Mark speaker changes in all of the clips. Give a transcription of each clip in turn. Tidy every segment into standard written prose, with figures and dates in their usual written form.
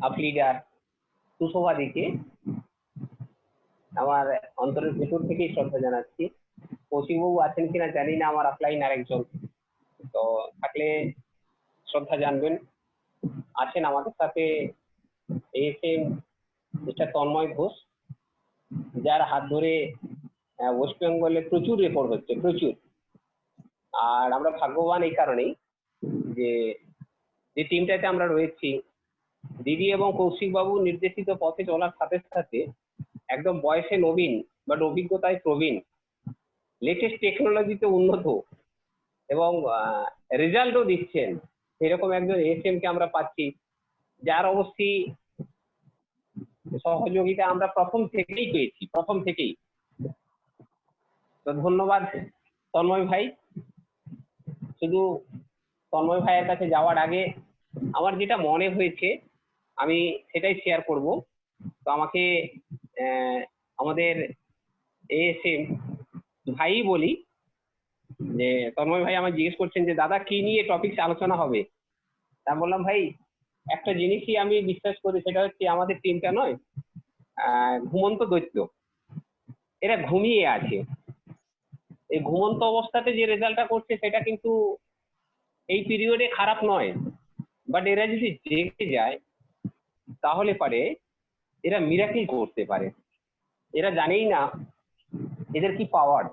Speaker 1: Up leader সুশোভাদিকে আমার অন্তরের ভেতর থেকেই শ্রদ্ধা জানাচ্ছি। কৌশিকবাবু আছেন কিনা জানি না, আমার অফলাইন আরেকজন, তো থাকলে শ্রদ্ধা জানবেন। আছেন আমাদের সাথে এএসএম মিস্টার তন্ময় ঘোষ, যার হাত ধরে ওয়েস্ট বেঙ্গলে প্রচুর রেকর্ড হচ্ছে, প্রচুর। আর আমরা ভাগ্যবান এই কারণেই যে যে টিমটাতে আমরা রয়েছি, দিদি এবং কৌশিক বাবু নির্দেশিত পথে চলার সাথে সাথে একদম বয়সে নবীন বাট অভিজ্ঞতায় প্রবীণ, লেটেস্ট টেকনোলজিতে উন্নত এবং রেজাল্টও দিচ্ছেন, সেরকম একজন এসএম কে আমরা পাচ্ছি, যার অবশ্যই সহযোগিতা আমরা প্রথম থেকেই পেয়েছি, প্রথম থেকেই। তো ধন্যবাদ তন্ময় ভাই। শুধু তন্ময় ভাইয়ের কাছে যাওয়ার আগে আমার যেটা মনে হয়েছে আমি সেটাই শেয়ার করব। তো আমাকে আমাদের এএসএম ভাই বলি, যে তন্ময় ভাই আমার জিজ্ঞেস করছেন যে দাদা কি নিয়ে টপিক আলোচনা হবে। তা বললাম ভাই একটা জিনিসই আমি বিশ্বাস করি, সেটা হচ্ছে আমাদের টিমটা নয় ঘুমন্ত দৈত্য, এরা ঘুমিয়ে আছে। এই ঘুমন্ত অবস্থাতে যে রেজাল্টটা করছে সেটা কিন্তু এই পিরিয়ডে খারাপ নয়, বাট এরা যদি জেগে যায় তাহলে পারে এরা মিরাকেল করতে পারে। এরা জানেই না এদের কি পাওয়ার,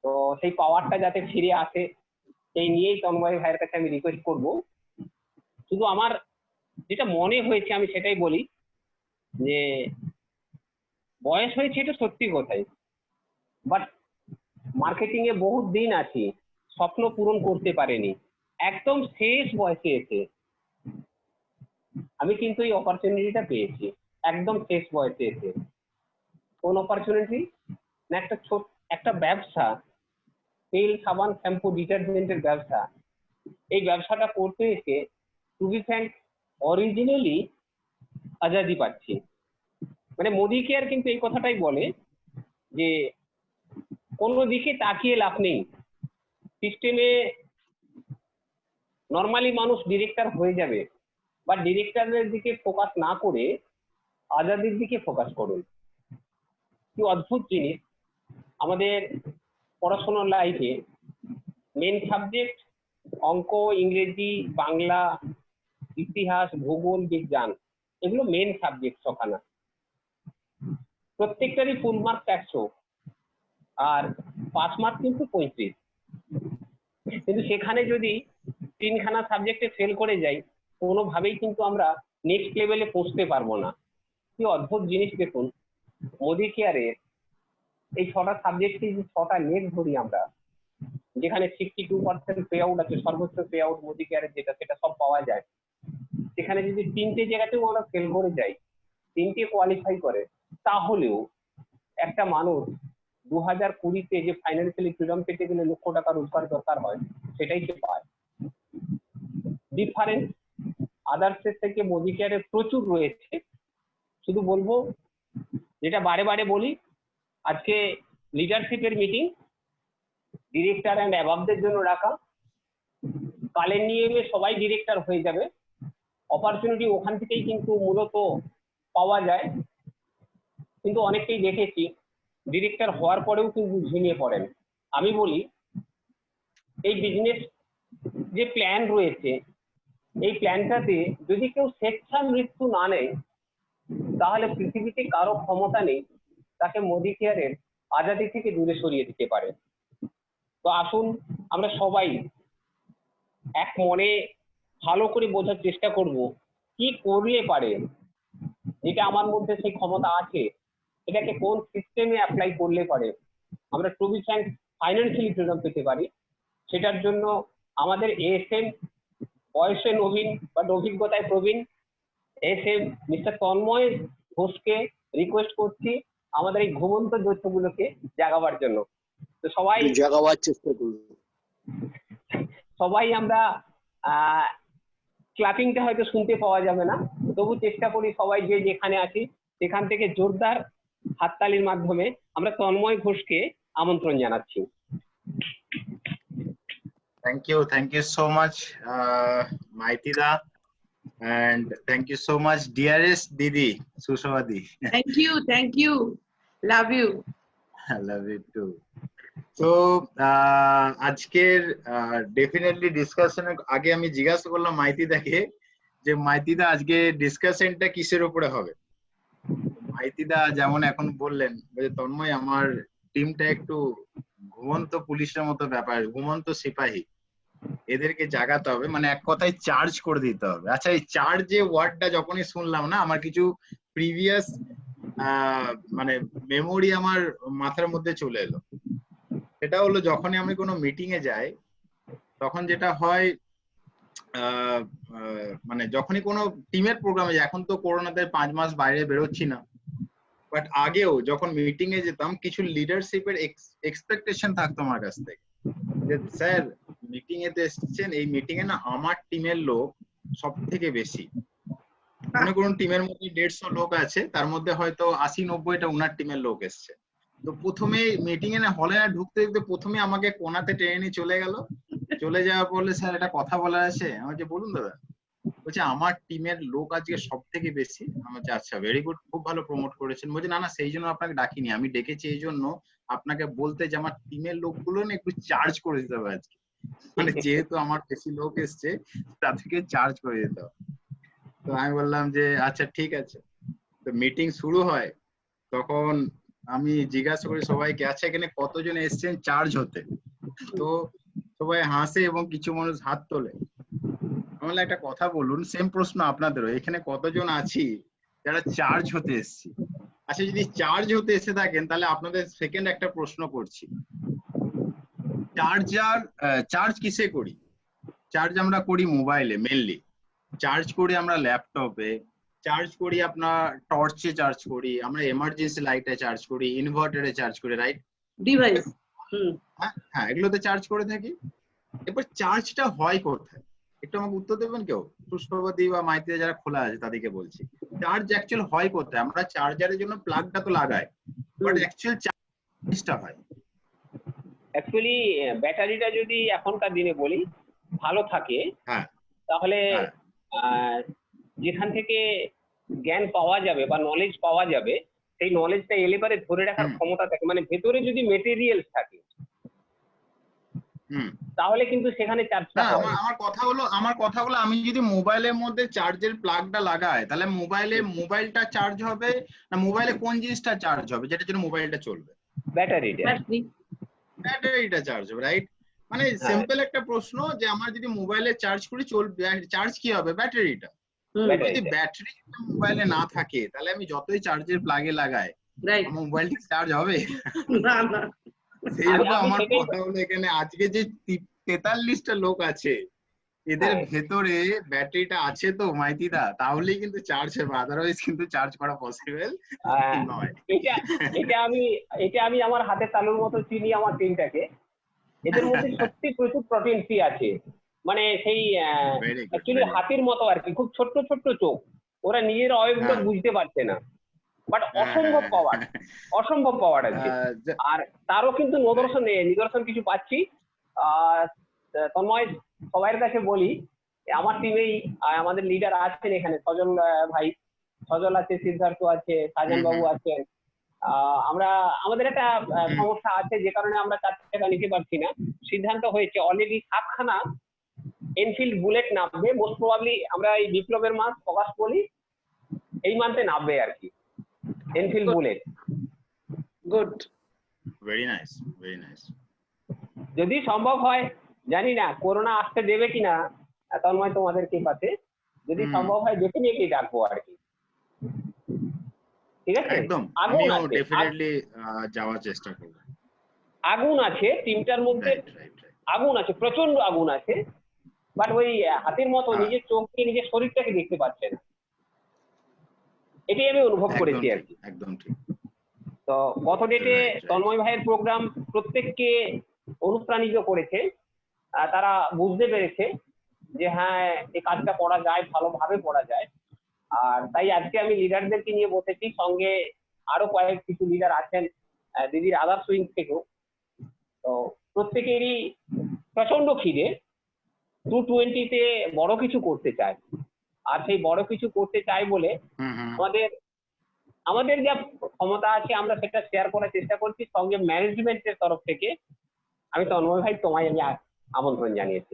Speaker 1: তো সেই পাওয়ারটা যাতে ফিরে আসে সেই নিয়েই তন্ময় ভাইয়ের কাছে আমি রিকোয়েস্ট করব। শুধু আমার যেটা মনে হয়েছে আমি সেটাই বলি, যে বয়স হয়েছে এটা সত্যি কথাই, বাট মার্কেটিং এ বহুত দিন আছি, স্বপ্ন পূরণ করতে পারেনি, একদম শেষ বয়সে এসে আমি কিন্তু এই অপরচুনিটিটা পেয়েছি, একদম শেষ বয়সে এসে। কোন অপরচুনিটি না, একটা ব্যবসা, তেল সাবান শ্যাম্পু ডিটারজেন্টের ব্যবসা। এই ব্যবসাটা করতে এসে two be Frank originally Azadi পাচ্ছি। মানে মোদি কেয়ার কিন্তু এই কথাটাই বলে যে কোনো দিকে তাকিয়ে লাভ নেই, সিস্টেমে নর্মালি মানুষ ডিরেক্টর হয়ে যাবে, বা ডিরেক্টরের দিকে ফোকাস না করে আজাদির দিকে ফোকাস করুন। কি অদ্ভুত জিনিস, আমাদের পড়াশোনার লাইফে মেন সাবজেক্ট অঙ্ক, ইংরেজি, বাংলা, ইতিহাস, ভূগোল, বিজ্ঞান, এগুলো মেন সাবজেক্ট ছখানা। প্রত্যেকটারই ফুল মার্কস 100 আর পাস মার্ক কিন্তু 35। কিন্তু সেখানে যদি 3খানা সাবজেক্টে ফেল করে যাই, কোনোভাবেই কিন্তু আমরা নেক্সট লেভেলে পৌঁছতে পারবো না। কি অদ্ভুত জিনিস দেখুন, মোদি কেয়ারের এই 6টা সাবজেক্টে যে 6টা নেট ধরি আমরা, যেখানে 62% পে আউট আছে, সর্বোচ্চ পে আউট মোদি কেয়ারের যেটা, সেটা সব পাওয়া যায়। সেখানে যদি 3টে জায়গাতেও আমরা ফেল করে যাই, 3টে কোয়ালিফাই করে, তাহলেও একটা মানুষ 2020-তে যে ফাইন্যান্সিয়ালি ফ্রিডম পেতে গেলে লক্ষ টাকা রোজগার দরকার হয়, সেটাই সে পায়। ডিফারেন্স আদার্সের থেকে মোদি কেয়ারে প্রচুর রয়েছে। শুধু বলবো, যেটা বারে বারে বলি, আজকে লিডারশিপের মিটিং ডিরেক্টর অ্যান্ড অ্যাবাবদের জন্য রাখা, কালের নিয়মে সবাই ডিরেক্টর হয়ে যাবে, অপরচুনিটি ওখান থেকেই কিন্তু মূলত পাওয়া যায়। কিন্তু অনেককেই দেখেছি ডিরেক্টর হওয়ার পরেও কিন্তু ঝিমিয়ে পড়েন। আমি বলি এই বিজনেস যে প্ল্যান রয়েছে, এই প্ল্যানটাতে যদি কেউ স্বেচ্ছা মৃত্যু না নেয়, তাহলে পৃথিবীতে কারো ক্ষমতা নেই তাকে মোদি কেয়ারের আজাদি থেকে দূরে সরিয়ে দিতে পারে। তো আসুন আমরা সবাই এক মনে ভালো করে বোঝার চেষ্টা করব কি করলে পারে, যেটা আমার মধ্যে সেই ক্ষমতা আছে, এটাকে কোন সিস্টেমে অ্যাপ্লাই করলে পারে আমরা to be frank financially freedom পেতে পারি। সেটার জন্য আমাদের এএসএম বয়সে নবীন বা অভিজ্ঞতায় প্রবীণ এএসএম মিস্টার তন্ময় ঘোষকে রিকোয়েস্ট করছি আমাদের এই ঘুমন্ত দৈত্যগুলোকে জাগাবার জন্য। তো সবাই
Speaker 2: জাগাবার চেষ্টা করব।
Speaker 1: সবাই আমরা ক্লাপিংটা হয়তো শুনতে পাওয়া যাবে না, তবু চেষ্টা করি সবাই যে যেখানে আছি সেখান থেকে জোরদার হাততালির মাধ্যমে আমরা তন্ময় ঘোষকে আমন্ত্রণ জানাচ্ছি।
Speaker 3: Thank you so much, Maitida.
Speaker 2: and thank you so much, dearest Didi Sushmadi.
Speaker 3: Thank you, love you.
Speaker 2: I love you too. তো আজকের ডেফিনেটলি ডিসকাশনের আগে আমি জিজ্ঞাসা করলাম মাইতিদাকে যে মাইতিদা আজকে ডিসকাশনটা কিসের উপরে হবে। মাইতিদা যেমন এখন বললেন যে তন্ময় আমার টিমটা একটু ঘুমন্ত পুলিশের মতো ব্যাপার, ঘুমন্ত সিপাহী, এদেরকে জাগাতে হবে, মানে এক কথায় চার্জ করে দিতে হবে। আচ্ছা, এই চার্জ যে ওয়ার্ডটা যখনই শুনলাম না, আমার কিছু প্রিভিয়াস মানে মেমোরি আমার মাথার মধ্যে চলে এলো। সেটা হলো যখনই আমি কোনো মিটিং এ যাই তখন যেটা হয়, মানে যখনই কোনো টিমের প্রোগ্রামে যাই, এখন তো করোনাতে 5 মাস বাইরে বেরোচ্ছি না, বাট আগেও যখন মিটিং এ যেতাম কিছু লিডারশিপের এক্সপেকটেশন থাকতো আমার কাছ থেকে, যে স্যার মিটিং এতে এসেছেন, এই মিটিং এ না আমার টিমের লোক সব থেকে বেশি, মনে করুন টিমের মধ্যে 150 লোক আছে, তার মধ্যে হয়তো 80-90টা উনার টিমের লোক এসছে। তো প্রথমে মিটিং এ না হলে না ঢুকতে ঢুকতে প্রথমে আমাকে কোনাতে টেনে নিয়ে চলে গেল, চলে যাওয়া বললে স্যার একটা কথা বলার আছে। আমি যে বলুন দাদা। বলছে আমার টিমের লোক আজকে সব থেকে বেশি। আমি বলছি আচ্ছা ভেরি গুড, খুব ভালো প্রমোট করেছেন। বলছে না না সেই জন্য আপনাকে ডাকিনি, আমি ডেকেছি এই জন্য আপনাকে বলতে যে আমার টিমের লোকগুলো না একটু চার্জ করে দিতে হবে আজকে, মানে যেহেতু আমার বেশি লোক এসছে তাদেরকে চার্জ করে দিতে হবে। তো আমি বললাম যে আচ্ছা ঠিক আছে। তো মিটিং শুরু হয়, তখন আমি জিজ্ঞাসা করি সবাইকে, আচ্ছা এখানে কতজন এসছেন চার্জ হতে? তো সবাই হাসে এবং কিছু মানুষ হাত তোলে। আমি একটা কথা বলুন, সেম প্রশ্ন আপনাদেরও, এখানে কতজন আছি যারা চার্জ হতে এসছি? আচ্ছা যদি চার্জ হতে এসে থাকেন তাহলে আপনাদের সেকেন্ড একটা প্রশ্ন করছি, চার্জ কিসে করি? চার্জ আমরা করি মোবাইলে মেনলি, চার্জ করি আমরা ল্যাপটপে, চার্জ করি আপনার টর্চে চার্জ করি, আমরা এমার্জেন্সি লাইটে চার্জ করি, ইনভার্টারে চার্জ করি, রাইট?
Speaker 3: ডিভাইস।
Speaker 2: হ্যাঁ এগুলোতে চার্জ করে থাকি। এবার চার্জটা হয় কোথায় একটু আমাকে উত্তর দেবেন কেউ? সুষ্ঠুবাদী বা মাইতিতে যারা খোলা আছে তাদেরকে বলছি, চার্জ অ্যাকচুয়াল হয় কোথায়? আমরা চার্জারের জন্য প্লাগটা তো লাগাই, বাট অ্যাকচুয়াল চার্জটা হয়
Speaker 1: অ্যাকচুয়ালি ব্যাটারিটা যদি এখনকার দিনে বলি ভালো থাকে,
Speaker 2: হ্যাঁ
Speaker 1: তাহলে যেখান থেকে জ্ঞান পাওয়া যাবে বা নলেজ পাওয়া যাবে, সেই নলেজটা এলেবারে ধরে রাখার ক্ষমতা থাকে, মানে ভেতরে যদি মেটেরিয়ালস থাকে তাহলে কিন্তু সেখানে চার্জটা হয়।
Speaker 2: আমার কথা হলো আমি যদি মোবাইলের মধ্যে চার্জের প্লাগটা লাগাই তাহলে মোবাইলটা চার্জ হবে না, মোবাইলে কোন জিনিসটা চার্জ হবে যেটার জন্য মোবাইলটা চলবে? ব্যাটারিটা চার্জ হবে, রাইট? মানে সিম্পল একটা প্রশ্ন যে আমার যদি মোবাইলে চার্জ করি চলবে, চার্জ কি হবে? ব্যাটারিটা। যদি ব্যাটারি মোবাইলে না থাকে তাহলে আমি যতই চার্জের প্লাগে লাগাই আমার মোবাইলটা চার্জ হবে
Speaker 3: না না।
Speaker 2: সেইরকম আমার কথা হলো এখানে আজকে যে 43টা লোক আছে এদের ভেতরে ব্যাটারিটা আছে তো মাইতিদা, তাহলেই কিন্তু চার্জ হবে, আদারওয়াইজ কিন্তু চার্জ করা পসিবল নয়।
Speaker 1: এটা আমি আমার হাতে তালুর মতো চিনি আমার টিমটাকে। এদের মধ্যে সত্যি প্রচুর প্রোটিন সি আছে, মানে সেই অ্যাকচুয়ালি হাতির মতো আর কি, খুব ছোট্ট ছোট্ট চোখ, ওরা নিজের অবয়বগুলো বুঝতে পারছে না, বাট অসম্ভব পাওয়ার আছে। আর তারও কিন্তু নিদর্শন কিছু পাচ্ছি। তন্ময় সবার কাছে বলি, আমার টিমেই আমাদের লিডার আছেন এখানে, সজল ভাই, সজল আছে, সিদ্ধার্থ আছে, সাজান বাবু আছেন। আমাদের একটা সমস্যা আছে যে কারণে আমরা 4 টাকা নিতে পারছি না। সিদ্ধান্ত হয়েছে অলরেডি 7খানা এনফিল্ড বুলেট নামবে, মোস্ট প্রবাবলি আমরা এই বিপ্লবের মাস প্রকাশ বলি এই মান্থে নামবে আর কি, Enfield bullet.
Speaker 3: Good,
Speaker 2: very nice, very nice.
Speaker 1: যদি সম্ভব হয়, জানি না করোনা আসতে দেবে কিনা তন্ময় তোমাদেরকে পাশে, যদি সম্ভব হয় ডেফিনেটলি ডাকবো আর কি, ঠিক আছে?
Speaker 2: একদম, আমিও ডেফিনেটলি যাওয়ার চেষ্টা করব।
Speaker 1: আগুন আছে টিমটার মধ্যে, আগুন আছে, প্রচন্ড আগুন আছে, বাট ওই হাতির মতো নিজের চোখকে নিজের শরীরটাকে দেখতে পাচ্ছে না, এটাই আমি অনুভব করেছি আর কি।
Speaker 2: একদম ঠিক।
Speaker 1: তো গত ডেটে তন্ময় ভাইয়ের প্রোগ্রাম প্রত্যেককে অনুপ্রাণিত করেছে, তারা বুঝতে পেরেছে যে হ্যাঁ এই কাজটা করা যায়, ভালোভাবে করা যায়। আর তাই আজকে আমি লিডারদেরকে নিয়ে বসেছি, সঙ্গে আরো কিছু লিডার আছেন দিদির আদার্স উইং থেকেও। তো প্রত্যেকেরই প্রচন্ড খিদে, 220-তে বড় কিছু করতে চায়। আর সেই বড় কিছু করতে চাই বলে আমাদের আমাদের যা ক্ষমতা আছে আমরা সেটা শেয়ার করার চেষ্টা করছি, সঙ্গে ম্যানেজমেন্টের তরফ থেকে আমি তন্ময় ভাই তোমায় আমি আমন্ত্রণ জানিয়েছি।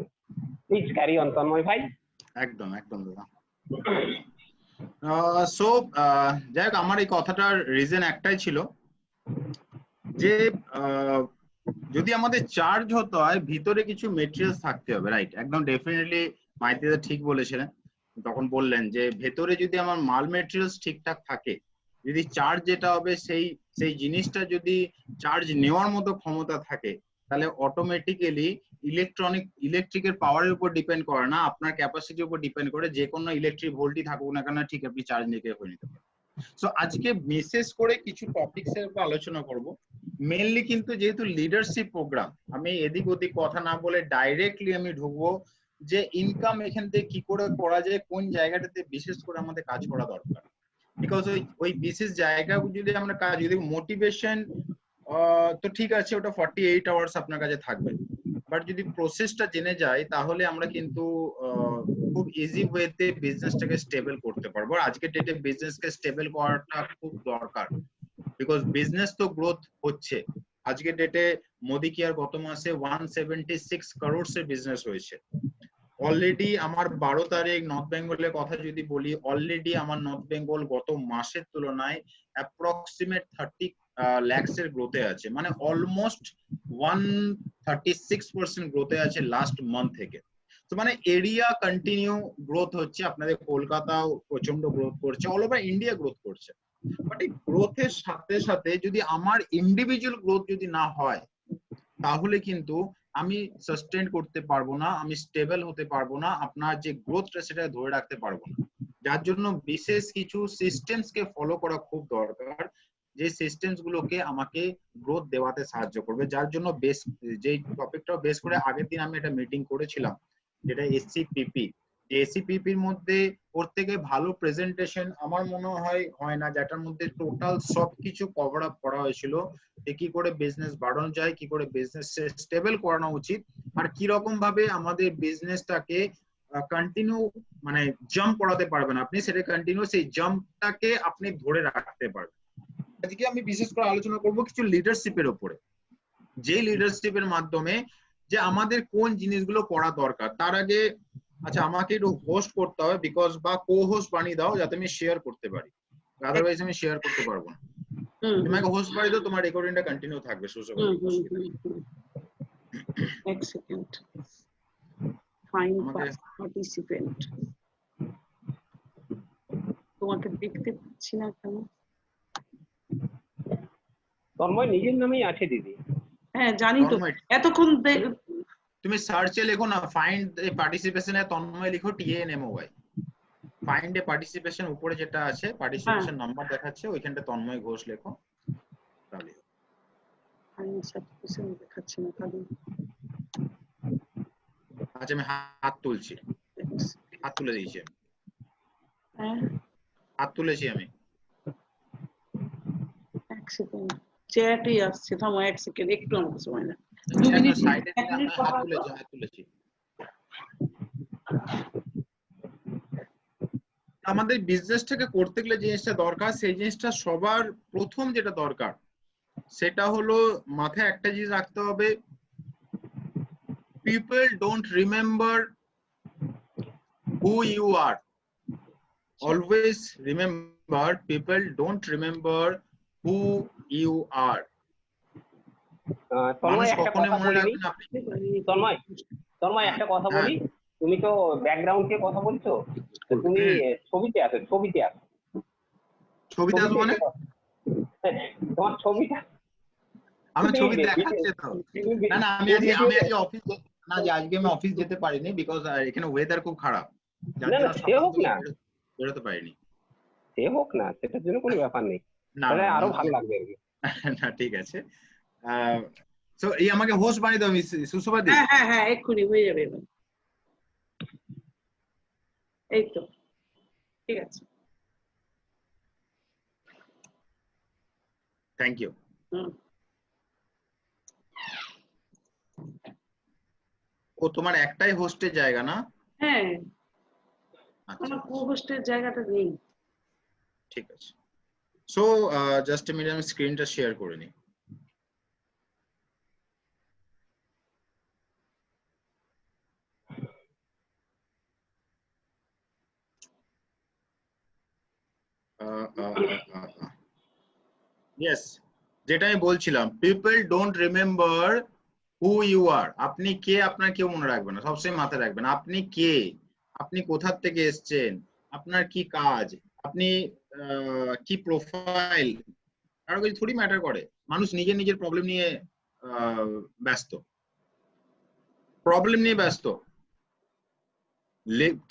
Speaker 1: প্লিজ ক্যারি অন তন্ময় ভাই।
Speaker 2: একদম একদম দাদা। সো যাই হোক, আমার এই কথাটার রিজন একটাই ছিল যে যদি আমাদের চার্জ হতে হয় ভিতরে কিছু মেটেরিয়ালস থাকতে হবে, রাইট? একদম ডেফিনেটলি মাইতিদা ঠিক বলেছিলেন, তখন বললেন যে ভেতরে যদি আমার মাল মেটেরিয়ালস ঠিকঠাক থাকে, যদি চার্জ যেটা হবে সেই সেই জিনিসটা যদি চার্জ নেওয়ার মতো ক্ষমতা থাকে, তাহলে অটোমেটিক্যালি ইলেকট্রিকের পাওয়ারের উপর ডিপেন্ড করে না, আপনার ক্যাপাসিটির উপর ডিপেন্ড করে, যে কোনো ইলেকট্রিক ভোল্টই থাকুক না কেন ঠিক আপনি চার্জ নিয়ে হয়ে নিতে পারেন। সো আজকে বিশেষ করে কিছু টপিকস এর উপর আলোচনা করব। মেইনলি কিন্তু যেহেতু লিডারশিপ প্রোগ্রাম, আমি এদিক ওদিক কথা না বলে ডাইরেক্টলি আমি ঢুকবো যে ইনকাম এখান থেকে কি করে করা যায়, কোন জায়গাটাতে বিশেষ করে আমাদের কাজ করা দরকার। বিকজ ওই বিশেষ জায়গা যদি আমরা কাজ, যদি মোটিভেশন তো ঠিক আছে, ওটা 48 আওয়ার্স আপনার কাছে থাকবে, বাট যদি প্রসেসটা জেনে যায় তাহলে আমরা কিন্তু খুব ইজি ওয়েতে বিজনেসটাকে স্টেবল করতে পারবো। আর আজকের ডেটে বিজনেসকে স্টেবল করাটা খুব দরকার, বিকজ বিজনেস তো গ্রোথ হচ্ছে। আজকের ডেটে মোদি কেয়ার গত মাসে 176 crores এর বিজনেস হয়েছে। অলরেডি আমার 12 তারিখ নর্থ বেঙ্গলের কথা যদি বলি, অলরেডি আমার নর্থ বেঙ্গল গত মাসের তুলনায় অ্যাপ্রক্সিমেট 30 lakhs এর গ্রোথে আছে, মানে অলমোস্ট 136% গ্রোথে আছে লাস্ট মান্থ থেকে। তো মানে এরিয়া কন্টিনিউ গ্রোথ হচ্ছে, আপনাদের কলকাতাও প্রচন্ড গ্রোথ করছে, অল ওভার ইন্ডিয়া গ্রোথ করছে। বাট এই গ্রোথের সাথে সাথে যদি আমার ইন্ডিভিজুয়াল গ্রোথ যদি না হয়, তাহলে কিন্তু আমি সাস্টেইন করতে পারবো না, আমি স্টেবল হতে পারবো না, আপনার যে গ্রোথটা সেটা ধরে রাখতে পারবো না। যার জন্য বিশেষ কিছু সিস্টেমস কে ফলো করা খুব দরকার, যে সিস্টেমস গুলোকে আমাকে গ্রোথ দেওয়াতে সাহায্য করবে। যার জন্য বেস যে টপিকটাও বেস করে আগের দিন আমি একটা মিটিং করেছিলাম, যেটা এসসিপিপি। এসসিপিপির মধ্যে প্রত্যেকে ভালো প্রেজেন্টেশন আমার মনে হয় না, যেটার মধ্যে টোটাল সবকিছু কভার আপ করা হয়েছিল, যে কি করে বিজনেস বাড়ানো যায়, কি করে বিজনেস স্টেবল করানো উচিত, আর কি রকম ভাবে আমাদের বিজনেসটাকে কন্টিনিউ মানে জাম্প করাতে পারবেন আপনি, সেটা কন্টিনিউ সেই জাম্পটাকে আপনি ধরে রাখতে পারবেন। আজকে আমি বিশেষ করে আলোচনা করব কিছু লিডারশিপের উপরে, যে লিডারশিপের মাধ্যমে যে আমাদের কোন জিনিসগুলো করা দরকার। তার আগে আচ্ছা আমাকে একটু হোস্ট করতে হবে, বিকজ বা কো হোস্ট বানিয়ে দাও যাতে আমি শেয়ার করতে পারি, আদারওয়াইজ আমি শেয়ার করতে পারবো না। তোমাকে হোস্ট বানিয়ে দাও, তোমার রেকর্ডিংটা কন্টিনিউ থাকবে। সুশোভা
Speaker 3: এক সেকেন্ড, ফাইন্ড পার্টিসিপেন্ট। তোমাকে দেখতে পাচ্ছি না কেন?
Speaker 1: তন্ময় নিজের নামেই আছে দিদি।
Speaker 3: হ্যাঁ জানি তো, এতক্ষণ
Speaker 2: তুমি সার্চে লেখো না, ফাইন্ড এ পার্টিসিপেশন এ তন্ময় লিখো, TNMOY, ফাইন্ড এ পার্টিসিপেশন উপরে যেটা আছে পার্টিসিপেশন নাম্বার দেখাচ্ছে, ওইখানটা তন্ময় ঘোষ লেখো, তাহলে
Speaker 3: ফাইন্ড সার্টিফিকেশন দেখাচ্ছে না খালি।
Speaker 2: আচ্ছা আমি হাত তুলছি, হাত তুলে দিয়েছি,
Speaker 3: হ্যাঁ
Speaker 2: হাত তুলেছি আমি।
Speaker 3: এক সেকেন্ড, চ্যাটই আসছে, থামো এক সেকেন্ড, একটু আমাকে সময় না, 2 মিনিট,
Speaker 2: সাইডে
Speaker 3: 1 মিনিট
Speaker 2: হাত
Speaker 3: কথা
Speaker 2: তুলেছি, হাত তুলেছি। আমাদের বিজনেসটাকে করতে গেলে যে জিনিসটা দরকার, সেই জিনিসটা সবার প্রথম যেটা দরকার সেটা হলো মাথায় একটা জিনিস রাখতে হবে, people don't remember who you are, always remember people don't remember who you are.
Speaker 1: Tanmoy একটা কথা বলি, তন্ময়
Speaker 2: হ্যাঁ,
Speaker 1: একটা কথা
Speaker 2: হ্যাঁ।
Speaker 1: বলি, তুমি তো ব্যাকগ্রাউন্ড দিয়ে কথা বলছো, তো তুমি ছবিতে আসো, ছবিতে আসো।
Speaker 2: ছবিতে আসবো মানে?
Speaker 1: তোমার ছবিটা
Speaker 2: আমার ছবি দেখাচ্ছে তো। না না, আমি আজকে অফিস না, যে আজকে আমি অফিস যেতে পারিনি, বিকজ এখানে ওয়েদার খুব খারাপ, যার জন্য
Speaker 1: সে হোক না,
Speaker 2: বেরোতে পারিনি।
Speaker 1: সে হোক না, সেটার জন্য কোনো ব্যাপার নেই, তাহলে আরো ভালো লাগবে আর কি।
Speaker 2: না ঠিক আছে। সো এই আমাকে হোস্ট বানিয়ে দাও সুশোভা দি।
Speaker 3: হ্যাঁ হ্যাঁ হ্যাঁ এক্ষুনি হয়ে যাবে এবার, এই তো ঠিক আছে।
Speaker 2: Thank you. ও তোমার একটাই হোস্টের জায়গা না?
Speaker 3: হ্যাঁ
Speaker 2: আচ্ছা
Speaker 3: আমার কো-হোস্টের জায়গাটা নেই।
Speaker 2: ঠিক আছে। সো জাস্ট এ মিনিট, আমি স্ক্রিনটা শেয়ার করে নিই। ইয়েস, যেটা আমি বলছিলাম, people don't remember who you are. আপনি কে আপনার কেউ মনে রাখবে না, সবসময় মাথায় রাখবেন আপনি কে, আপনি কোথা থেকে এসেছেন, আপনার কি কাজ, আপনি কি প্রোফাইল, কারো কিছু থোড়ি ম্যাটার করে। মানুষ নিজের নিজের প্রবলেম নিয়ে ব্যস্ত,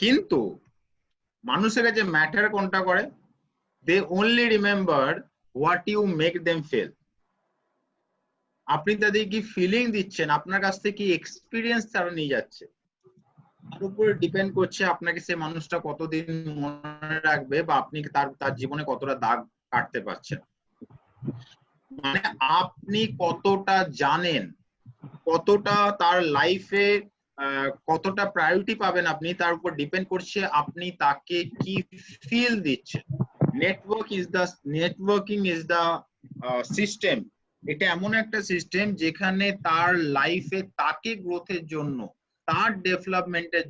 Speaker 2: কিন্তু মানুষের কাছে ম্যাটার কোনটা করে? They only remember what you make them feel. আপনি তাদের কি ফিলিং দিচ্ছেন, আপনার কাছ থেকে কি এক্সপিরিয়েন্স তারা নিয়ে যাচ্ছে, তার উপরে ডিপেন্ড করছে আপনাকে সেই মানুষটা কতদিন মনে রাখবে বা আপনি তার জীবনে কতটা দাগ কাটতে পারছেন। মানে আপনি কতটা জানেন, কতটা তার লাইফে কতটা প্রায়োরিটি পাবেন আপনি, তার উপর ডিপেন্ড করছে আপনি তাকে কি ফিল দিচ্ছেন। Networking is the system. এটা এমন একটা সিস্টেম যেখানে তার লাইফে তাকে গ্রোথের জন্য, তার ডেভেলপমেন্টের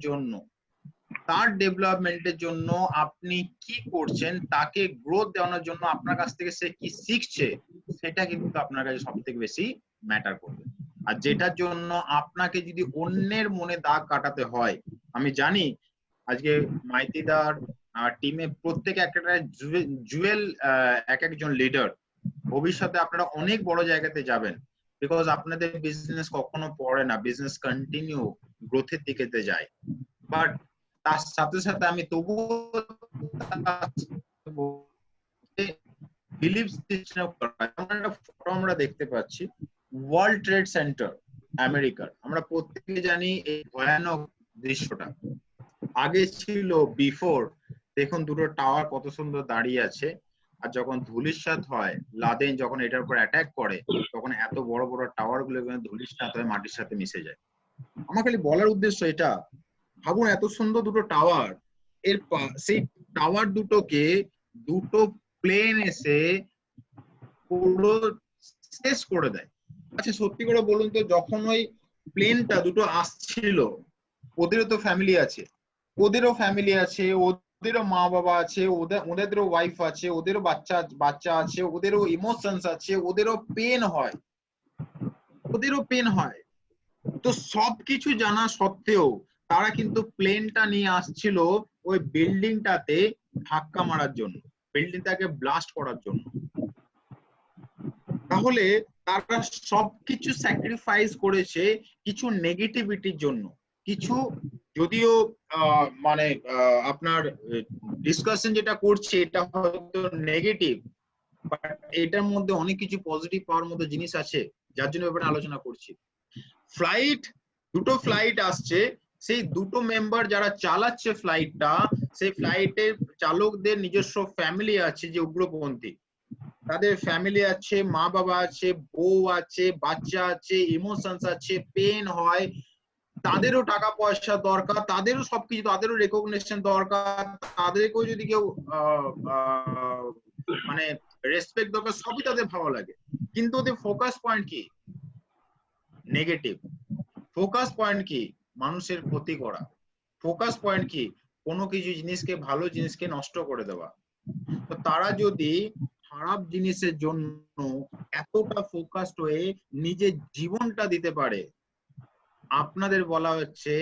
Speaker 2: জন্য আপনি কি করছেন, তাকে গ্রোথ দেওয়ানোর জন্য আপনার কাছ থেকে সে কি শিখছে, সেটা কিন্তু আপনার কাছে সব থেকে বেশি ম্যাটার করবে। আর যেটার জন্য আপনাকে যদি অন্যের মনে দাগ কাটাতে হয়, আমি জানি আজকে মাইতিদার টিমে প্রত্যেকে একটা জুয়েল, এক একজন লিডার। ভবিষ্যতে আপনারা অনেক বড় জায়গাতে যাবেন, বিকজ আপনাদের বিজনেস কখনো পড়ে না, বিজনেস কন্টিনিউ গ্রোথের দিকে যায়। বাট তার সাথে সাথে আমি তবুও বিলিভ সিস্টেম একটা ফটো আমরা দেখতে পাচ্ছি, ওয়ার্ল্ড ট্রেড সেন্টার আমেরিকার। আমরা প্রত্যেকে জানি এই ভয়ানক দৃশ্যটা। আগে ছিল বিফোর, দেখুন দুটো টাওয়ার কত সুন্দর দাঁড়িয়ে আছে, আর যখন ধূলিসাৎ হয়, লাদেন যখন এটার উপর অ্যাটাক করে, তখন এত বড় বড় টাওয়ার গুলো ধূলিসাৎ হয়ে মাটির সাথে মিশে যায়। আমার খালি বলার উদ্দেশ্য এটা, ভাবুন এত সুন্দর দুটো টাওয়ার, সেই টাওয়ার দুটোকে দুটো প্লেন এসে পুরো শেষ করে দেয়। আচ্ছা সত্যি করে বলুন তো, যখন ওই প্লেনটা দুটো আসছিল, ওদেরও তো ফ্যামিলি আছে, ওদেরও মা বাবা আছে, ওদেরও ওয়াইফ আছে, ওদেরও বাচ্চা আছে, ওদেরও ইমোশনস আছে, ওদেরও পেন হয়। তো সবকিছু জানা সত্ত্বেও তারা কিন্তু প্লেনটা নিয়ে আসছিল ওই বিল্ডিংটাতে ধাক্কা মারার জন্য, বিল্ডিংটাকে ব্লাস্ট করার জন্য। তাহলে তারা সবকিছু স্যাক্রিফাইস করেছে কিছু নেগেটিভিটির জন্য। কিছু যদিও মানে আপনার ডিসকাশন যেটা করছে এটা হয়তো নেগেটিভ, বাট এটার মধ্যে অনেক কিছু পজিটিভ পাওয়ার মতো জিনিস আছে, যার জন্য ব্যাপারে আলোচনা করছি। দুটো ফ্লাইট আসছে, সেই দুটো মেম্বার যারা চালাচ্ছে ফ্লাইটটা, সেই ফ্লাইটের চালকদের নিজস্ব ফ্যামিলি আছে, যে উগ্রপন্থী তাদের ফ্যামিলি আছে, মা বাবা আছে, বউ আছে, বাচ্চা আছে, ইমোশনস আছে, পেন হয়, তাদেরও টাকা পয়সা দরকার, তাদেরও সবকিছু, তাদেরও রেকগনিশন দরকার, তাদেরকেও যদি কেউ মানে রেসপেক্ট দরকার, সবই তাদের ভালো লাগে। কিন্তু ওদের ফোকাস পয়েন্ট কি? নেগেটিভ। ফোকাস পয়েন্ট কি? মানুষের ক্ষতি করা। ফোকাস পয়েন্ট কি? কোনো কিছু জিনিসকে, ভালো জিনিসকে নষ্ট করে দেওয়া। তো তারা যদি খারাপ জিনিসের জন্য এতটা ফোকাসড হয়ে নিজের জীবনটা দিতে পারে, আপনাদের বলা হচ্ছে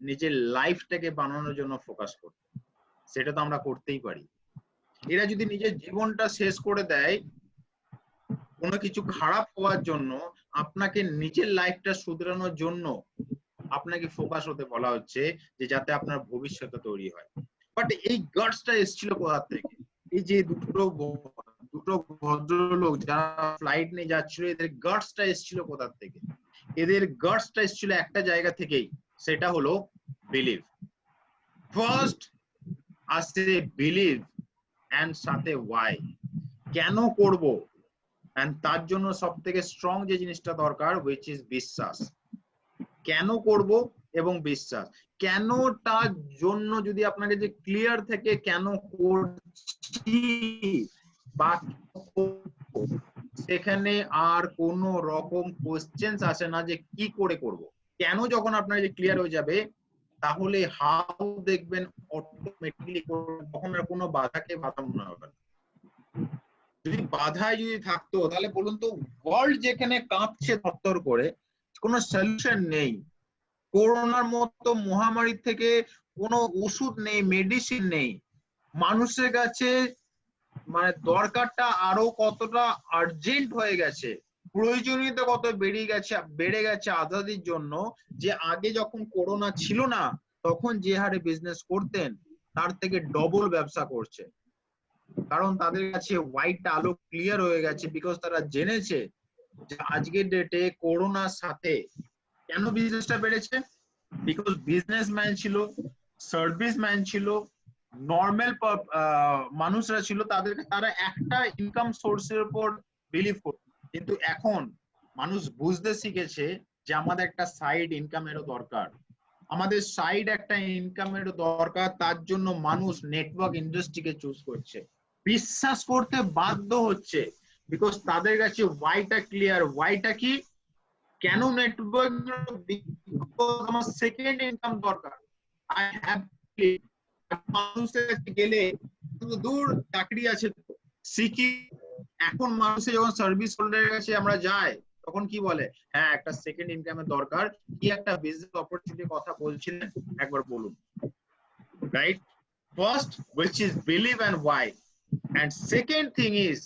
Speaker 2: নিজের লাইফটাকে বানানোর জন্য ফোকাস করতে। সেটা তো আমরা করতেই পারি। এরা যদি নিজের জীবনটা শেষ করে দেয় কোনো কিছু খারাপ হওয়ার জন্য, আপনাকে নিজের লাইফটা শুধরানোর জন্য আপনাকে ফোকাস হতে বলা হচ্ছে, যে যাতে আপনার ভবিষ্যৎ তৈরি হয়। বাট এই গাটসটা এসেছিল কোথা থেকে? এই যে দুটো ভদ্রলোক যারা ফ্লাইট নিয়ে যাচ্ছিল, এদের গাটসটা এসেছিল কোথা থেকে? এদের গাটসটা এসেছিল একটা জায়গা থেকেই, সেটা হলো বিলিভ। ফার্স্ট আসে বিলিভ এন্ড সাথে ওয়াই, কেন করব, এন্ড তার জন্য সব থেকে স্ট্রং যে জিনিসটা দরকার, হুইচ ইজ বিশ্বাস। কেন করব, এবং বিশ্বাস। কেনটার জন্য যদি আপনাকে যে ক্লিয়ার থেকে কেন করছি বা সেখানে আর কোনো রকম কোশ্চেন্স আসে না যে কি করে করব। কেন যখন আপনার যে ক্লিয়ার হয়ে যাবে তাহলে হাউ দেখবেন অটোমেটিক্যালি তখন আর কোনো বাধাকে বাধা মনে হবে না। যদি বাধায় যদি থাকতো তাহলে বলুন তো, ওয়ার্ল্ড যেখানে কাঁপছে থরথর করে, কোনো সলিউশন নেই, করোনার মতো মহামারী থেকে কোনো ওষুধ নেই, মেডিসিন নেই, মানুষের কাছে মানে দরকারটা আরো কতটা আর্জেন্ট হয়ে গেছে, প্রয়োজনীয়তা কত বেড়ে গেছে আজাদির জন্য, যে আগে যখন করোনা ছিল না তখন যে হারে বিজনেস করতেন তার থেকে ডবল ব্যবসা করছে। কারণ তাদের কাছে হোয়াইট আলো ক্লিয়ার হয়ে গেছে, বিকজ তারা জেনেছে যে আজকের ডেটে করোনার সাথে কেন বিজনেসটা বেড়েছে, বিকজ বিজনেসম্যান ছিল, সার্ভিসম্যান ছিল, নর্মাল মানুষরা ছিল, তারা একটা ইনকাম সোর্সের উপর বিলিভ করত। কিন্তু এখন মানুষ বুঝতে শিখেছে যে আমাদের একটা সাইড ইনকামেরও দরকার, আমাদের সাইড একটা ইনকামেরও দরকার। তার জন্য মানুষ নেটওয়ার্ক ইন্ডাস্ট্রিকে চুজ করছে, বিশ্বাস করতে বাধ্য হচ্ছে, বিকজ তাদের কাছে ওয়াইটা ক্লিয়ার। ওয়াইটা কি, কেন নেটওয়ার্ক, আমার সেকেন্ড ইনকাম দরকার। আই হ্যাভ মানুষের কাছে গেলে দূর চাকরি আছে শিখি, এখন মানুষের যখন সার্ভিস হোল্ডারের কাছে আমরা যাই তখন কি বলে, হ্যাঁ একটা সেকেন্ড ইনকামের দরকার, কি একটা বিজনেস অপরচুনিটির কথা বলছিলেন একবার বলুন, right? First which is believe and why, and second thing is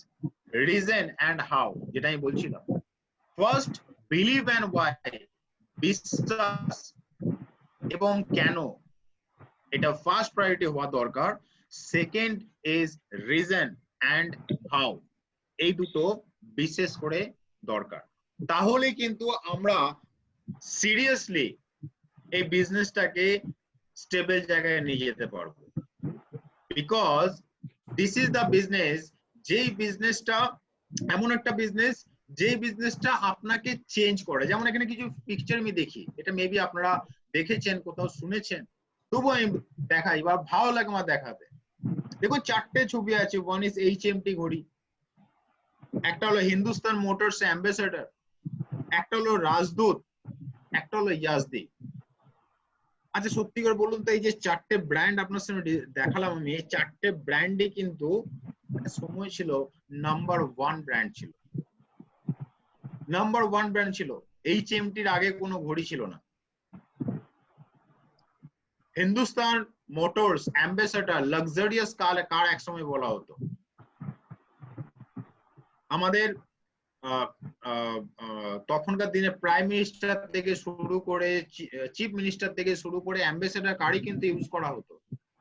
Speaker 2: reason and how, যেটা আমি বলছিলাম। ফার্স্ট বিলিভ and why, বিশ্বাস এবং কেন, এটা ফার্স্ট প্রায়োরিটি হওয়া দরকার। Second is reason and how, এই দুটো বিশেষ করে দরকার। তাহলে কিন্তু আমরা সিরিয়াসলি এই বিজনেসটাকে স্টেবল জায়গায় নিয়ে যেতে পারবো, because this is the business, যেই বিজনেসটা এমন একটা বিজনেস যে বিজনেসটা আপনাকে চেঞ্জ করে। যেমন এখানে কিছু পিকচার আমি দেখি, এটা মেবি আপনারা দেখেছেন, কোথাও শুনেছেন, তবু আমি দেখাই বা ভালো লাগে আমার দেখাতে। দেখুন চারটে ছবি আছে, ওয়ান ইজ HMT ঘড়ি, একটা হলো হিন্দুস্তান মোটরস অ্যাম্বাসেডর, একটা হলো রাজদূত, একটা হলো ইয়াজদি। আচ্ছা সত্যি করে বলুন তো, এই যে চারটে ব্র্যান্ড আপনার সামনে দেখালাম আমি, এই চারটে ব্র্যান্ডে কিন্তু সময় ছিল নাম্বার 1 ব্র্যান্ড ছিল, নাম্বার 1 ব্র্যান্ড ছিল। HMTর আগে কোনো ঘড়ি ছিল না। হিন্দুস্তান মোটরস অ্যাম্বাসেডর লাক্সারিয়াস কার একসময় বলা হতো। আমাদের তখনকার দিনে প্রাইম মিনিস্টার থেকে শুরু করে চিফ মিনিস্টার থেকে শুরু করে অ্যাম্বাসেডর কারই কিন্তু ইউজ করা হতো,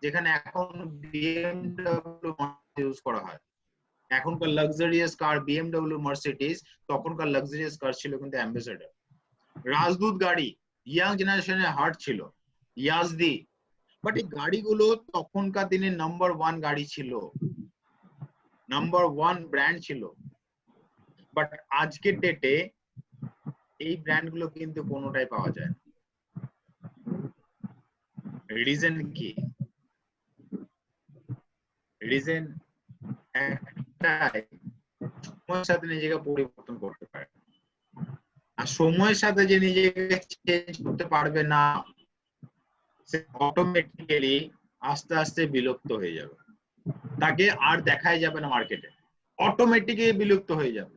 Speaker 2: যেখানে এখন BMW ইউজ করা হয়। এখনকার লাক্সারিয়াস কার BMW, মার্সিডিজ, তখনকার লাক্সারিয়াস কার ছিল কিন্তু অ্যাম্বাসেডর। রাজদূত গাড়ি ইয়াং জেনারেশনের হার্ট ছিল, ইয়াজদি। বাট এই গাড়িগুলো তখনকার দিনে নাম্বার 1 গাড়ি ছিল, নাম্বার 1 ব্র্যান্ড ছিল। বাট আজকের ডেটে এই ব্র্যান্ড গুলো কিন্তু কোনোটাই পাওয়া যায় না। রিজন কি? রিজন একটাই, সময়ের সাথে নিজেকে পরিবর্তন করতে পারে, আর সময়ের সাথে যে নিজেকে চেঞ্জ করতে পারবে না সে অটোমেটিক্যালি আস্তে আস্তে বিলুপ্ত হয়ে যাবে, তাকে আর দেখাই যাবে না মার্কেটে, অটোমেটিক্যালি বিলুপ্ত হয়ে যাবে।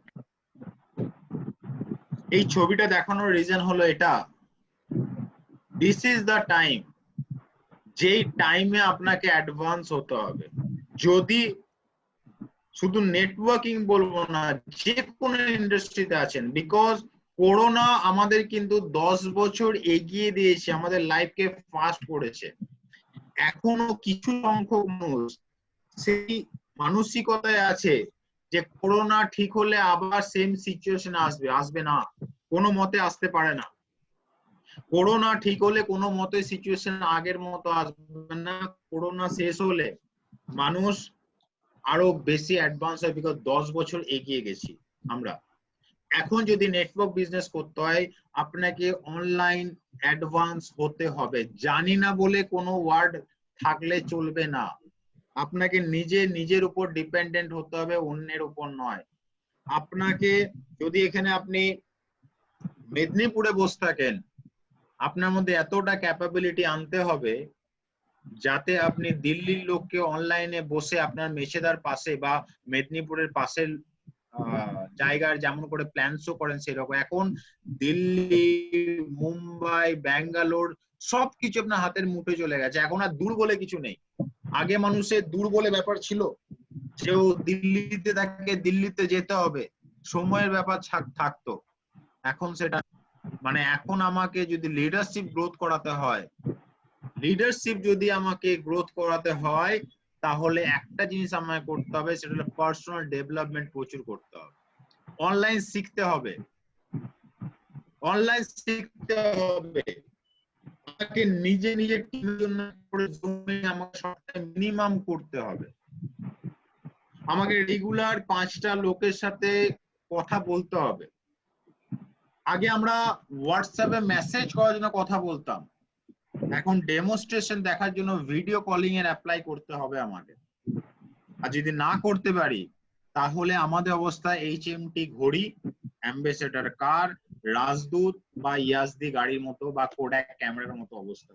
Speaker 2: এই ছবিটা দেখানোর রিজন হলো এটা, দিস ইজ দ্য টাইম, যেই টাইমে আপনাকে অ্যাডভান্স হতে হবে। যদি শুধু নেটওয়ার্কিং বলবো না, যে কোনো ইন্ডাস্ট্রিতে আছেন, বিকজ করোনা আমাদের কিন্তু 10 বছর এগিয়ে দিয়েছে, আমাদের লাইফকে ফাস্ট করেছে। এখনো কিছু সংখ্যক মানুষ সেই মানসিকতায় আছে যে করোনা ঠিক হলে আবার সেম সিচুয়েশন আসবে না, কোনো মতে আসতে পারে না। করোনা ঠিক হলে কোনো মতে সিচুয়েশন আগের মতো আসবে না। করোনা শেষ হলে মানুষ আরো বেশি অ্যাডভান্স হয়, বিকজ 10 বছর এগিয়ে গেছি আমরা। এখন যদি নেটওয়ার্ক বিজনেস করতে হয় আপনাকে অনলাইন অ্যাডভান্স হতে হবে। জানি না বলে কোনো ওয়ার্ড থাকলে চলবে না, আপনাকে নিজের উপর ডিপেন্ডেন্ট হতে হবে, অন্যের উপর নয়। আপনাকে যদি এখানে আপনি মেদিনীপুরে বসে থাকেন, আপনার মধ্যে এতটা ক্যাপাবিলিটি আনতে হবে যাতে আপনি দিল্লির লোককে অনলাইনে বসে আপনার মেছেদার পাশে বা মেদিনীপুরের পাশের জায়গার যেমন করে প্ল্যান শো করেন সেরকম। এখন দিল্লি, মুম্বাই, ব্যাঙ্গালোর সবকিছু আপনার হাতের মুঠোয় চলে গেছে। এখন আর দূর বলে কিছু নেই। আগে মানুষের দূর বলে ব্যাপার ছিল, সেও দিল্লিতে থাকে, দিল্লিতে যেতে হবে, সময়ের ব্যাপার থাকতো। এখন সেটা মানে এখন আমাকে যদি লিডারশিপ গ্রোথ করাতে হয়, তাহলে একটা জিনিস আমায় করতে হবে, সেটা হলো পার্সোনাল ডেভেলপমেন্ট প্রচুর করতে হবে। অনলাইন শিখতে হবে, আমাকে নিজের টিমের জন্য আমাকে সপ্তাহে মিনিমাম করতে হবে। আমাকে রেগুলার 5টা লোকের সাথে কথা বলতে হবে। আগে আমরা হোয়াটসঅ্যাপে মেসেজ করার জন্য কথা বলতাম, এখন ডেমোনস্ট্রেশন দেখার জন্য ভিডিও কলিং এর অ্যাপ্লাই করতে হবে আমাদের। আর যদি না করতে পারি তাহলে আমাদের অবস্থা HMT ঘড়ি, অ্যাম্বাসেডর কার, রাজদূত বা ইয়াজদি গাড়ির মতো বা কোডাক ক্যামেরার মতো অবস্থা।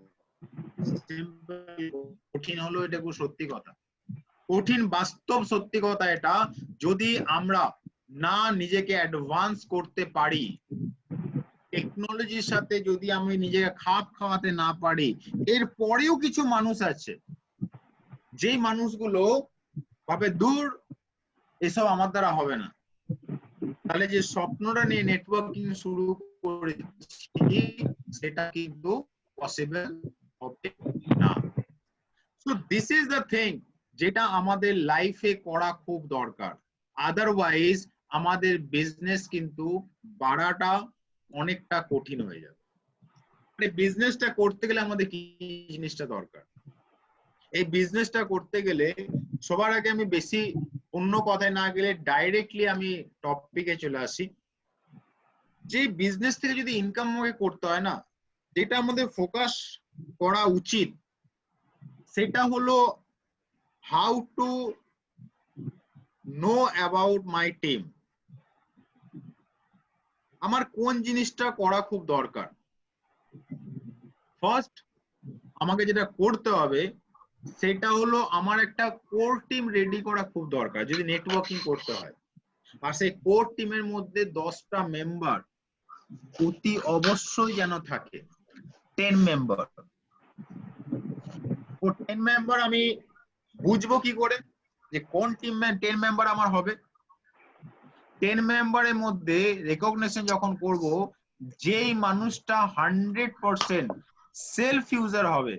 Speaker 2: কঠিন হলো এটা, খুব সত্যি কথা, কঠিন বাস্তব সত্যি কথা এটা। যদি আমরা না নিজেকে অ্যাডভান্স করতে পারি, টেকনোলজির সাথে যদি আমি নিজেকে খাপ খাওয়াতে না পারি, এর পরেও কিছু মানুষ আছে যেই মানুষগুলো ভাবে দূর এসব আমার দ্বারা হবে না, তাহলে যে স্বপ্নটা নিয়ে নেটওয়ার্কিং শুরু করেছি সেটা কিন্তু পসিবল হবে না। So this is the thing যেটা আমাদের লাইফে করা খুব দরকার। আদারওয়াইজ আমাদের বিজনেস কিন্তু বাড়াটা অনেকটা কঠিন হয়ে যাবে। মানে বিজনেসটা করতে গেলে আমাদের কি জিনিসটা দরকার? এই বিজনেসটা করতে গেলে সবার আগে আমি বেশি অন্য কথায় না গেলে ডাইরেক্টলি আমি টপিকে চলে আসি। যে বিজনেস থেকে যদি ইনকাম আমাকে করতে হয় না, যেটা আমাদের ফোকাস করা উচিত সেটা হলো how to know about my team. আমার কোন জিনিসটা করা খুব দরকার। ফার্স্ট আমাকে যেটা করতে হবে সেটা হলো আমার একটা কোর টিম রেডি করা খুব দরকার যদি নেটওয়ার্কিং করতে হয়। আর সেই কোর টিমের মধ্যে 10টা মেম্বার অতি অবশ্যই যেন থাকে। 10 মেম্বার। ও 10 মেম্বার আমি বুঝবো কি করে যে কোন টিম 10 মেম্বার আমার হবে? 10 মেম্বারের মধ্যে রেকগনিশন যখন করব, যেই মানুষটা 100% সেলফ ইউজার হবে,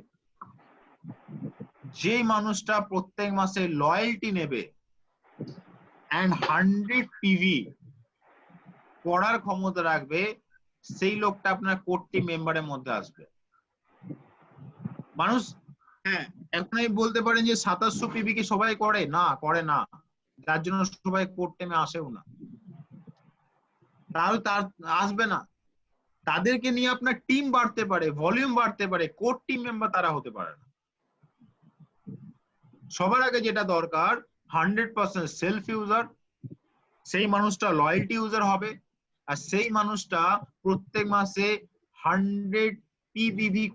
Speaker 2: যেই মানুষটা প্রত্যেক মাসে লয়্যালটি নেবে এন্ড 100 পিভি করার ক্ষমতা রাখবে, সেই লোকটা আপনার কোর টিম মেম্বারের মধ্যে আসবে। মানুষ হ্যাঁ এখন এই বলতে পারেন যে 2700 পিভি কি সবাই করে? না, করে না। যার জন্য সবাই কোর টিমে আসেও না, তাহলে তার আসবে না। তাদেরকে নিয়ে আপনার টিম বাড়তে পারে, ভলিউম বাড়তে পারে, কোর টিম মেম্বার তারা হতে পারে না। সবার আগে যেটা দরকার 100% সেলফ ইউজার, সেই মানুষটা লয়্যালটি ইউজার হবে, আর সেই মানুষটা প্রত্যেক মাসে 100 পিভিভি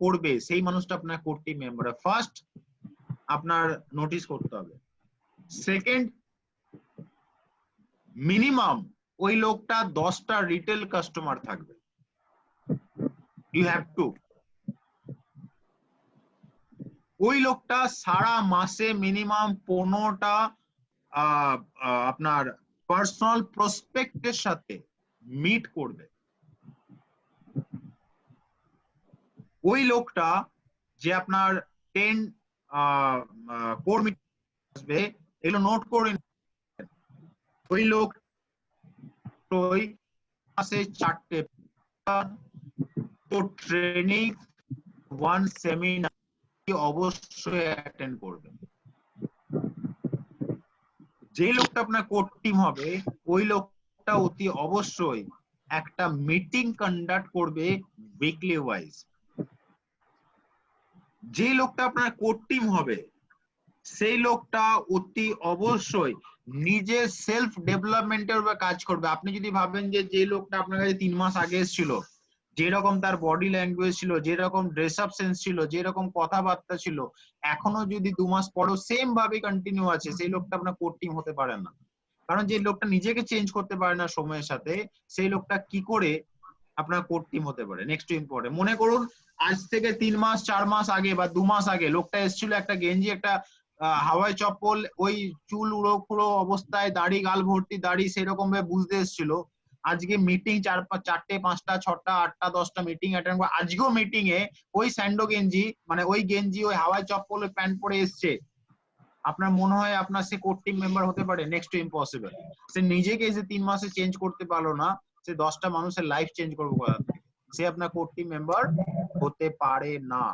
Speaker 2: করবে, সেই মানুষটা আপনার কোর টিম মেম্বার। ফার্স্ট আপনার নোটিস করতে হবে। সেকেন্ড, মিনিমাম ওই লোকটা 10টা রিটেল কাস্টমার থাকবে। You have to. ওই লোকটা সারা মাসে মিনিমাম 15টা আপনার পার্সোনাল প্রসপেক্টের সাথে মিট করবে। ওই লোকটা যে আপনার 10 কোর মিটিং আসবে, এগুলো নোট করে। ওই লোক ওই মাসে 4টে তো ট্রেনিং, 1 সেমিনার অবশ্যই অ্যাটেন্ড করবে। যে লোকটা আপনার কোর টিম হবে, ওই লোকটা লোকটা অতি অবশ্যই একটা মিটিং কন্ডাক্ট করবে উইকলি ওয়াইজ। যে লোকটা আপনার কোর টিম হবে সেই লোকটা অতি অবশ্যই নিজের সেলফ ডেভেলপমেন্টের উপর কাজ করবে। আপনি যদি ভাবেন যে যে লোকটা আপনার কাছে 3 মাস আগে এসেছিল, যেরকম তার বডি ল্যাঙ্গুয়েজ ছিল, যেরকম ড্রেস আপ সেন্স ছিল, যেরকম কথাবার্তা ছিল, এখনো যদি 2 মাস পরেও সেম ভাবে কন্টিনিউ আছে, সেই লোকটা আপনার কোর টিম হতে পারে না। কারণ যে লোকটা নিজেকে চেঞ্জ করতে পারে না সময়ের সাথে, সেই লোকটা কি করে আপনার কোর টিম হতে পারে? নেক্সট ইম্পর্টেন্ট, মনে করুন আজ থেকে 3 মাস 4 মাস আগে বা 2 মাস আগে লোকটা এসেছিল একটা গেঞ্জি, একটা হাওয়াই চপ্পল, ওই চুল উড়ো পুরো অবস্থায়, দাড়ি গাল ভর্তি দাড়ি, সেরকম ভাবে বুঝতে এসেছিল। আজকে মিটিং 4টে 5টা 6টা 8টা 10টা মিটিং অ্যাটেন্ড করে আজকেও মিটিং এ ওই স্যান্ডো গেঞ্জি, মানে ওই গেঞ্জি ওই হাওয়াই চপ্পল ওই প্যান্ট পরে এসছে, আপনার মনে হয় আপনার সে কোর টিম মেম্বার হতে পারে? Next to impossible. সে নিজেকে এসে 3 মাসে চেঞ্জ করতে পারলো না, সে 10টা মানুষের লাইফ চেঞ্জ করবে কোথা থেকে? সে আপনার কোর টিম মেম্বার হতে পারে না।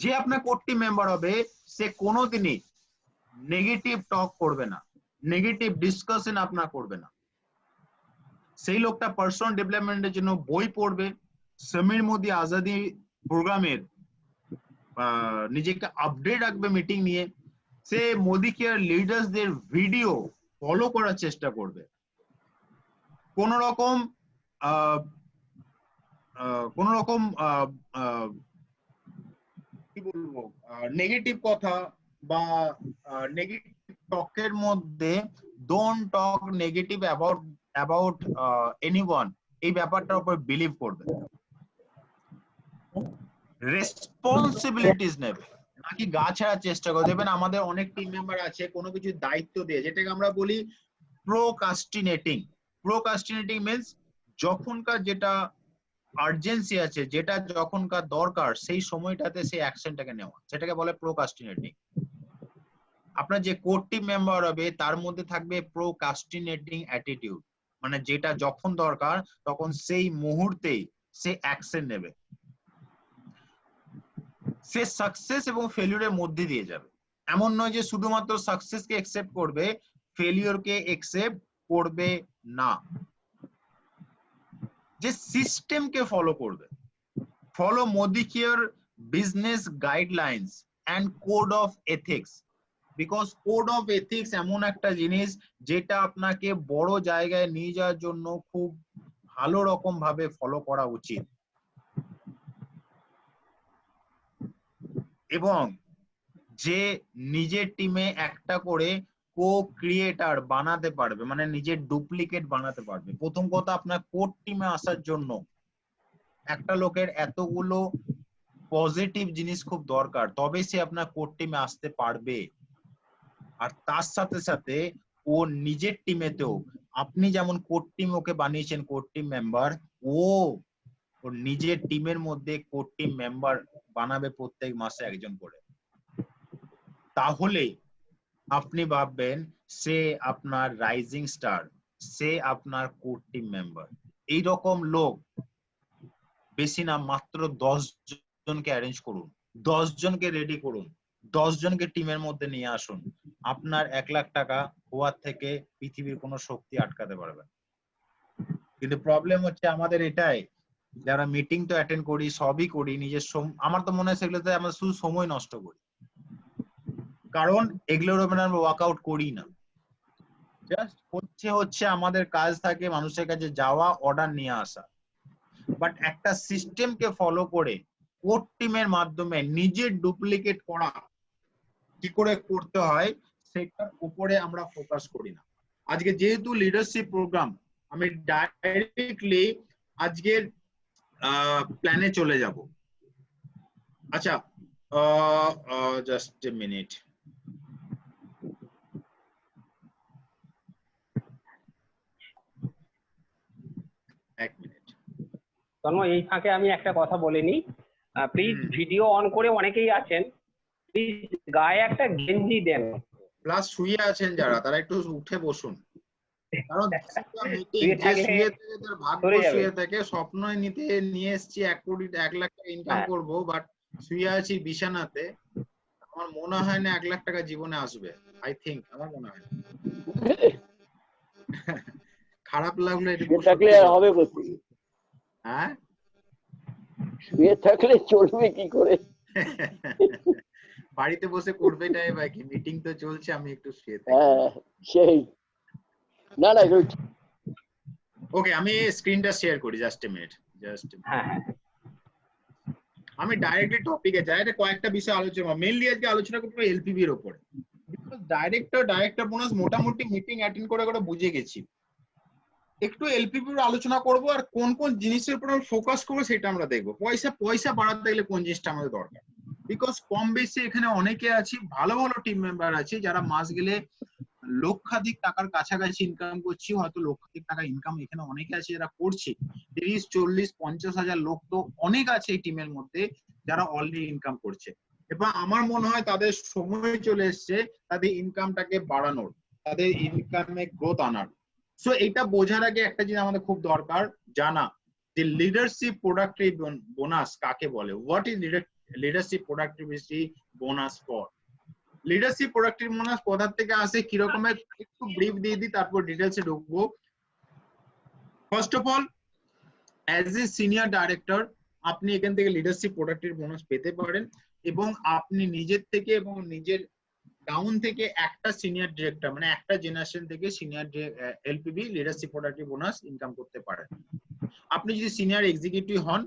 Speaker 2: যে আপনার কোর টিম মেম্বার হবে সে কোনোদিনই নেগেটিভ টক করবে না, নেগেটিভ ডিসকাশন আপনার করবে না। সেই লোকটা পার্সোনাল ডেভেলপমেন্টের জন্য বই পড়বে, সমীর মোদি আজাদি প্রোগ্রামের নিজেকে আপডেট রাখবে মিটিং নিয়ে, সে মোদি কেয়ার লিডার্সদের ভিডিও ফলো করার চেষ্টা করবে। কোন রকম কি বলবো নেগেটিভ কথা বা নেগেটিভ টকের মধ্যে don't talk negative about anyone, এই ব্যাপারটার উপর বিলিভ করবে। রেসপন্সিবিলিটিস নেবে, নাকি গা ছাড়ার চেষ্টা করে। দেখবেন আমাদের অনেক টিম মেম্বার আছে কোনো কিছু দায়িত্ব দিয়ে, যেটাকে আমরা বলি প্রোকাস্টিনেটিং। প্রোকাস্টিনেটিং মিন্স যখনকার যেটা আর্জেন্সি আছে, যেটা যখনকার দরকার, সেই সময়টাতে সেই অ্যাকশনটাকে নেওয়া, সেটাকে বলে প্রোকাস্টিনেটিং। আপনার যে কোর টিম মেম্বার হবে তার মধ্যে থাকবে প্রোকাস্টিনেটিং অ্যাটিটিউড, মানে যেটা যখন দরকার তখন সেই মুহূর্তেই সে অ্যাকশন নেবে। সে সাকসেস এবং ফেলিউরের মধ্যে দিয়ে যাবে। এমন নয় যে শুধুমাত্র সাকসেসকে একসেপ্ট করবে, ফেলিউরকে একসেপ্ট করবে না। যে সিস্টেমকে ফলো করবে। Follow Modi care business guidelines and code of ethics, because code of ethics এমন একটা জিনিস যেটা আপনাকে বড় জায়গায় নিয়ে যাওয়ার জন্য খুব ভালো রকম ভাবে ফলো করা উচিত। এবং যে নিজের টিমে একটা করে কো ক্রিয়েটার বানাতে পারবে, মানে নিজের ডুপ্লিকেট বানাতে পারবে। প্রথম কথা, আপনার কোর টিমে আসার জন্য একটা লোকের এতগুলো পজিটিভ জিনিস খুব দরকার, তবে সে আপনার কোর টিমে আসতে পারবে। আর তার সাথে সাথে ও নিজের টিমেতেও, আপনি যেমন কোর টিম ওকে বানিয়েছেন কোর টিম মেম্বার, ও ওর নিজের টিমের মধ্যে কোর টিম মেম্বার বানাবে প্রত্যেক মাসে একজন করে। তাহলে আপনি ভাববেন সে আপনার রাইজিং স্টার, সে আপনার কোর টিম মেম্বার। এইরকম লোক বেশি না, মাত্র 10 জনকে অ্যারেঞ্জ করুন, 10 জনকে রেডি করুন, 10 জনকে টিমের মধ্যে নিয়ে আসুন। আপনার 1 লাখ টাকা হওয়ার থেকে পৃথিবীর কোনো শক্তি আটকাতে পারবে না। কিন্তু প্রবলেম হচ্ছে আমাদের এটাই, যারা মিটিং তো অ্যাটেন্ড করি, সবই করি, নিজের আমার তো মনে হয় সেগুলোতে আমরা শুধু সময় নষ্ট করি, কারণ এগুলোর উপর আমরা ওয়ার্কআউট করি না। জাস্ট হচ্ছে আমাদের কাজ থাকে মানুষের কাছে যাওয়া, অর্ডার নিয়ে আসা। বাট একটা সিস্টেমকে ফলো করে কোর টিমের মাধ্যমে নিজের ডুপ্লিকেট করা কি করে করতে হয় সেটার উপরে আমরা ফোকাস করি না। আজকে যেহেতু লিডারশিপ প্রোগ্রাম, আমি ডাইরেক্টলি আজকের প্ল্যানে চলে যাব। আচ্ছা, জাস্ট এ মিনিট। এক মিনিট
Speaker 1: তন্ময়, এই ফাঁকে আমি একটা কথা বলে নিই। প্লিজ ভিডিও অন করে অনেকেই আছেন, প্লিজ গায়ে একটা গেঞ্জি দেন।
Speaker 2: প্লাস শুয়ে আছেন যারা, তারা একটু উঠে বসুন, কারণ মিটিং
Speaker 1: শুয়ে
Speaker 2: যে
Speaker 1: থাকলে
Speaker 2: শুয়ে থেকে তার ভাগ্য
Speaker 1: সরে যাবে।
Speaker 2: শুয়ে থেকে স্বপ্নই নিতে নিয়ে এসেছি 1 লাখ টাকা ইনকাম
Speaker 1: হ্যাঁ।
Speaker 2: করব, বাট শুয়ে আছি বিছানাতে। আমার মনে হয় না 1 লাখ টাকা জীবনে আসবে। আই থিঙ্ক, আমার মনে হয় না। খারাপ লাগলো এটা
Speaker 4: শুয়ে থাকলে আর হবে কোথায়?
Speaker 2: হ্যাঁ
Speaker 4: শুয়ে থাকলে চলবে কি করে?
Speaker 2: বাড়িতে বসে করবেটাই বাকি, মিটিং তো চলছে, আমি একটু শুয়ে থাকি।
Speaker 4: হ্যাঁ সেই, না না এগুলো ঠিক।
Speaker 2: ওকে, আমি স্ক্রিনটা শেয়ার করি, জাস্ট এ মিনিট,
Speaker 1: হ্যাঁ হ্যাঁ
Speaker 2: আমি ডাইরেক্টলি টপিকে যাই। এটা কয়েকটা বিষয় আলোচনা, মেইনলি আজকে আলোচনা করবো এলপিবি এর উপরে। ডাইরেক্টর বোনাস মোটামুটি মিটিং অ্যাটেন্ড করে করে বুঝে গেছি। একটু এলপিবি এর আলোচনা করব, আর কোন কোন জিনিসের উপর আমরা ফোকাস করবো সেটা আমরা দেখবো। পয়সা বাড়াতে গেলে কোন জিনিসটা আমাদের দরকার, বিকজ কম বেশি এখানে অনেকে আছি, ভালো ভালো টিম মেম্বার আছে যারা মাস গেলে লক্ষাধিক টাকার কাছাকাছি ইনকাম করছি, হয়তো লক্ষাধিক টাকা ইনকাম এখানে অনেকে আছে যারা করছে। 30, 40, 50 হাজার লোক তো অনেক আছে এই টিমের মধ্যে যারা অলরেডি ইনকাম করছে। এবার আমার মনে হয় তাদের সময় চলে এসছে তাদের ইনকামটাকে বাড়ানোর, তাদের ইনকামে গ্রোথ আনার। সো এটা বোঝার আগে একটা জিনিস আমাদের খুব দরকার জানা, যে লিডারশিপ প্রোডাক্টিভ বোনাস কাকে বলে। What is leadership productivity bonus for? Leadership productive bonus কোথা থেকে আসে, কি রকমের, একটু ব্রিফ দিয়ে দিই, তারপর ডিটেইলসে ঢুকবো। First of all, as a senior director আপনি এখান থেকে লিডারশিপ প্রোডাক্টিভ বোনাস পেতে পারেন, এবং আপনি নিজের থেকে এবং নিজের ডাউন থেকে একটা সিনিয়র ডিরেক্টর, মানে একটা জেনারেশন থেকে senior LPB leadership productive bonus income করতে পারেন। আপনি যদি সিনিয়র এক্সিকিউটিভ হন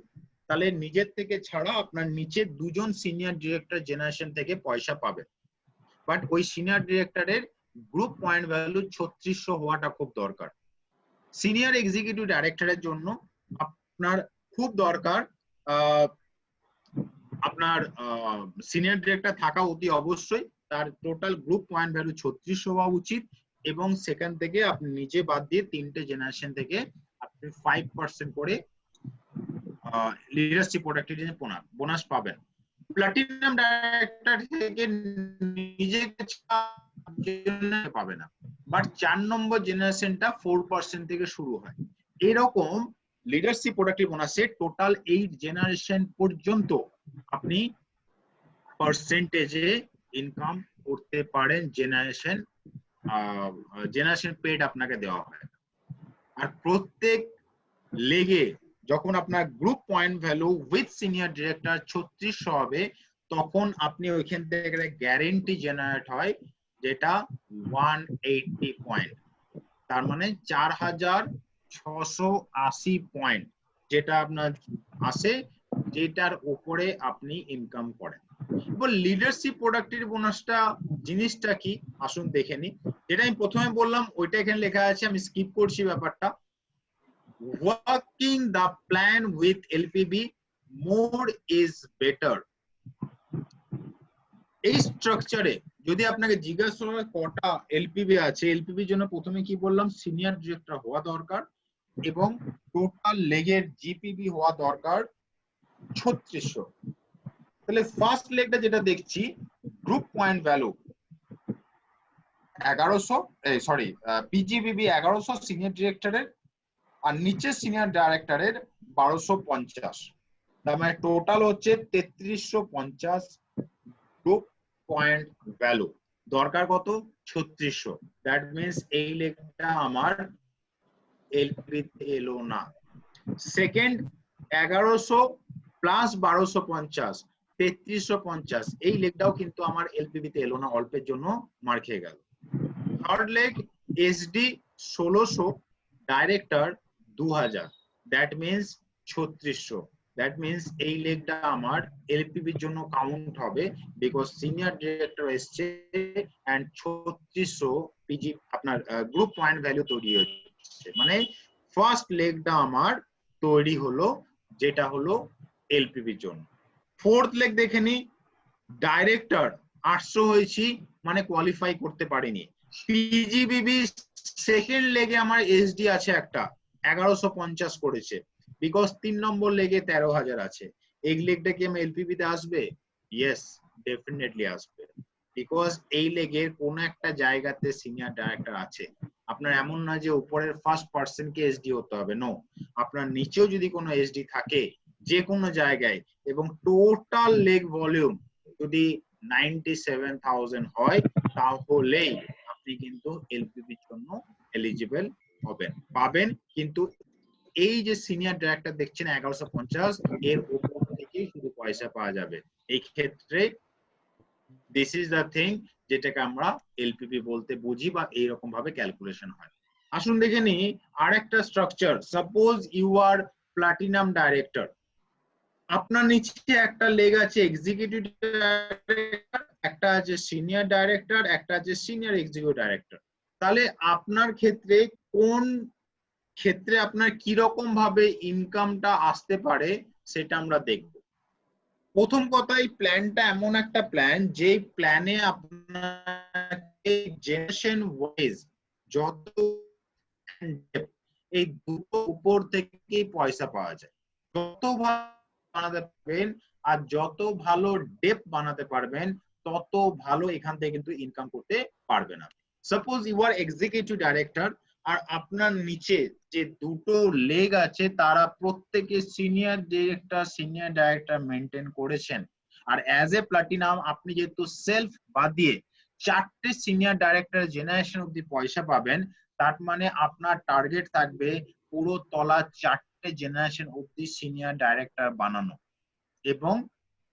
Speaker 2: তাহলে নিজের থেকে ছাড়া আপনার নিচে দুজন সিনিয়র ডিরেক্টর জেনারেশন থেকে পয়সা পাবেন। বাট ওই সিনিয়র ডিরেক্টরের গ্রুপ পয়েন্ট ভ্যালু 3600 হওয়াটা খুব দরকার। সিনিয়র এক্সিকিউটিভ ডাইরেক্টরের জন্য আপনার খুব দরকার আপনার সিনিয়র ডিরেক্টর থাকা অতি অবশ্যই, তার টোটাল গ্রুপ পয়েন্ট ভ্যালু 3600 হওয়া উচিত, এবং সেখান থেকে আপনি নিজে বাদ দিয়ে তিনটে জেনারেশন থেকে আপনি 5% করে লিডারশিপ প্রোডাক্টিভিটি বোনাস পাবেন। প্লাটিনাম ডাইরেক্টর থেকে নিজেকে পাবে না, বাট 4 নম্বর জেনারেশনটা 4% থেকে শুরু হয়। এরকম লিডারশিপ প্রোডাক্টিভ বোনাসে টোটাল 8 জেনারেশন পর্যন্ত আপনি পার্সেন্টেজে ইনকাম করতে পারেন। জেনারেশন পেড আপনাকে দেওয়া হয়। আর প্রত্যেক লেগে যখন আপনার group point value with senior director 3600 হবে, তখন আপনি ওইখান থেকে গ্যারেন্টি জেনারেট হয়, যেটা 180 পয়েন্ট, তার মানে 4680 পয়েন্ট যেটা আপনার আসে, যেটার উপরে আপনি ইনকাম করেন। এবার লিডারশিপ প্রোডাক্টিভ বোনাসটা জিনিসটা কি আসুন দেখে নি। যেটা আমি প্রথমে বললাম ওইটা এখানে লেখা আছে, আমি স্কিপ করছি ব্যাপারটা। Working the plan with LPB more is better. এই স্ট্রাকচারে যদি আপনাকে জিজ্ঞাসা হয় কটা এলপিবি আছে, এলপিবির জন্য প্রথমে কি বললাম, সিনিয়র ডিরেক্টর হওয়া দরকার এবং টোটাল লেগের জিপিবি হওয়া দরকার 3600। তাহলে ফার্স্ট লেগটা যেটা দেখছি, group point value 1100, sorry PGBB 1100 senior ডিরেক্টরের, আর নিচের সিনিয়র ডাইরেক্টরের 1250, তার মানে টোটাল হচ্ছে 3350 গ্রুপ পয়েন্ট ভ্যালু। দরকার কত? 3600। দ্যাট মিন্স এই লেগটা আমার এলপিতে এলো না। সেকেন্ড 1100 প্লাস 1250 3350, এই লেগটাও কিন্তু আমার এলপিবিতে এলো না, অল্পের জন্য মার খেয়ে গেল। Third leg SD 1600, director 2000, that means 3600। That means এই লেগটা আমার এলপিবির জন্য কাউন্ট হবে, বিকজ সিনিয়র ডিরেক্টর এসছে এন্ড 3600 পিজি আপনার গ্রুপ পয়েন্ট ভ্যালু তৈরি হচ্ছে, মানে ফার্স্ট লেগটা আমার তৈরি হলো, যেটা হলো এলপিবির জন্য। ফোর্থ লেগ দেখে নি, ডাইরেক্টর 800 হয়েছি, মানে কোয়ালিফাই করতে পারিনি। পিজিবিবি সেকেন্ড লেগে আমার এসডি আছে একটা 1150 করেছে, বিকজ 3 নম্বর লেগে 13000 আছে। এই লেগটা কি আমার এলপিবি তে আসবে? ইয়েস, ডেফিনেটলি আসবে, বিকজ এই লেগের কোন একটা জায়গাতে সিনিয়র ডাইরেক্টর আছে। আপনার এমন না যে উপরের ফার্স্ট পার্সন কে এসডি হতে হবে, নো, আপনার নিচেও যদি কোনো এসডি থাকে যে কোনো জায়গায়, এবং টোটাল লেগ ভলিউম যদি 97000 হয়, তাহলেই আপনি কিন্তু এলপিবির জন্য এলিজিবল হবেন, পাবেন। কিন্তু এই যে সিনিয়র ডাইরেক্টর দেখছেন 1150, এর উপর থেকেই শুধু পয়সা পাওয়া যাবে। এই ক্ষেত্রে দিস ইজ দ্য থিং যেটাকে আমরা এলপিপি বলতে বুঝি বা এইরকম ভাবে ক্যালকুলেশন হয়। আসুন দেখে নি আরেকটা structure. Suppose you are platinum director, আপনার নিচে একটা লেগ আছে এক্সিকিউটিভ ডাইরেক্টর, একটা আছে সিনিয়র ডাইরেক্টর, একটা আছে সিনিয়র এক্সিকিউটিভ ডাইরেক্টর। তাহলে আপনার ক্ষেত্রে কোন ক্ষেত্রে আপনার কি রকম ভাবে ইনকামটা আসতে পারে সেটা আমরা দেখব। প্রথম কথা, এই প্ল্যানটা এমন একটা প্ল্যান যে প্ল্যানে আপনাকে জেনারেশন ওয়াইজ যত এই দুটো উপর থেকেই পয়সা পাওয়া যায়। যত ভালো বানাতে পারবেন আর যত ভালো ডেপথ বানাতে পারবেন তত ভালো এখান থেকে কিন্তু ইনকাম করতে পারবেন না। Suppose you are executive director আর আপনার নিচে যে দুটো লেগ আছে তারা প্রত্যেকে senior director senior director maintain করেছেন। আর অ্যাজ এ প্লাটিনাম আপনি যেহেতু সেলফ বাদ দিয়ে 4টে সিনিয়র ডাইরেক্টর জেনারেশন অব্দি পয়সা পাবেন, তার মানে আপনার টার্গেট থাকবে পুরো তলা 4টে জেনারেশন অব্দি সিনিয়র ডাইরেক্টর বানানো এবং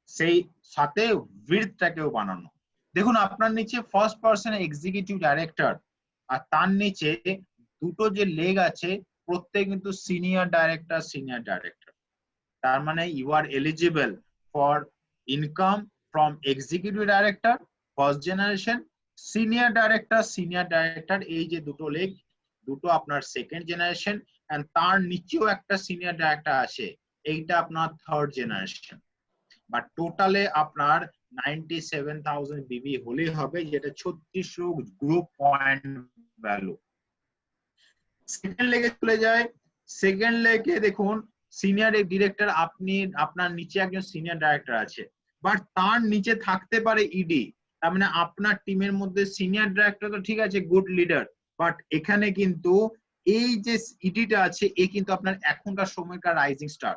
Speaker 2: সেই সাথে উইডথটাকেও বানানো। দেখুন আপনার নিচে ফার্স্ট পার্সন এক্সিকিউটিভ ডাইরেক্টর আর তার নিচে দুটো যে লেগ আছে প্রত্যেক কিন্তু সিনিয়র ডাইরেক্টর। তার মানে you are eligible for income from executive director first generation, senior director এই যে দুটো লেগ দুটো আপনার সেকেন্ড জেনারেশন, এন্ড তার নিচেও একটা সিনিয়র ডাইরেক্টর আছে, এইটা আপনার থার্ড জেনারেশন। বা টোটালে আপনার 97,000 বিবি হলেই হবে, যেটা 3600 গ্রুপ পয়েন্ট ভ্যালু। সেকেন্ড লেগে চলে যায়। সেকেন্ড লেগে দেখুন সিনিয়র ডিরেক্টর, আপনি আপনার নিচে একজন সিনিয়র ডাইরেক্টর আছে, বাট তার নিচে থাকতে পারে ইডি। তার মানে আপনার টিমের মধ্যে সিনিয়র ডাইরেক্টর তো ঠিক আছে, গুড লিডার, বাট এখানে কিন্তু এই যে ইডিটা আছে এ কিন্তু আপনার এখনকার সময়কার রাইজিং স্টার,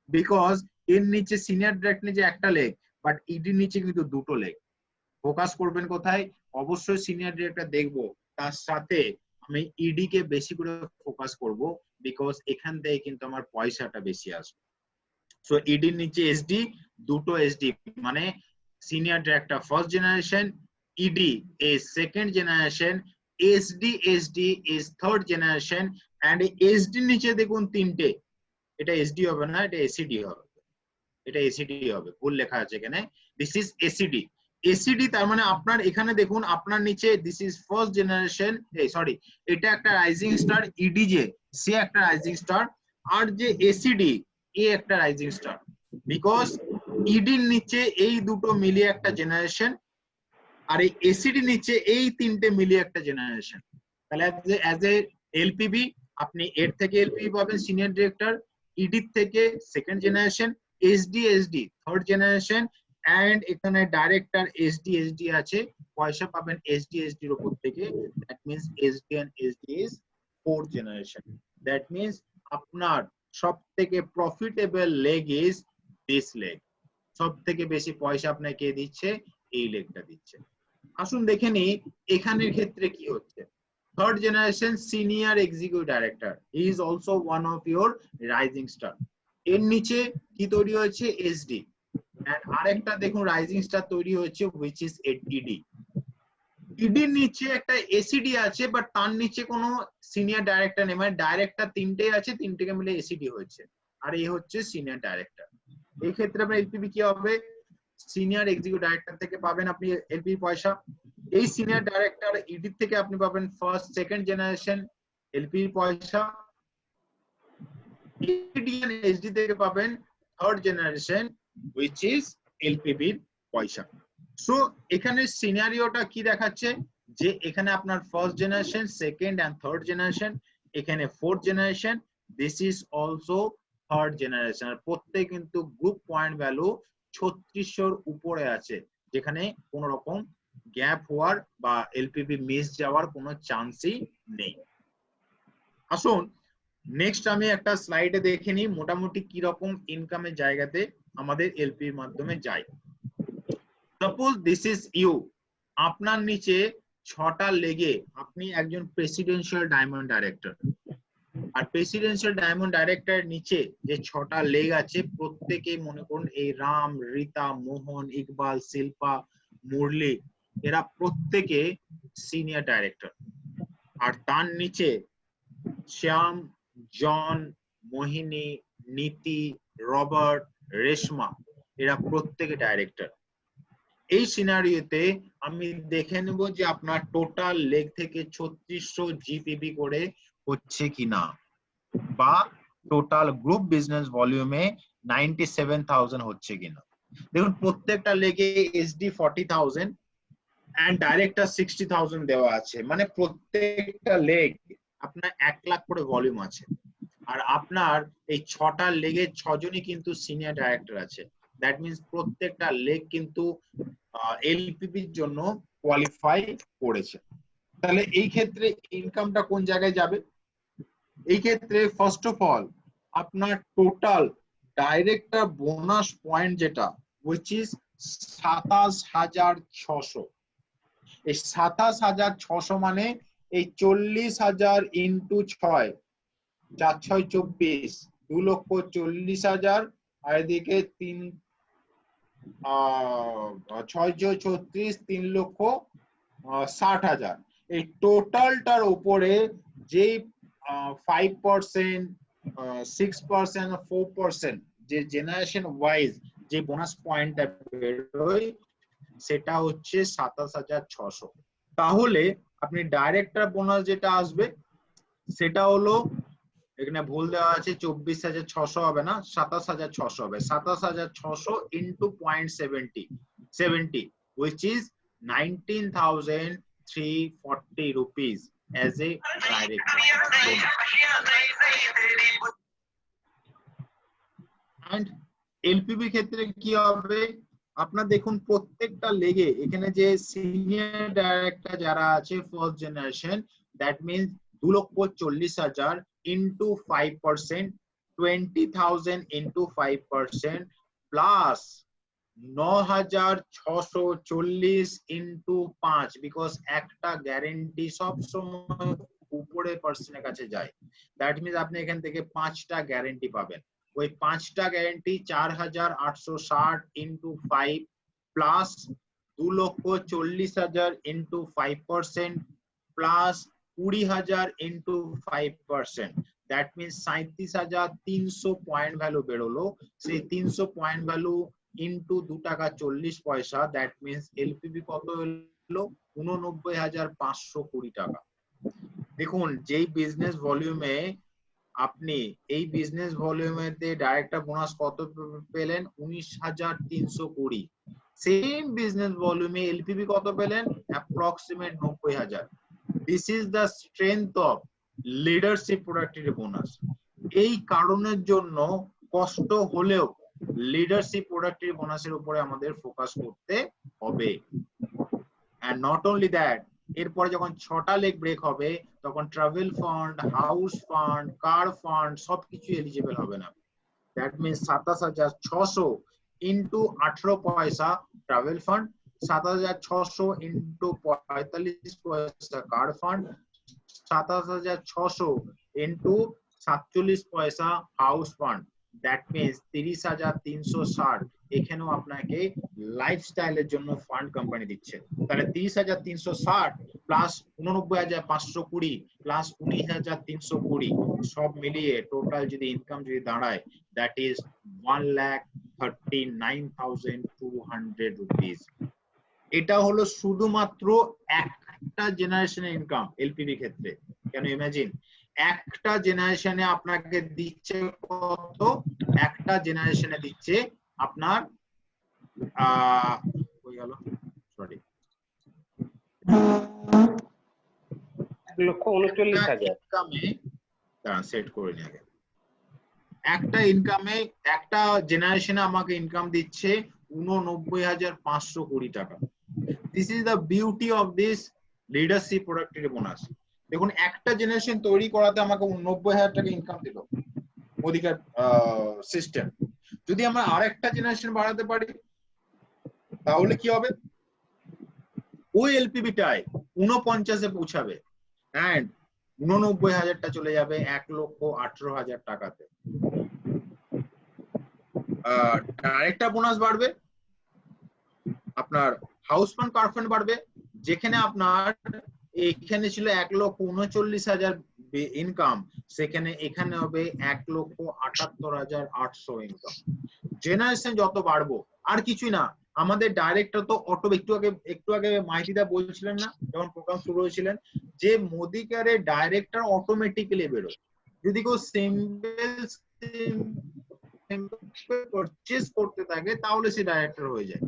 Speaker 2: বিকজ এর নিচে সিনিয়র ডাইরেক্টর নিচে একটা লেগ বাট ইডির নিচে কিন্তু দুটো লেগ। ফোকাস করবেন কোথায়? অবশ্যই সিনিয়র ডিরেক্টর দেখবো, তার সাথে আমি ইডি কে বেশি করে ফোকাস করব, বিকজ এখান থেকে কিন্তু আমার পয়সাটা বেশি আসবে। সো ইডির নিচে এসডি, দুটো এসডি, মানে senior director first generation, ED is second generation, SD is third generation, and SD নিচে দেখুন তিনটে, এটা এসডি হবে না, এটা এসিডি হবে, এটা এসিডি হবে, ভুল লেখা আছে এখানে, দিস ইজ এসিডি। এসিডি তার মানে আপনার এখানে দেখুন আপনার নিচে this is first generation, sorry এটা একটা রাইজিং স্টার, ইডি যে সে একটা রাইজিং স্টার, আর যে এসিডি এ একটা রাইজিং স্টার, বিকজ ইডির নিচে এই দুটো মিলিয়ে একটা জেনারেশন আর এই এসিডি নিচে এই তিনটে মিলিয়ে একটা জেনারেশন। তাহলে অ্যাজ এ এলপিবি আপনি এর থেকে এলপিবি পাবেন সিনিয়র ডিরেক্টর, ইডি থেকে second generation, SD third generation, and এখানে ডাইরেক্টর এসডি আছে, পয়সা পাবেন এসডি এর উপর থেকে। That means SD and SD is fourth generation. That means আপনার সব থেকে profitable leg is this leg, সব থেকে বেশি পয়সা আপনাকে কে দিচ্ছে? এই লেগটা দিচ্ছে। আসুন দেখে নি এখানের ক্ষেত্রে কি হচ্ছে। Third generation senior executive director is also one of your rising star. এর নিচে কি তৈরি হয়েছে? এসডি, এন্ড আরেকটা দেখুন রাইজিং স্টার তৈরি হয়েছে হুইচ ইজ ইডি। ইডির নিচে একটা এসিডি আছে, বাট তার নিচে কোনো সিনিয়র ডাইরেক্টর নেই, মানে ডাইরেক্টর তিনটে আছে, তিনটেকে মিলে এসিডি হয়েছে, আর এই হচ্ছে সিনিয়র ডাইরেক্টর। এই ক্ষেত্রে আপনার এলপিবি কি হবে? সিনিয়র এক্সিকিউটিভ ডাইরেক্টর থেকে পাবেন আপনি এলপিবি পয়সা, এই সিনিয়র ডাইরেক্টর ইডি থেকে আপনি পাবেন ফার্স্ট সেকেন্ড জেনারেশন এলপিবি পয়সা, ইডি এন্ড এসডি থেকে পাবেন third generation which is LPB পয়সা। সো এখানে সিনারিওটা কি দেখাচ্ছে যে এখানে আপনার first generation, second and third generation, এখানে fourth generation, this is also third generation, আর প্রত্যেক কিন্তু গ্রুপ পয়েন্ট ভ্যালু 3600 উপরে আছে, যেখানে কোন রকম গ্যাপ হওয়ার বা এলপিবি মিস যাওয়ার কোনো চান্সই নেই। আসুন নেক্সট আমি একটা স্লাইডে দেখে নিই মোটামুটি কি রকম ইনকামের জায়গাতে আমাদের এলপির মাধ্যমে যায়। সাপোজ দিস ইজ ইউ, আপনার নিচে 6টা লেগে আপনি একজন প্রেসিডেন্সিয়াল ডায়মন্ড ডাইরেক্টর। আর প্রেসিডেন্সিয়াল ডায়মন্ড ডাইরেক্টর নিচে যে 6টা লেগ আছে প্রত্যেকেই মনে করুন এই রাম, রীতা, মোহন, ইকবাল, শিল্পা, মুরলি এরা প্রত্যেকে সিনিয়র ডাইরেক্টর। আর তার নিচে শ্যাম, জন, মোহিনী, নীতি, রবার্ট, রেশমা এরা প্রত্যেকে ডাইরেক্টর। এই সিনারিওতে আমি দেখে নেব যে আপনার টোটাল লেগ থেকে 3600 জিপিবি করে হচ্ছে কিনা, বা টোটাল গ্রুপ বিজনেস ভলিউমে 97,000 হচ্ছে কিনা। দেখুন প্রত্যেকটা লেগে এসডি 40,000 এন্ড ডাইরেক্টর 60,000 দেওয়া আছে, মানে প্রত্যেকটা লেগ আপনার 1 লাখ করে ভলিউম আছে। আর আপনার এই 6টা লেগে 6 জনই কিন্তু সিনিয়র ডাইরেক্টর আছে। দ্যাট মিন্স প্রত্যেকটা লেগ কিন্তু এলপিবির জন্য কোয়ালিফাই করেছে। তাহলে এই ক্ষেত্রে ইনকামটা কোন জায়গায় যাবে? এই ক্ষেত্রে ফার্স্ট অফ অল আপনার টোটাল ডাইরেক্টর বোনাস পয়েন্ট যেটা which is 27,600, এই 27,600 মানে এই 40,000 ইন্টু 6, 4 6 24, 2,40,000 আর এদিকে 3 6 36, 3,60,000। এই টোটালটার উপরে যেই 5%, 6%, 4% যে জেনারেশন ওয়াইজ যে বোনাস পয়েন্টটা বেরোয় সেটা হচ্ছে 27,600। তাহলে আপনি ডাইরেক্টর বোনাস যেটা আসবে সেটা হলো, এখানে ভুল দেওয়া আছে 24,600 হবে না, 27,600 হবে। 27,600 into 0.70 which is 19,340 rupees as a direct bonus. And এলপিবি ক্ষেত্রে কি হবে? আপনার দেখুন প্রত্যেকটা লেগে এখানে যে সিনিয়র ডাইরেক্টর যারা আছে first generation, that means 2,40,000 into 5%, 20,000 into 5% plus 9,640 into 5, because একটা গ্যারেন্টি সব সময় উপরে পার্সনের কাছে যায়। দ্যাট মিন্স আপনি এখান থেকে 5টা গ্যারেন্টি পাবেন। ওই 5টা guarantee 4,860 into 5 plus 2,40,000 into 5% plus 20,000 into 5%, that means 37,300 point value বেরোলো। সেই 300 পয়েন্ট ভ্যালু ইন্টু 2 টাকা 40 পয়সা, দ্যাট মিন্স এলপিবি কত হলো? 89,520 টাকা। দেখুন যেই বিজনেস ভলিউমে আপনি এই বিজনেস ভলিউমেতে ডাইরেক্টর বোনাস কত পেলেন? 19,320। সেম বিজনেস ভলিউমে এলপিবি কত পেলেন? Approximate 90,000। This is the strength of leadership productivity bonus. এই কারণের জন্য কষ্ট হলেও লিডারশিপ প্রোডাক্টিভিটি বোনাসের উপরে আমাদের ফোকাস করতে হবে। এন্ড নট অনলি দ্যাট, এরপরে যখন 6টা লেগ ব্রেক হবে তখন ট্রাভেল ফান্ড, হাউস ফান্ড, কার ফান্ড সবকিছু এলিজিবল হবে না। দ্যাট মিন্স 27,600 ইন্টু 18 পয়সা ট্রাভেল ফান্ড, 27,600 ইন্টু 45 পয়সা কার ফান্ড, 27,600 ইন্টু 47 পয়সা হাউস ফান্ড, দ্যাট মিন্স 30,360। এখানেও আপনাকে লাইফস্টাইলের জন্য ফান্ড কোম্পানি দিচ্ছে। তাহলে 30,360 প্লাস 89,520 প্লাস 19,320 সব মিলিয়ে টোটাল যদি ইনকাম যদি দাঁড়ায়, দ্যাট ইজ 1,39,200 রুপিস। এটা হলো শুধুমাত্র একটা জেনারেশনের ইনকাম এলপিবি ক্ষেত্রে। কেন ইমাজিন একটা জেনারেশনে আপনাকে দিচ্ছে কত? একটা জেনারেশনে দিচ্ছে আপনার হয়ে গেল সরি
Speaker 1: 1,39,000
Speaker 2: ইনকামে সেট করে নিয়ে গেল। একটা ইনকামে একটা জেনারেশনে আমাকে ইনকাম দিচ্ছে 89,520 টাকা। This is the beauty of this leadership productivity bonus. দেখুন একটা জেনারেশন তৈরি করাতে আমাকে 90,000 টাকা ইনকাম দিল অধিকার সিস্টেম। যদি আমরা আরেকটা জেনারেশন বাড়াতে পারি তাহলে কি হবে? ওই এলপিবিটাই 49-এ পৌঁছাবে, অ্যান্ড 89,000টা চলে যাবে 1,18,000 টাকাতে। ডাইরেক্টর বোনাস বাড়বে, আপনার হাউস ফান্ড কার ফান্ড বাড়বে, যেখানে আপনার এখানে ছিল 1,39,000 ইনকাম, সেখানে এখানে হবে 1,78,800 ইনকাম। জেনারেশন যত বাড়বো, আর কিছুই না, আমাদের ডাইরেক্টর তো অটো, একটু আগে মাইতিদা বলছিলেন না যখন প্রোগ্রাম শুরু হয়েছিলেন, যে মোদি কেয়ারে ডাইরেক্টর অটোমেটিক্যালি বেরোয়। যদি কেউ সিম্পল পারচেজ করতে থাকে তাহলে সে ডাইরেক্টর হয়ে যায়,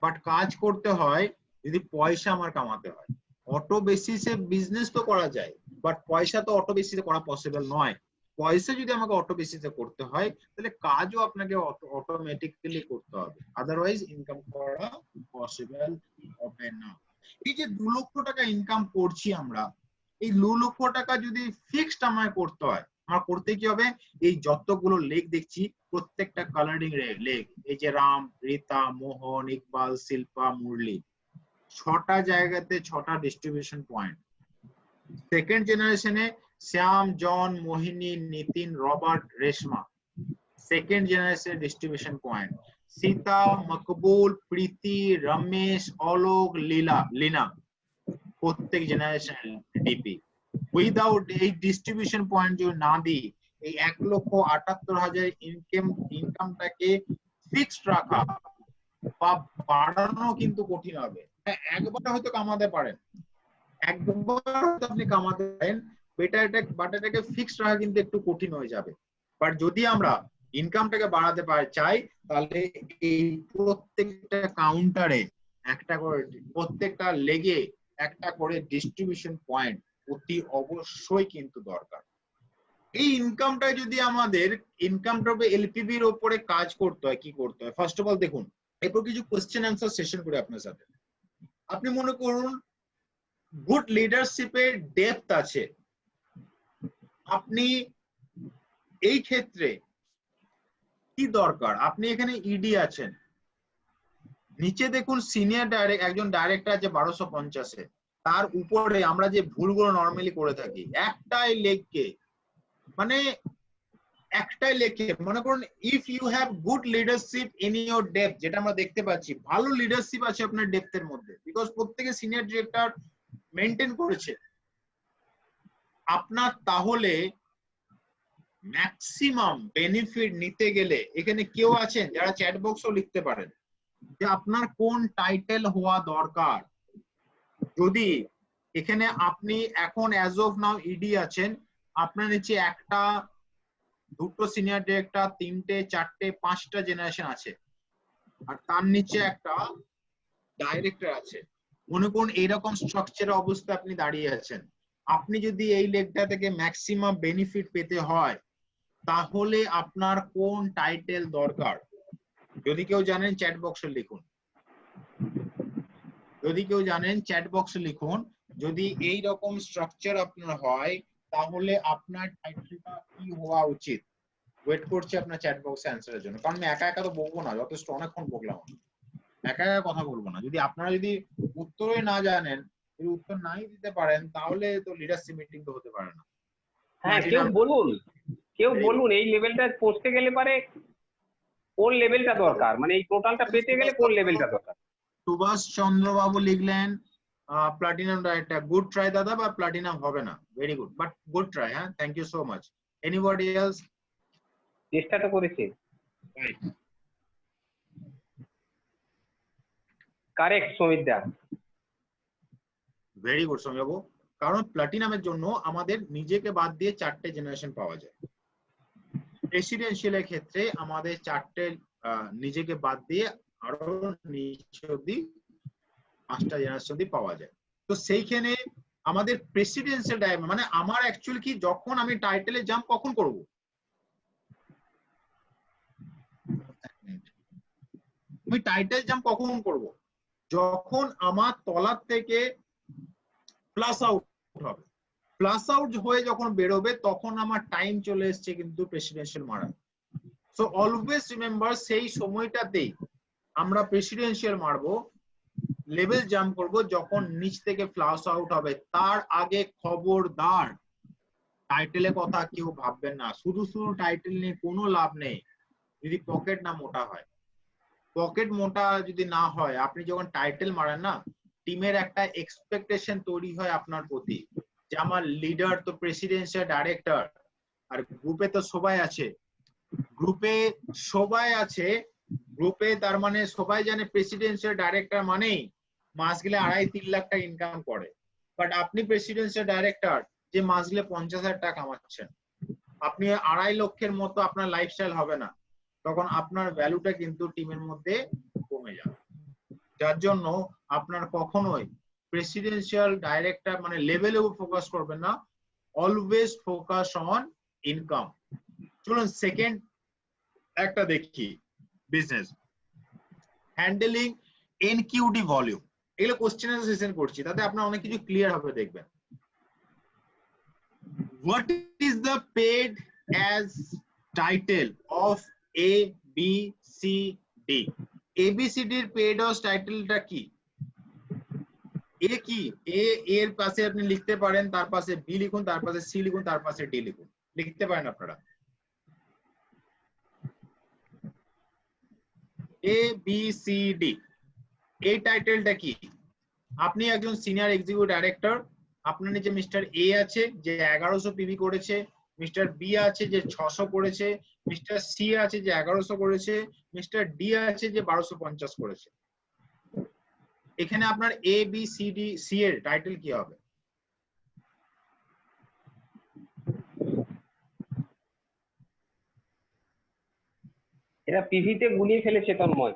Speaker 2: বাট কাজ করতে হয় যদি পয়সা আমার কামাতে হয়। অটো বেসিসে বিজনেস তো করা যায়, বাট পয়সা তো অটো বেসিসে করা পসিবল নয়। পয়সা যদি আমাকে অটো বেসিসে করতে হয় তাহলে কাজও আপনাকে অটোমেটিক্যালি করতে হবে, আদারওয়াইজ ইনকাম করা পসিবল হবে না। এই যে 2 লক্ষ টাকা ইনকাম করছি আমরা, এই 2 লক্ষ টাকা যদি ফিক্সড আমায় করতে হয়, আমার করতে কি হবে, এই যতগুলো লেখ দেখছি প্রত্যেকটা কালারিং লেখ, এই যে রাম, রীতা, মোহন, ইকবাল, শিল্পা, মুরলি, 6টা জায়গাতে 6টা ডিস্ট্রিবিউশন পয়েন্ট। সেকেন্ড জেনারেশনে Shyam, John, Mohini, Nitin, Robert, Reshma, second generation distribution point. Sita, Maqbool, Preeti, Ramesh, Alok, Leena, প্রত্যেক জেনারেশন ডিপি। উইদাউট এই ডিস্ট্রিবিউশন পয়েন্ট যদি না দিই, এই 1,78,000 ইনকামটাকে ফিক্সড রাখা বা বাড়ানো কিন্তু কঠিন হবে। হ্যাঁ, একবার হয়তো কামাতে পারেন, একবার হয়তো আপনি কামাতে পারেন, বাট এটাকে ফিক্সড রাখা কিন্তু একটু কঠিন হয়ে যাবে। বাট যদি আমরা ইনকামটাকে বাড়াতে চাই, তাহলে এই প্রত্যেকটা কাউন্টারে একটা করে, প্রত্যেকটা লেগে একটা করে ডিস্ট্রিবিউশন পয়েন্ট অতি অবশ্যই কিন্তু দরকার। এই ইনকামটা যদি আমাদের ইনকামটা এলপিবির উপরে কাজ করতে হয়, কি করতে হয়? ফার্স্ট অফ অল দেখুন, এরপর কিছু কোশ্চেন অ্যান্সার সেশন করে আপনার সাথে। আপনি মনে করুন গুড লিডারশিপের ডেপথ আছে, আপনি এই ক্ষেত্রে কি দরকার, আপনি এখানে ইডি আছেন, নিচে দেখুন সিনিয়র একজন ডাইরেক্টর আছে 1250-এ, তার উপরে আমরা যে ভুলগুলো নরমালি করে থাকি, একটাই লেখে মনে করুন if you have good leadership in your depth, যেটা আমরা দেখতে পাচ্ছি ভালো লিডারশিপ আছে আপনার ডেপথের মধ্যে, বিকজ প্রত্যেকে সিনিয়র ডিরেক্টর মেনটেন করেছে আপনার, তাহলে ম্যাক্সিমাম বেনিফিট নিতে গেলে এখানে কেউ আছেন যারা চ্যাট বক্সও লিখতে পারেন যে আপনার কোন টাইটেল হওয়া দরকার। যদি এখানে আপনি এখন অ্যাজ অফ নাও ইডি আছেন, আপনার নিচে একটা, দুটো সিনিয়র ডিরেক্টর, 3টে, 4টে, 5টা জেনারেশন আছে, আর তার নিচে একটা ডাইরেক্টর আছে। মনে করুন এইরকম স্ট্রাকচারের অবস্থা আপনি দাঁড়িয়ে আছেন, আপনি যদি এই লেগটা থেকে ম্যাক্সিমাম বেনিফিট পেতে হয় তাহলে আপনার কোন টাইটেল দরকার? যদি কেউ জানেন চ্যাট বক্সে লিখুন, যদি কেউ জানেন চ্যাট বক্সে লিখুন। যদি এই রকম স্ট্রাকচার আপনার হয় তাহলে আপনার টাইটেলটা কি হওয়া উচিত? ওয়েট করছি আপনার চ্যাট বক্সে অ্যানসারের জন্য, কারণ আমি একা একা তো বলবো না, যথেষ্ট অনেকক্ষণ বললাম, একা একা কথা বলবো না। যদি আপনারা যদি উত্তরই না জানেন, যদি উত্তর নাই দিতে পারেন, তাহলে তো লিডারশিপ মিটিং তো হতে পারে না।
Speaker 1: হ্যাঁ, কেউ বলুন এই লেভেলটা পৌঁছতে গেলে পারে কোন লেভেলটা দরকার, মানে এই টোটালটা পেতে গেলে কোন লেভেলটা দরকার?
Speaker 2: সুভাষ চন্দ্র বাবু লিখলেন প্লাটিনাম ডাইরেক্টর, গুড ট্রাই দাদা, বা প্লাটিনাম হবে না, very good, but good try. হ্যাঁ, thank you so much. Anybody else?
Speaker 1: চেষ্টা তো করেছে। Correct Samit da,
Speaker 2: very good Soumya babu, কারণ প্লাটিনামের জন্য আমাদের নিজেকে বাদ দিয়ে 4টে জেনারেশন পাওয়া যায়, প্রেসিডেন্সিয়ালের ক্ষেত্রে আমাদের 4টে নিজেকে বাদ দিয়ে আরো নিচে অব্দি 5টা জেনারেশন অব্দি পাওয়া যায়। তো সেইখানে আমাদের প্রেসিডেন্সিয়াল ডায়মন্ড, মানে আমার অ্যাকচুয়ালি কি, যখন আমি টাইটেলে জাম্প কখন করব? আমি টাইটেল জাম্প কখন করব? যখন আমার তলার থেকে প্লাস আউট হবে, প্লাস আউট হয়ে যখন বেরোবে তখন আমার টাইম চলে এসছে কিন্তু প্রেসিডেন্সিয়াল মারা। সো অলওয়েজ রিমেম্বার সেই সময়টাতেই আমরা প্রেসিডেন্সিয়াল মারবো লেভেল জাম্প করব যখন নিচ থেকে ফ্লাশ আউট হবে, তার আগে খবরদার টাইটেলে কথা কেউ ভাববেন না। শুধু শুধু টাইটেল নিয়ে কোনো লাভ নেই যদি পকেট না মোটা হয়। পকেট মোটা যদি না হয়, আপনি যখন টাইটেল মারেন না, টিমের একটা এক্সপেকটেশন তৈরি হয় আপনার প্রতি যে আমার লিডার তো প্রেসিডেন্সিয়াল ডাইরেক্টর, আর গ্রুপে তো সবাই আছে, গ্রুপে তার মানে সবাই জানে প্রেসিডেন্সিয়াল ডাইরেক্টর মানেই মাস গেলে 2.5-3 লাখ টাকা ইনকাম করে। বাট আপনি প্রেসিডেন্সিয়াল ডাইরেক্টর যে মাস গেলে 50,000 টাকা কামাচ্ছেন, আপনি 2.5 লক্ষের মতো আপনার লাইফস্টাইল হবে না, তখন আপনার ভ্যালুটা কিন্তু টিমের মধ্যে কমে যাবে। যার জন্য আপনার কখনোই প্রেসিডেন্সিয়াল ডাইরেক্টর মানে লেভেলেও ফোকাস করবেন না, অলওয়েজ ফোকাস অন ইনকাম। চলুন সেকেন্ড একটা দেখি, বিজনেস হ্যান্ডেলিং এনকিউডি ভলিউম। এগুলো কোশ্চেন অ্যান্সার সেশন করছি, তাতে আপনার অনেক কিছু ক্লিয়ার হবে দেখবেন। What is the paid as title of A B C D? ABCD এর paid as টাইটেলটা কি? এ কি? এর পাশে আপনি লিখতে পারেন, তার পাশে বি লিখুন, তার পাশে সি লিখুন, তার পাশে ডি লিখুন, লিখতে পারেন আপনারা। এ বি সি ডি, এই টাইটেলটা কি? আপনি একজন সিনিয়র এক্সিকিউটিভ ডাইরেক্টর, আপনার নিচে মিস্টার এ আছে যে 1100 পিবি করেছে, মিস্টার বি আছে যে 600 করেছে, মিস্টার সি আছে যে 1100 করেছে, মিস্টার ডি আছে যে 1250 করেছে। এখানে আপনার A B C D C এর টাইটেল কি হবে?
Speaker 1: এরা পিভিতে গুলিয়ে ফেলেছে তন্ময়।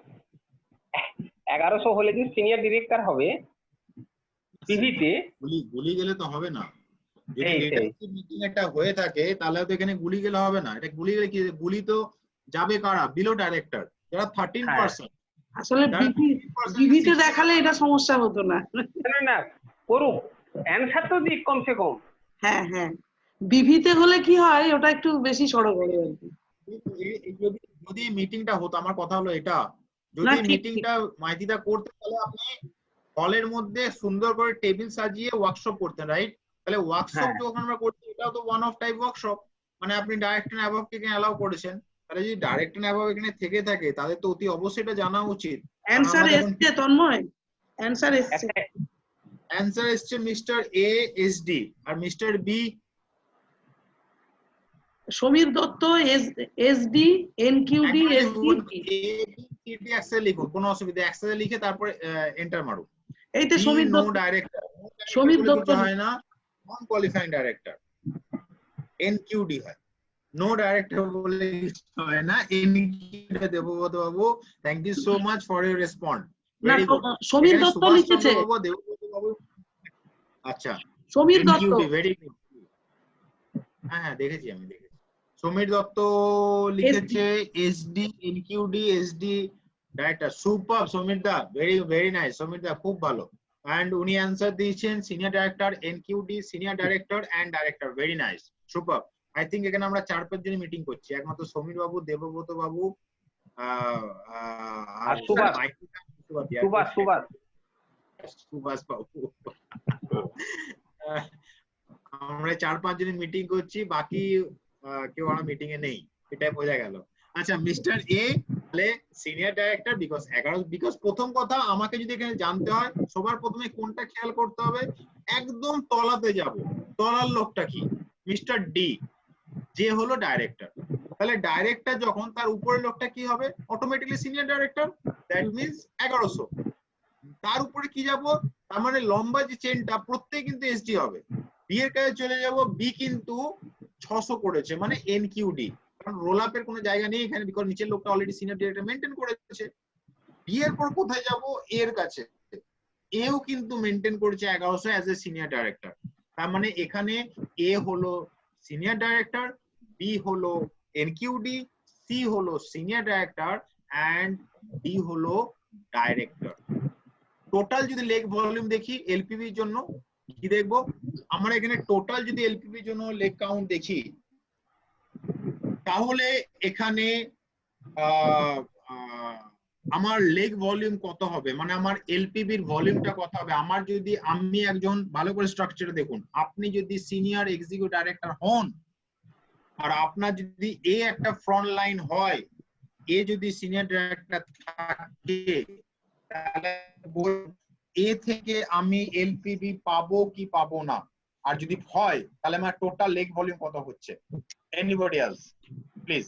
Speaker 1: 1100 হলে যে সিনিয়র ডিরেক্টর হবে পিভিতে,
Speaker 2: গুলি গেলে তো হবে না। যদি
Speaker 1: এই
Speaker 2: লিডারশিপ মিটিং একটা হয়ে থাকে তাহলে তো এখানে গুলি গেলে হবে না। এটা গুলি গেলে কি, গুলি তো যাবে কারা? বিলো ডাইরেক্টর, যারা 13%।
Speaker 3: আসলে বিবিতে দেখালে এটা সমস্যা হতো না।
Speaker 1: না না করুক, অ্যানসার তো দিক কমসে কম।
Speaker 3: হ্যাঁ হ্যাঁ, বিবিতে হলে কি হয়, ওটা একটু বেশি সড়ক হবে আর কি।
Speaker 2: যদি মিটিংটা হতো, আমার কথা হলো এটা,
Speaker 3: না,
Speaker 2: যদি
Speaker 3: ঠিক,
Speaker 2: মিটিংটা মাইতিটা করতে, তাহলে আপনি হলের মধ্যে সুন্দর করে টেবিল সাজিয়ে ওয়ার্কশপ করতেন, রাইট? তাহলে ওয়ার্কশপ
Speaker 1: হ্যাঁ।
Speaker 2: যখন আমরা করছি, এটাও তো ওয়ান অফ টাইপ ওয়ার্কশপ, মানে আপনি ডাইরেক্ট এন্ড অ্যাবভ কে অ্যালাউ করেছেন। তাহলে যদি ডাইরেক্ট এন্ড অ্যাবভ এখানে থেকে থাকে, তাদের তো অতি অবশ্যই এটা জানা উচিত।
Speaker 3: অ্যানসার এসছে তন্ময়, অ্যানসার এসছে।
Speaker 2: অ্যানসার এসছে মিস্টার এ এস ডি, আর mister B
Speaker 3: Samir Dutta SD NQD SD.
Speaker 2: Excel লিখুন, কোনো অসুবিধা, এক্সেল লিখে তারপর এন্টার মারুন।
Speaker 3: এই তো সমীর
Speaker 2: নো
Speaker 3: দত্ত,
Speaker 2: ডাইরেক্টর,
Speaker 3: সমীর দত্ত
Speaker 2: হয় না, নন কোয়ালিফাইং ডাইরেক্টর এনকিউডি হয়। নো ডাইরেক্টর বলে হয় না, NQD. Debabrata babu, thank you so much for your response.
Speaker 3: না, সমীর দত্ত লিখেছে।
Speaker 2: দেবব্রত বাবু, আচ্ছা,
Speaker 3: Samir Dutta,
Speaker 2: NQD, very good. হ্যাঁ হ্যাঁ, দেখেছি, আমি দেখেছি। সমীর দত্ত লিখেছে SD NQD SD director. Super Samir da, very very nice Samir da, খুব ভালো। এন্ড উনি অ্যানসার দিয়েছেন senior director NQD, senior director and director, very nice, super. I think এখানে আমরা 4-5 জন মিটিং করছি, একমাত্র সমীর বাবু, দেবব্রত বাবু
Speaker 1: আর সুভাষ
Speaker 2: বাবু, আমরা 4-5 জন মিটিং করছি, বাকি কেউ আমরা মিটিং এ নেই, এটাই বোঝা গেল। আচ্ছা, মিস্টার এ তাহলে সিনিয়র ডাইরেক্টর, বিকজ প্রথম কথা আমাকে যদি এখানে জানতে হয়, সবার প্রথমে কোনটা খেয়াল করতে হবে, একদম তলাতে যাব, তলার লোকটা কি? মিস্টার ডি, যে হলো ডাইরেক্টর। তাহলে ডাইরেক্টর যখন, তার উপরের লোকটা কি হবে? Automatically senior director, that means 1100। তার উপরে কি যাব? তার মানে লম্বা যে চেনটা, প্রত্যেক কিন্তু এসডি হবে। বি এর কাছে চলে যাব, বি কিন্তু 600 করেছে, মানে এনকিউডি, কারণ রোল আপের কোনো জায়গা নেই এখানে, বিকজ নিচের লোকটা অলরেডি সিনিয়র ডাইরেক্টর মেইনটেইন করেছে। বি এর পর কোথায় যাব? এর কাছে, এও কিন্তু মেইনটেইন করেছে 1100 অ্যাজ এ সিনিয়র ডাইরেক্টর। তার মানে এখানে এ হলো সিনিয়র ডাইরেক্টর, বি হলো এনকিউডি, সি হলো সিনিয়র ডাইরেক্টর এন্ড ডি হলো ডাইরেক্টর। টোটাল যদি লেগ ভলিউম দেখি এলপিবি এর জন্য, কি দেখবো আমরা এখানে? টোটাল যদি এলপিবি এর জন্য লেগ কাউন্ট দেখি, তাহলে এখানে আমার লেগ ভলিউম কত হবে, মানে আমার এলপিবির ভলিউমটা কত হবে। আমার যদি, আমি একজন, ভালো করে স্ট্রাকচারে দেখুন, আপনি যদি সিনিয়র এক্সিকিউটিভ ডাইরেক্টর হন আর আপনার যদি এ একটা ফ্রন্ট লাইন হয়, এ যদি সিনিয়র ডাইরেক্টর থাকে, তাহলে এ থেকে আমি এলপিবি পাবো কি পাবো না, আর যদি হয় তাহলে আমার টোটাল লেগ ভলিউম কত হচ্ছে। Anybody else please.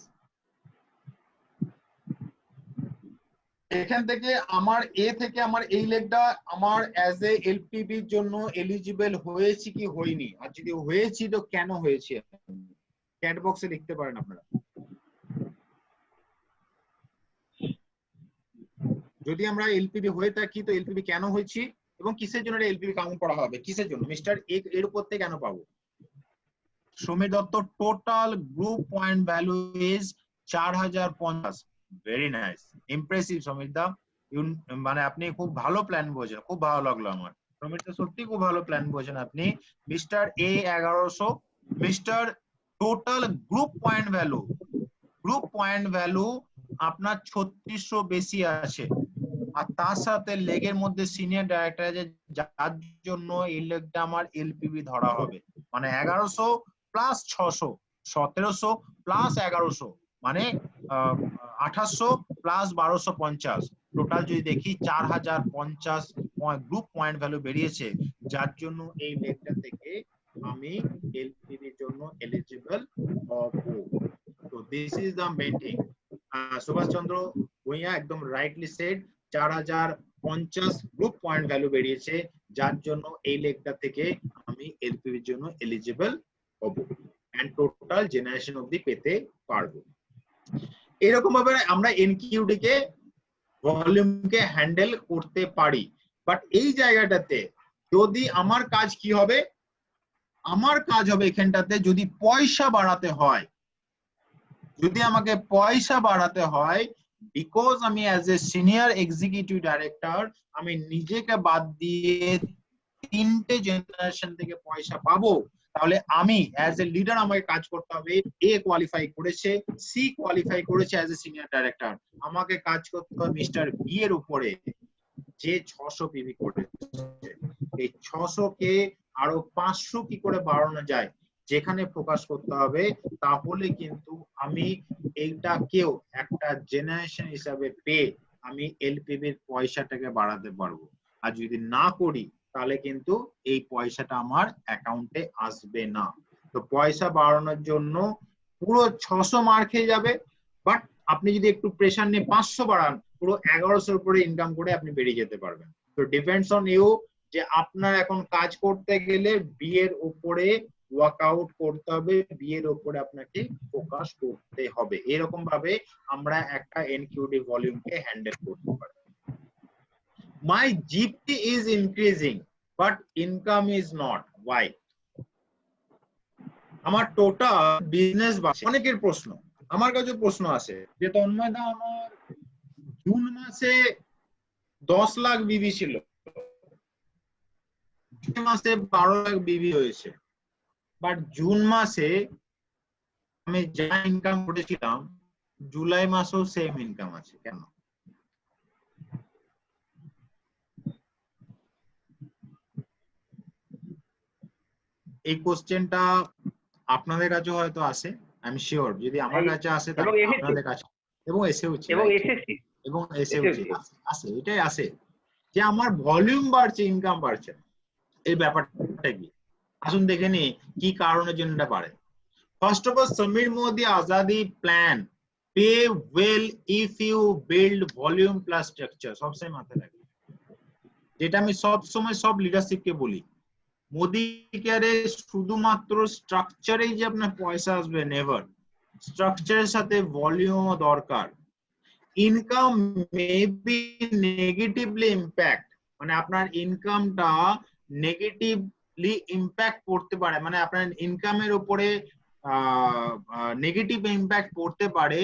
Speaker 2: এখান থেকে আমার এ থেকে আমার এই লেগটা আমার অ্যাজ এ এলপিবি র জন্য এলিজিবল হয়েছে কি হয়নি, আর যদি হয়েছি তো কেন হয়েছে, চ্যাট বক্সে লিখতে পারেন আপনারা। যদি আমরা এলপিবি হয়ে থাকি তো এলপিবি কেন হয়েছি এবং কিসের জন্য এলপিবি কাউন্ট করা হবে, কিসের জন্য, মিস্টার এর উপর থেকে কেন পাবো। Samir Dutta, total group point value is 4050। Very nice, impressive Samir da, মানে আপনি খুব ভালো প্ল্যান বোঝেন, খুব ভালো লাগলো আমার। সমীর দা সত্যি খুব ভালো প্ল্যান বোঝেন আপনি। মিস্টার এ 1100, mister total group point value আপনার 3600 বেশি আছে, আর তার সাথে লেগের মধ্যে সিনিয়র ডাইরেক্টর আছে, যার জন্য এই লেগটা আমার এলপিবি ধরা হবে। মানে 1100 প্লাস 600, 1700 প্লাস 1100, মানে 2800 প্লাস 1250, টোটাল যদি দেখি 4050 গ্রুপ পয়েন্ট ভ্যালু বেরিয়েছে, যার জন্য এই লেগটা থেকে আমি এলপিবির জন্য এলিজিবল হব। তো this is the main thing. Subhash Chandra Bhuiyan একদম rightly said, 4050 group point value বেরিয়েছে, যার জন্য এই লেগটা থেকে আমি এলপিবির জন্য এলিজিবল হব এন্ড টোটাল জেনারেশন অবধি পেতে পারবো। এরকম ভাবে আমরা এনকিউডি কে ভলিউমকে হ্যান্ডেল করতে পারি। বাট এই জায়গাটাতে যদি আমার কাজ কি হবে, আমার কাজ হবে এখানটাতে যদি পয়সা বাড়াতে হয়, যদি আমাকে পয়সা বাড়াতে হয়, বিকজ আমি as a senior executive director আমি নিজেকে বাদ দিয়ে 3টে জেনারেশন থেকে পয়সা পাবো, তাহলে আমি অ্যাজ এ লিডার আমাকে কাজ করতে হবে। এ কোয়ালিফাই করেছে, সি কোয়ালিফাই করেছে অ্যাজ এ সিনিয়র ডাইরেক্টর, আমাকে কাজ করতে হবে মিস্টার বি এর উপরে, যে 600 পিভি করেছে। এই 600 কে আরো 500 কি করে বাড়ানো যায়, যেখানে ফোকাস করতে হবে, তাহলে কিন্তু আমি এইটাকেও একটা জেনারেশন হিসাবে পেয়ে আমি এলপিবির পয়সাটাকে বাড়াতে পারবো। আর যদি না করি তাহলে কিন্তু এই পয়সাটা আমার অ্যাকাউন্টে আসবে না। তো পয়সা বাড়ানোর জন্য পুরো 600 মার খেয়ে যাবে, বাট আপনি যদি একটু প্রেসার নিয়ে 500 বাড়ান, পুরো 1100 উপরে ইনকাম করে আপনি বেরিয়ে যেতে পারবেন। তো ডিপেন্ডস অন ইউ, যে আপনার এখন কাজ করতে গেলে বি এর উপরে ওয়ার্কআউট করতে হবে, বি এর উপরে আপনাকে ফোকাস করতে হবে। এরকম ভাবে আমরা একটা এনকিউডি ভলিউমকে হ্যান্ডেল করতে পারি। My GP is increasing but income is not. Why? আমার টোটাল বিজনেস বাড়ছে। অনেকের প্রশ্ন, আমার কাছে প্রশ্ন আছে যে তন্ময় দা আমার জুন মাসে 10 লাখ বিবি ছিল, জুন মাসে 12 লাখ বিবি হয়েছে, বাট জুন মাসে আমি যা ইনকাম করেছিলাম জুলাই মাসেও সেম ইনকাম আছে, কেন? এই কোশ্চেনটা আপনাদের কাছে হয়তো আসে, আই এম শিওর, যদি আমার কাছে আসে তাহলে আপনাদের কাছে এবং এসেওছে, এবং এসেওছে আসে, এটাই আসে যে আমার ভলিউম বাড়ছে, ইনকাম বাড়ছে, এই ব্যাপারটা কি? আসুন দেখে নি কি কারণের জন্য এটা বাড়ে। First of all, Samir Modi আজাদি plan pay well if you build volume plus structure, সবসময় মাথায় রাখবেন, যেটা আমি সব সময় সব লিডারশিপকে বলি। মোদি কেয়ারে শুধুমাত্র স্ট্রাকচারেই যে আপনার পয়সা আসবে, নেভার। স্ট্রাকচারের সাথে ভলিউমও দরকার। Income may be negatively impact, মানে আপনার ইনকামটা নেগেটিভলি ইম্প্যাক্ট করতে পারে, মানে আপনার ইনকামের উপরে নেগেটিভ ইম্প্যাক্ট করতে পারে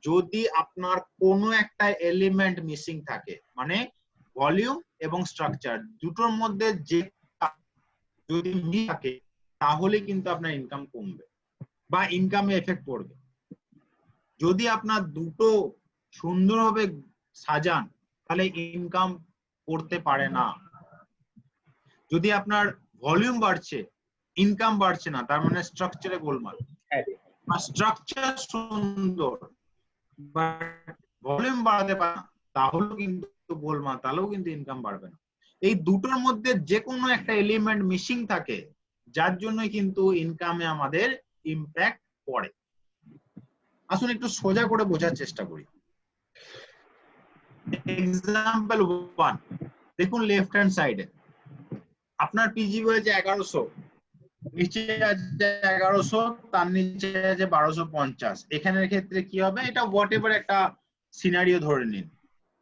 Speaker 2: যদি আপনার কোনো একটা এলিমেন্ট মিসিং থাকে, মানে ভলিউম এবং স্ট্রাকচার দুটোর মধ্যে যে যদি মিল থাকে তাহলে কিন্তু আপনার ইনকাম কমবে বা ইনকামে এফেক্ট পড়বে। যদি আপনার দুটো সুন্দরভাবে সাজান তাহলে ইনকাম করতে পারে না। যদি আপনার ভলিউম বাড়ছে ইনকাম বাড়ছে না, তার মানে স্ট্রাকচারে গোলমাল। আর স্ট্রাকচার সুন্দর বাট ভলিউম বাড়াতে পারে না, তাহলেও কিন্তু গোলমাল, তাহলেও কিন্তু ইনকাম বাড়বে না। এই দুটোর মধ্যে যে কোনো একটা এলিমেন্ট মিসিং থাকে, যার জন্য কিন্তু ইনকামে আমাদের ইম্প্যাক্ট পড়ে। আসুন একটু সোজা করে বোঝার চেষ্টা করি। এক্সাম্পল 1 দেখুন, লেফট হ্যান্ড সাইডে আপনার পিজি হয়েছে 1100, নিচে আছে 1100, তার নিচে আছে 1250। এখানের ক্ষেত্রে কি হবে, এটা হোয়াট এভার একটা সিনারিও ধরে নিন।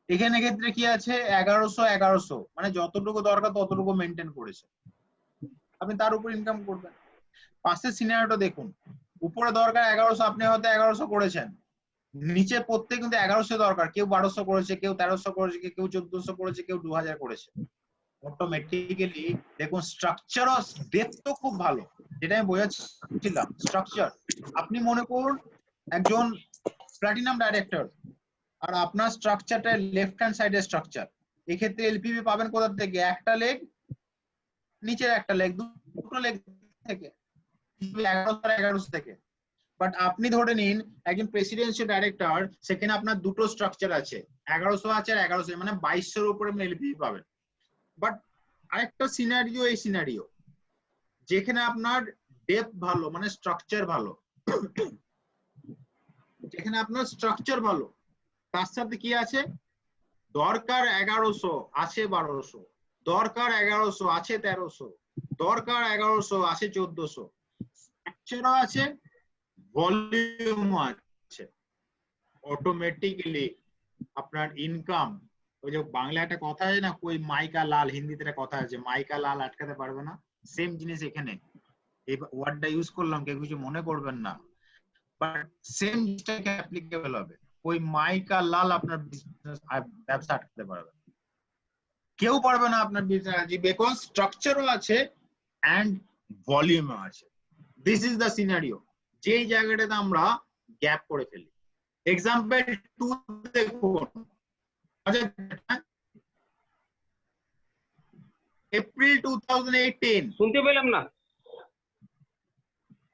Speaker 2: এখানে ক্ষেত্রে কি আছে 1100 মানে যতটুকু দরকার ততটুকু মেনটেন করেছে, আপনি তার উপর ইনকাম করবেন। পাশের সিনারিওটা দেখুন, উপরে দরকার 1100, আপনি হয়তো 1100 করেছেন, নিচে প্রত্যেক কিন্তু 1100 দরকার, কেউ 1200 করেছে, কেউ 1300 করেছে, কেউ 1400 করেছে, কেউ 2000 করেছে। অটোমেটিক্যালি দেখুন স্ট্রাকচার অফ ডেপথ তো খুব ভালো, যেটা আমি বোঝাচ্ছিলাম। স্ট্রাকচার, আপনি মনে করুন একজন প্ল্যাটিনাম ডাইরেক্টর, আর আপনার স্ট্রাকচারটা লেফট হ্যান্ড সাইডের স্ট্রাকচার। এক্ষেত্রে এলপিবি পাবেন কোথা থেকে, একটা লেগ, নিচের একটা লেগ, দুটো লেগ থেকে, 1100 থেকে। বাট আপনি ধরে নিন একজন প্রেসিডেন্সিয়াল ডাইরেক্টর, সেখানে আপনার দুটো স্ট্রাকচার আছে, 1100 আছে আর 1100, মানে 2200 উপরে আপনি এলপিবি পাবেন। বাট আরেকটা সিনারিও, এই সিনারিও যেখানে আপনার ডেপথ ভালো, মানে স্ট্রাকচার ভালো, যেখানে আপনার স্ট্রাকচার ভালো, তার সাথে কি আছে, দরকার 1100 আছে 1200, দরকার 1100 আছে 1300, দরকার 1100 আছে 1400, স্ট্রাকচারও আছে, ভলিউমও আছে। অটোমেটিক্যালি আপনার ইনকাম, ওই যে বাংলা একটা কথা আছে না, কই মাইকা লাল, হিন্দিতে একটা কথা আছে, মাইকা লাল আটকাতে পারবে না। সেম জিনিস এখানে, এই ওয়ার্ডটা ইউজ করলাম, কেউ কিছু মনে করবেন না, বাট সেম জিনিসটাকে অ্যাপ্লিকেবল হবে। ওই মাইকা লাল আপনার বিজনেস ব্যবসা আটকাতে পারবে, কেউ পারবে না আপনার বিজনেস, বিকজ স্ট্রাকচারও আছে এন্ড ভলিউমও আছে। দিস ইজ দ্য সিনারিও, যেই জায়গাটাতে আমরা গ্যাপ করে ফেলি। এক্সাম্পল 2 দেখুন, এপ্রিল 2018।
Speaker 1: শুনতে পেলাম না।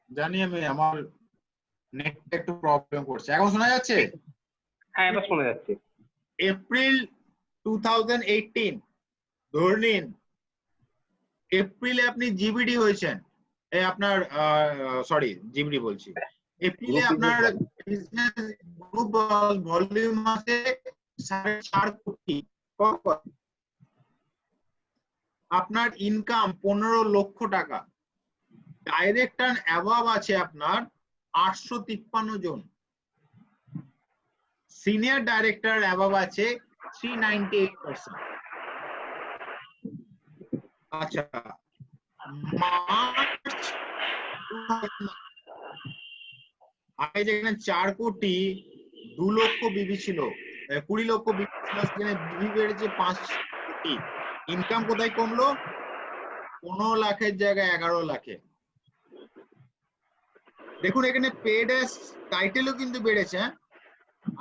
Speaker 2: জানি আমি, আমার নেটটা একটু প্রবলেম করছে। এখন শোনা যাচ্ছে?
Speaker 1: হ্যাঁ, এবার শোনা যাচ্ছে।
Speaker 2: এপ্রিল 2018 ধরে নিন, এপ্রিলে আপনি জিবিডি হয়েছেন, এই আপনার সরি জিবিডি বলছি, এপ্রিলে আপনার গ্রুপ ভলিউম আছে 4.5 কোটি, আপনার ইনকাম 15 লক্ষ টাকা, ডাইরেক্ট এন্ড অ্যাবাভ আছে আপনার 853 জন, সিনিয়র ডাইরেক্টর অ্যাবাভ আছে 398%। আচ্ছা, মার্চ আগে যেখানে 4 কোটি 2 লক্ষ বিবি ছিল, 20 লক্ষ বিবি ছিল, সেখানে বিবি বেড়েছে 5 কোটি। ইনকাম কোথায় কমলো? 15 লাখের জায়গায় 11 লাখে। দেখুন এখানে পেড অ্যাজ টাইটেলও কিন্তু বেড়েছে,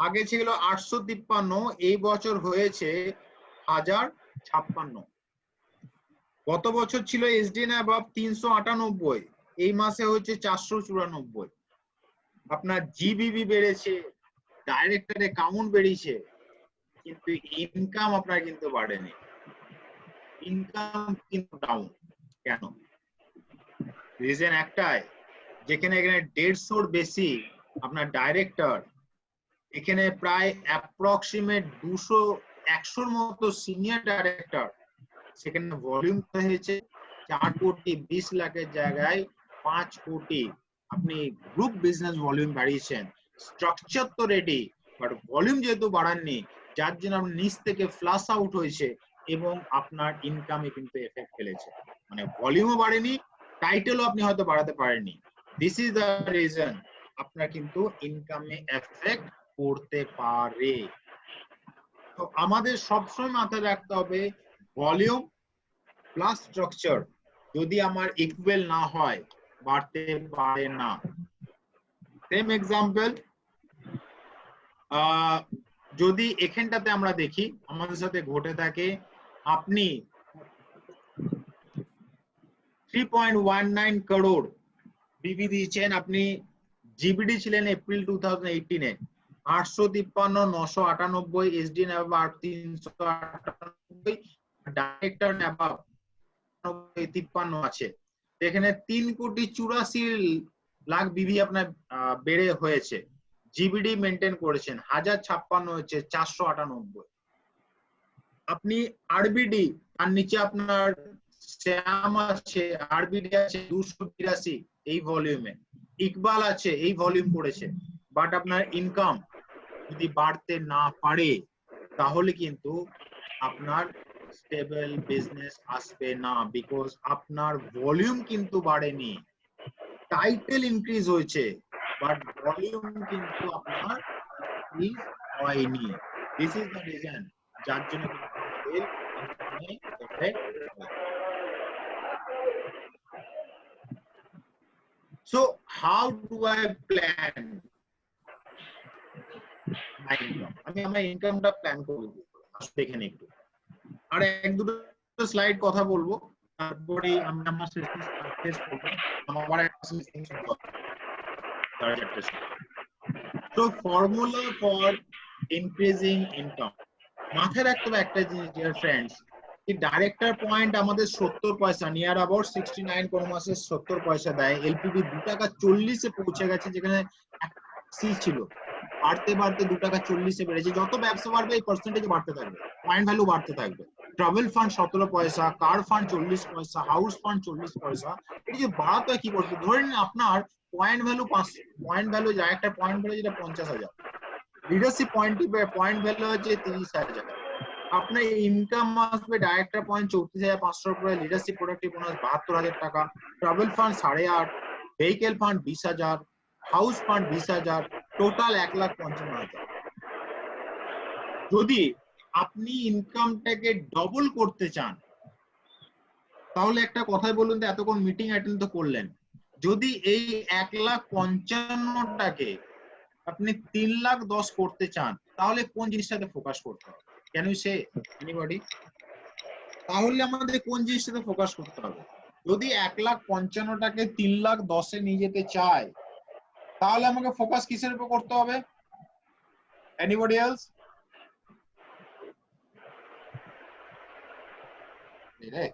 Speaker 2: আগে ছিল 853, এই বছর হয়েছে 1056। গত বছর ছিল এসডিএন অ্যাবাভ 398, এই মাসে হচ্ছে 494। আপনার জিবিবি বেড়েছে, ডাইরেক্টর অ্যাকাউন্ট বেড়েছে, কিন্তু ইনকাম আপনার কিন্তু বাড়েনি, ইনকাম কিন্তু ডাউন। কেন? রিজন একটাই, যেখানে এখানে 150 বেশি আপনার ডাইরেক্টর, এখানে প্রায় অ্যাপ্রক্সিমেট 200-100 মতো সিনিয়র ডাইরেক্টর, সেখানে ভলিউম হয়েছে 4 কোটি 20 লাখের জায়গায় 5 কোটি। আপনি গ্রুপ বিজনেস ভলিউম বাড়িয়েছেন, স্ট্রাকচার তো রেডি, বাট ভলিউম যেহেতু বাড়াননি, যার জন্য আপনার নিচ থেকে ফ্লাশ আউট হয়েছে এবং আপনার ইনকামে কিন্তু এফেক্ট ফেলেছে। মানে ভলিউমও বাড়েনি, টাইটেলও আপনি হয়তো বাড়াতে পারেননি। দিস ইজ দ্য রিজন আপনার কিন্তু ইনকামে এফেক্ট পড়তে পারে। তো আমাদের সবসময় মাথায় রাখতে হবে, ভলিউম প্লাস স্ট্রাকচার যদি আমার ইকুয়াল না হয়, বাড়তে পারে না। সেম এক্সাম্পল, যদি এখানটাতে আমরা দেখি আমাদের সাথে ঘটে থাকে, আপনি 3.19 করোড় বিবি দিয়েছেন, আপনি জিবিডি ছিলেন এপ্রিল 2018-এ 853, 998, এসডিএন অ্যাবাভ 398, ডাইরেক্টর অ্যাবাভ 53 আছে। এখানে 3,84,00,000 বিবি আপনার বেড়ে হয়েছে। জিবিডি মেনটেন করেছেন, 1056 হয়েছে 498। আপনি আরবিডি তার নিচে আপনার শ্যাম আছে, আরবিডি আছে 282 এই ভলিউমে, ইকবাল আছে এই ভলিউম করেছে। বাট আপনার ইনকাম যদি বাড়তে না পারে তাহলে কিন্তু আপনার স্টেবল বিজনেস আসবে না, বিকজ আপনার ভলিউম কিন্তু বাড়েনি। টাইটেল ইনক্রিজ হয়েছে বাট ভলিউম কিন্তু আপনার ইনক্রিজ হয়নি। দিস ইজ দ্য রিজন যার জন্য কিন্তু আমাদের ইনকামে এফেক্ট হয়। So how do I plan my income? আমি আমার ইনকামটা প্ল্যান করব, দেখেন একটু আর এক দুটো স্লাইড কথা বলবো, তারপরে আমি আমার সেশন শেষ করব। আমার একটা session So formula for increasing income, মাথায় রাখতে হবে একটা জিনিস ডিয়ার ফ্রেন্ডস, এই ডাইরেক্টর পয়েন্ট আমাদের 70 পয়সা, নিয়ার অ্যাবাউট 69, কোন মাসে 70 পয়সা দেয়। এলপিবি 2 টাকা 40-এ পৌঁছে গেছে, যেখানে সি ছিল, বাড়তে বাড়তে 2 টাকা 40-এ বেড়েছে। যত ব্যবসা বাড়বে এই পার্সেন্টেজ বাড়তে থাকবে, পয়েন্ট ভ্যালু বাড়তে থাকবে। ট্রাভেল ফান্ড 17 পয়সা, কার ফান্ড 40 পয়সা, হাউস ফান্ড 40 পয়সা। এই যে বাড়াতে কি করতে, ধরে নিন আপনার পয়েন্ট ভ্যালু 500, পয়েন্ট ভ্যালু যায় একটা পয়েন্ট ভ্যালু যেটা 50,000, লিডারশিপ পয়েন্ট ভ্যালু হচ্ছে 30,000, আপনার ইনকাম আসবে ডাইরেক্টর পয়েন্ট 34,500 করে, লিডারশিপ প্রোডাক্টিভ বোনাস 72,000 টাকা, travel fund 8.5, vehicle fund 20,000, house fund 20,000, total 1,55,000। যদি আপনি ইনকামটাকে ডবল করতে চান তাহলে একটা কথাই বলুন তো, এতক্ষণ মিটিং অ্যাটেন্ড তো করলেন, যদি এই 1,55,000টাকে আপনি 3,10,000 করতে চান তাহলে কোন জিনিসটাতে ফোকাস করতে হবে? Can you say anybody? তাহলে আমাদের কোন জিনিসটাতে ফোকাস করতে হবে? যদি 1,55,000টাকে 3,10,000-এ নিয়ে যেতে চাই তাহলে আমাকে ফোকাস কিসের উপর করতে হবে? Anybody else? রে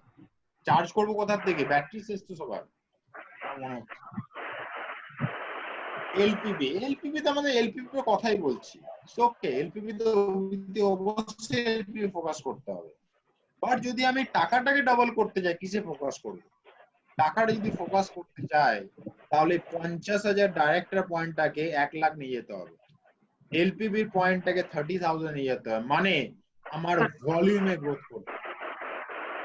Speaker 2: চার্জ করব কোথা থেকে? ব্যাটারি শেষ তো সবার মনে হচ্ছে। এলপিবি, এলপিবি তো আমাদের এলপিবি এর কথাই বলছি। ওকে, এলপিবি তো অবশ্যই এলপিবি ফোকাস করতে হবে। বাট যদি আমি টাকাটাকে ডাবল করতে চাই কিসে ফোকাস করব? টাকাটা যদি ফোকাস করতে চাই তাহলে 50,000 ডাইরেক্টর পয়েন্টটাকে 1,00,000 নিয়ে যেতে হবে, এলপিবির পয়েন্টটাকে 30,000 নিয়ে যেতে হবে, মানে আমার ভলিউমে গ্রোথ করতে হবে।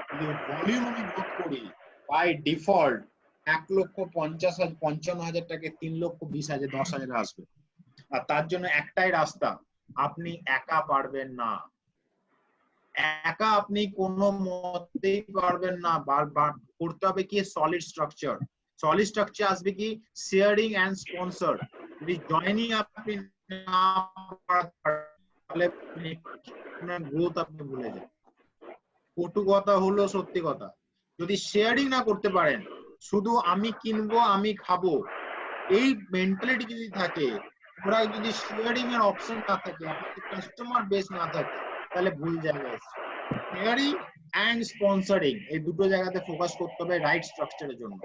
Speaker 2: যদি ভলিউম আমি গ্রোথ করি বাই ডিফল্ট 1,55,000টাকে 3,20,000 10,000 আসবে। আর তার জন্য একটাই রাস্তা, আপনি একা পারবেন না, একা আপনি কোনো মতেই পারবেন না। বারবার করতে হবে কি সলিড স্ট্রাকচার। সলিড স্ট্রাকচার আসবে কি শেয়ারিং এন্ড স্পন্সর। যদি জয়েনিং আপনি না তাহলে আপনার গ্রোথ আপনি ভুলে যান। কটু কথা হলো সত্যি কথা, যদি শেয়ারিং না করতে পারেন, শুধু আমি কিনবো আমি খাবো এই মেন্টালিটি যদি থাকে, ওরা যদি শেয়ারিং এর অপশন না থাকে, আপনাদের কাস্টমার বেস না থাকে, তাহলে ভুল জায়গায়। শেয়ারিং এন্ড স্পন্সরিং এই দুটো জায়গাতে ফোকাস করতে হবে রাইট স্ট্রাকচারের জন্য।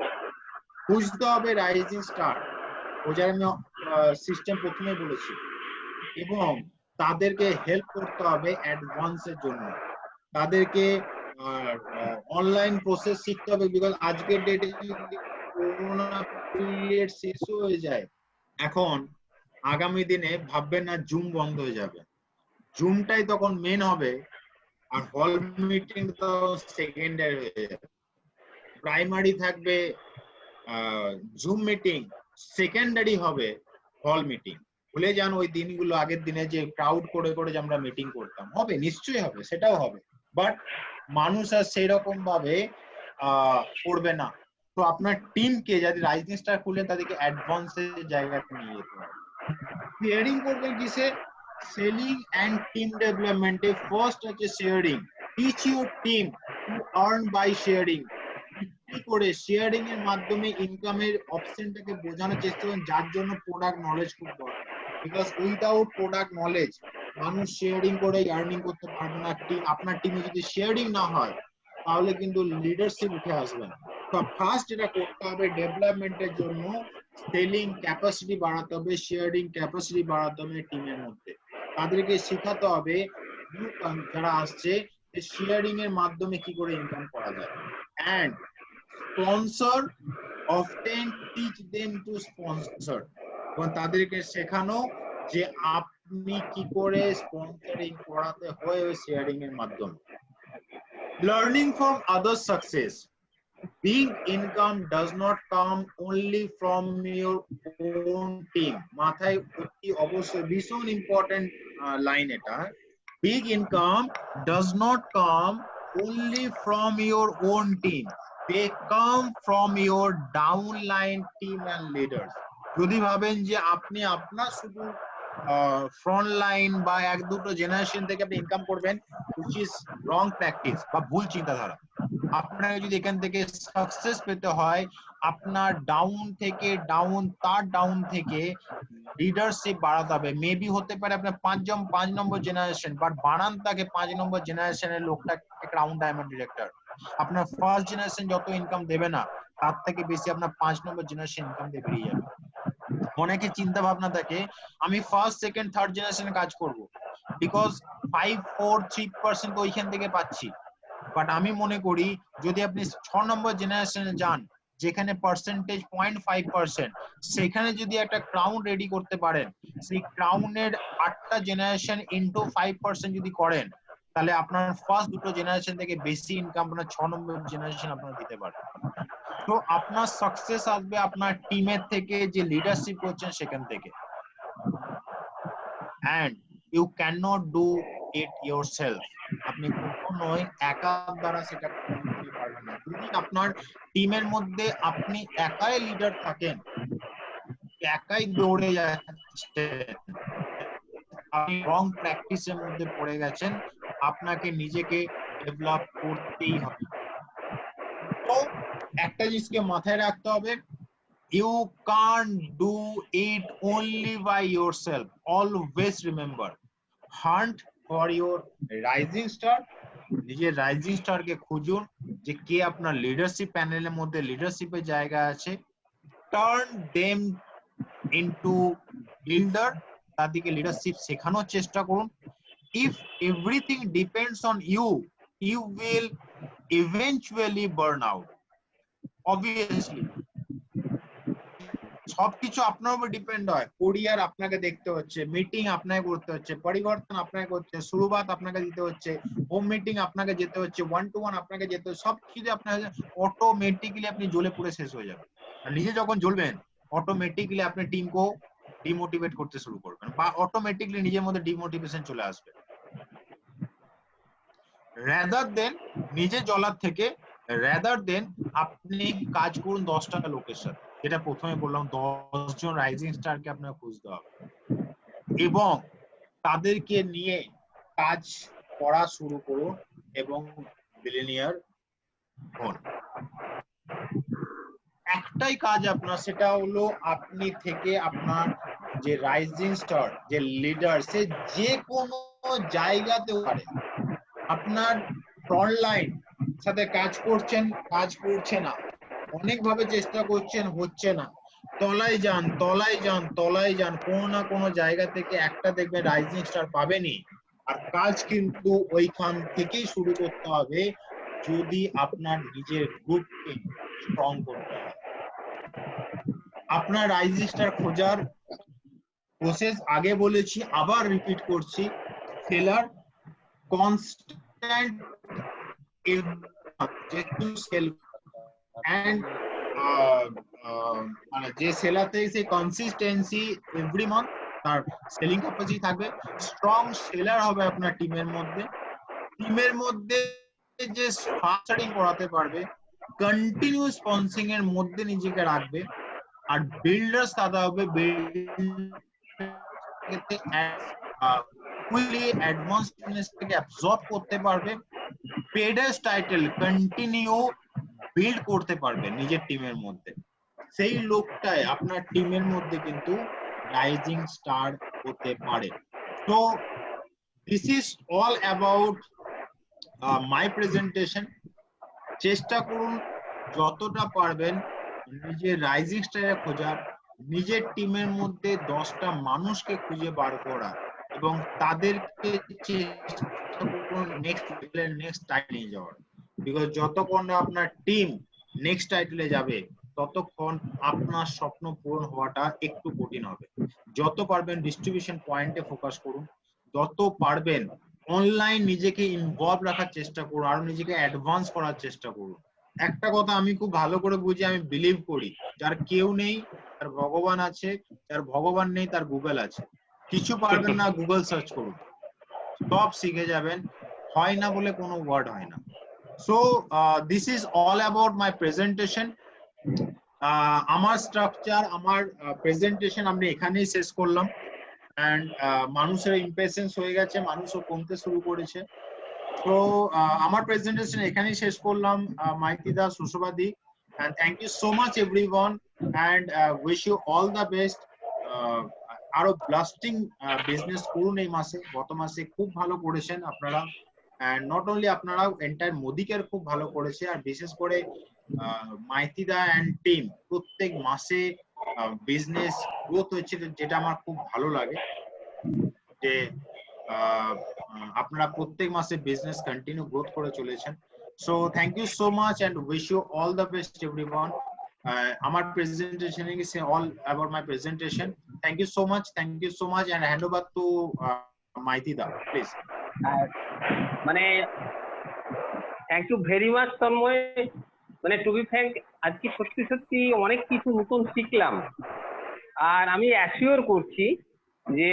Speaker 2: বুঝতে হবে রাইজিং স্টার, ও যারা আমি সিস্টেম প্রথমে বলেছি, এবং তাদেরকে হেল্প করতে হবে অ্যাডভান্সের জন্য, তাদেরকে অনলাইন প্রসেস শিখতে হবে। বিকজ আজকের ডেটে যদি করোনা পিরিয়ড শেষ হয়ে যায়, এখন আগামী দিনে ভাববেন না জুম বন্ধ হয়ে যাবে, জুমটাই তখন মেন হবে, আর হল মিটিং তো সেকেন্ডারি হয়ে যাবে। প্রাইমারি থাকবে জুম মিটিং, সেকেন্ডারি হবে হল মিটিং। ভুলে যান ওই দিনগুলো, আগের দিনে যে ক্রাউড করে করে যে আমরা মিটিং করতাম, হবে নিশ্চয়ই হবে, সেটাও হবে, বাট মানুষ আর সেই রকম ভাবে করবে না। তো আপনার টিমকে যদি রাইজিং স্টার খুলে তাদেরকে অ্যাডভান্সের জায়গাতে নিয়ে যেতে হবে। শেয়ারিং করবেন কিসে? selling and team development A first হচ্ছে sharing. Teach your team to earn by sharing. কি করে শেয়ারিং এর মাধ্যমে ইনকামের অপশনটাকে বোঝানোর চেষ্টা করুন, যার জন্য প্রোডাক্ট নলেজ খুব দরকার। বিকজ উইদাউট প্রোডাক্ট নলেজ মানুষ শেয়ারিং করে আর্নিং করতে পারবে না। আপনার টিমে যদি শেয়ারিং না হয় তাহলে কিন্তু লিডারশিপ উঠে আসবে না। তো ফার্স্ট যেটা করতে হবে ডেভেলপমেন্টের জন্য সেলিং ক্যাপাসিটি বাড়াতে হবে, শেয়ারিং ক্যাপাসিটি বাড়াতে হবে টিমের মধ্যে। তাদেরকে শেখাতে হবে যারা আসছে যে শেয়ারিং এর মাধ্যমে কি করে ইনকাম করা যায়। and sponsor often teach them to sponsor, এবং তাদেরকে শেখানো যে আপনি কি করে স্পন্সরিং করাতে হয় ওই শেয়ারিং এর মাধ্যমে। learning from others success, big income does not come only from your own team। মাথায় অতি অবশ্যই ভীষণ ইম্পর্টেন্ট লাইন এটা। big income does not come only from your own team, they come from your downline team and leaders। যদি ভাবেন যে আপনি আপনার শুধু ফ্রন্ট লাইন বা এক দুটো জেনারেশন থেকে আপনি ইনকাম করবেন, which is wrong practice বা ভুল চিন্তাধারা। আপনাকে যদি এখান থেকে সাকসেস পেতে হয় আপনার ডাউন থেকে তার ডাউন থেকে লিডারশিপ বাড়াতে হবে। মেবি হতে পারে আপনার 5 নম্বর জেনারেশন, বাট বানান তাকে 5 নম্বর জেনারেশনের লোকটাকে ক্রাউন ডায়মন্ড ডিরেক্টর। আপনার ফার্স্ট জেনারেশন যত ইনকাম দেবে না তার থেকে বেশি আপনার 5 নম্বর জেনারেশন ইনকাম দিয়ে বেরিয়ে যাবে। অনেকে চিন্তা ভাবনা থাকে আমি ফার্স্ট সেকেন্ড থার্ড জেনারেশনে কাজ করব, বিকজ 5, 4, 3% ওইখান থেকে পাচ্ছি। বাট আমি মনে করি যদি আপনি 6 নম্বর জেনারেশনে যান যেখানে পার্সেন্টেজ 0.5%, সেখানে যদি একটা ক্রাউন রেডি করতে পারেন, সেই ক্রাউনের 8টা জেনারেশন ইনটু 5% যদি করেন, তাহলে আপনার ফার্স্ট দুটো জেনারেশন থেকে বেশি ইনকাম আপনার 6 নম্বর জেনারেশন আপনারা দিতে পারবেন। তো আপনার সাকসেস আসবে আপনার টিমের থেকে, যে লিডারশিপ করছেন সেখান থেকে। and you cannot do it yourself, আপনি কখনোই একার দ্বারা সেটা করতে পারবেন না। যদি আপনার টিমের মধ্যে আপনি একাই লিডার থাকেন, একাই দৌড়ে যাচ্ছেন, আপনি রং প্র্যাকটিসের মধ্যে পড়ে গেছেন, আপনাকে নিজেকে ডেভেলপ করতেই হবে। তো একটা জিনিসকে মাথায় রাখতে হবে, you can't do it only by yourself, always remember, hunt for your rising star। নিজের রাইজিং স্টার কে খুঁজুন যে কে আপনার লিডারশিপ প্যানেলের মধ্যে লিডারশিপের জায়গা আছে, টার্ন দেম ইনটু বিল্ডার, তাদেরকে লিডারশিপ শেখানোর চেষ্টা করুন। if everything depends on you, you will eventually burn out, obviously। সবকিছু আপনার উপর ডিপেন্ড হয়, কোরিয়ার আপনাকে দেখতে হচ্ছে, মিটিং আপনাকে করতে হচ্ছে, পরিবর্তন আপনাকে করছে, শুরুবাত আপনাকে দিতে হচ্ছে, হোম মিটিং আপনাকে যেতে হচ্ছে, 1-to-1 আপনাকে যেতে হচ্ছে, সবকিছু আপনার অটোমেটিক্যালি আপনি জ্বলে পুড়ে শেষ হয়ে যাবেন। আর নিজে যখন জ্বলবেন অটোমেটিক্যালি আপনি টিমকেও ডিমোটিভেট করতে শুরু করবেন, বা অটোমেটিক্যালি নিজের মধ্যে ডিমোটিভেশন চলে আসবে। রাদার দেন নিজে জ্বলার থেকে, রাদার দেন আপনি কাজ করুন 10টা লোকের সাথে, যেটা প্রথমে বললাম 10 জন রাইজিং স্টারকে আপনাকে খুঁজতে হবে এবং তাদেরকে নিয়ে কাজ করা শুরু করুন এবং বিলিয়নিয়ার হন। একটাই কাজ আপনার, সেটা হলো আপনি থেকে আপনার যে রাইজিং স্টার, যে লিডার, সে যে কোনো জায়গাতে পারে, আপনার ফ্রন্ট লাইন সাথে কাজ করছেন, কাজ করছে না, অনেক ভাবে চেষ্টা করছেন, হচ্ছে না, তলায় যান, তলায় যান, তলায় যান, কোনো না কোনো জায়গা থেকে একটা দেখবে রাইজিং স্টার পাবেনই। আর কাজ কিন্তু ওইখান থেকেই শুরু করতে হবে যদি আপনার নিজের গ্রুপকে স্ট্রং করতে হয়। আপনার রাইজিং স্টার খোঁজার প্রসেস আগে বলেছি, আবার রিপিট করছি, সেলার কনস্ট্যান্ট and মানে যে সেলাতে সেই কনসিস্টেন্সি এভরি মান্থ তার সেলিং ক্যাপাসিটি থাকবে, স্ট্রং সেলার হবে আপনার টিমের মধ্যে যে স্পন্সরিং করাতে পারবে, কন্টিনিউ স্পন্সরিং এর মধ্যে নিজেকে রাখবে, আর বিল্ডার্স দাদা হবে কুইকলি অ্যাডভান্স থেকে অ্যাবজর্ব করতে পারবে, পেডাস টাইটেল কন্টিনিউ বিল্ড করতে পারবে নিজের টিমের মধ্যে, সেই লোকটাই আপনার টিমের মধ্যে কিন্তু রাইজিং স্টার হতে পারে। তো this is all about my presentation. চেষ্টা করুন যতটা পারবেন নিজের রাইজিং স্টারে খোঁজার, নিজের টিমের মধ্যে 10টা মানুষকে খুঁজে বার করার এবং তাদেরকে চেষ্টা করুন নেক্সট লেভেলের নেক্সট টাইটেলে নিয়ে যাওয়ার। বিকজ যতক্ষণ না আপনার টিম নেক্সট টাইটেলে যাবে ততক্ষণ আপনার স্বপ্ন পূরণ হওয়াটা একটু কঠিন হবে। যত পারবেন ডিস্ট্রিবিউশন পয়েন্টে ফোকাস করুন, যত পারবেন অনলাইন নিজেকে ইনভলভ রাখার চেষ্টা করুন, আরো নিজেকে অ্যাডভান্স করার চেষ্টা করুন। একটা কথা আমি খুব ভালো করে বুঝি, আমি বিলিভ করি, যার কেউ নেই তার ভগবান আছে, যার ভগবান নেই তার গুগল আছে। কিছু পারবেন না গুগল সার্চ করুন, সব শিখে যাবেন। হয় না বলে কোনো ওয়ার্ড হয় না। So this is all about my presentation. আমার স্ট্রাকচার, আমার প্রেজেন্টেশন আমি এখানেই শেষ করলাম। এন্ড মানুষের ইমপ্রেশনস হয়ে গেছে, মানুষও কমতে শুরু করেছে। তো আমার প্রেজেন্টেশন এখানেই শেষ করলাম। মাইতিদা, সুশোভাদি, and thank you so much everyone, and wish you all the best. আরো ব্লাস্টিং বিজনেস করুন এই মাসে। গত মাসে খুব ভালো করেছেন আপনারা, and not only আপনারা, এন্টায়ার মোদিকের খুব ভালো করেছে। আর বিশেষ করে মাইতিদা এন্ড টিম প্রত্যেক মাসে বিজনেস গ্রোথ হচ্ছে, যেটা আমার খুব ভালো লাগে যে আপনারা প্রত্যেক মাসে বিজনেস কন্টিনিউ গ্রোথ করে চলেছেন। So thank you so much and wish you all the best everyone. আমার presentation is all about my presentation. Thank you so much, thank you so much, and hand over to মাইতিদা please.
Speaker 1: মানে thank you very much Tanmoy. মানে to be Frank, আজকে সত্যি সত্যি অনেক কিছু নতুন শিখলাম। আর আমি অ্যাসিওর করছি যে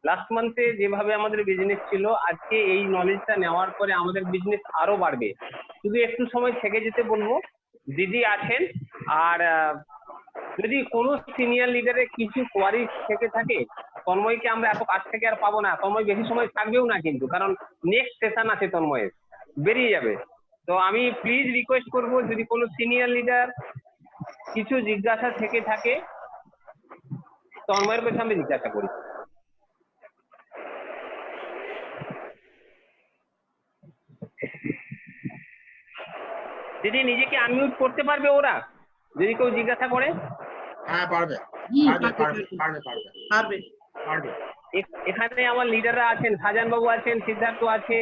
Speaker 1: লাস্ট মান্থে যেভাবে আমাদের বিজনেস ছিল, আজকে এই নলেজটা নেওয়ার পরে আমাদের বিজনেস আরো বাড়বে। শুধু একটু সময় থেকে যেতে বলবো, দিদি আছেন। আর যদি কোনো সিনিয়র লিডারের কিছু কোয়ারি থেকে থাকে, তন্ময়কে আমরা এত কাছ থেকে আর পাবো না। তন্ময় বেশি সময় থাকবেও না কিন্তু, কারণ নেক্সট সেশন আছে তন্ময়ের, বেরিয়ে যাবে। তো আমি প্লিজ রিকোয়েস্ট করবো, যদি কোনো সিনিয়র লিডার কিছু জিজ্ঞাসা থেকে থাকে, তন্ময়ের কাছে আমি জিজ্ঞাসা করি। দিদি নিজেকে আনমিউট করতে পারবে ওরা, যদি কেউ জিজ্ঞাসা করে?
Speaker 2: হ্যাঁ পারবে, পারবে পারবে পারবে পারবে
Speaker 3: পারবে
Speaker 2: পারবে।
Speaker 1: এখানে আমার লিডাররা আছেন, সাজান বাবু আছেন, সিদ্ধার্থ আছে,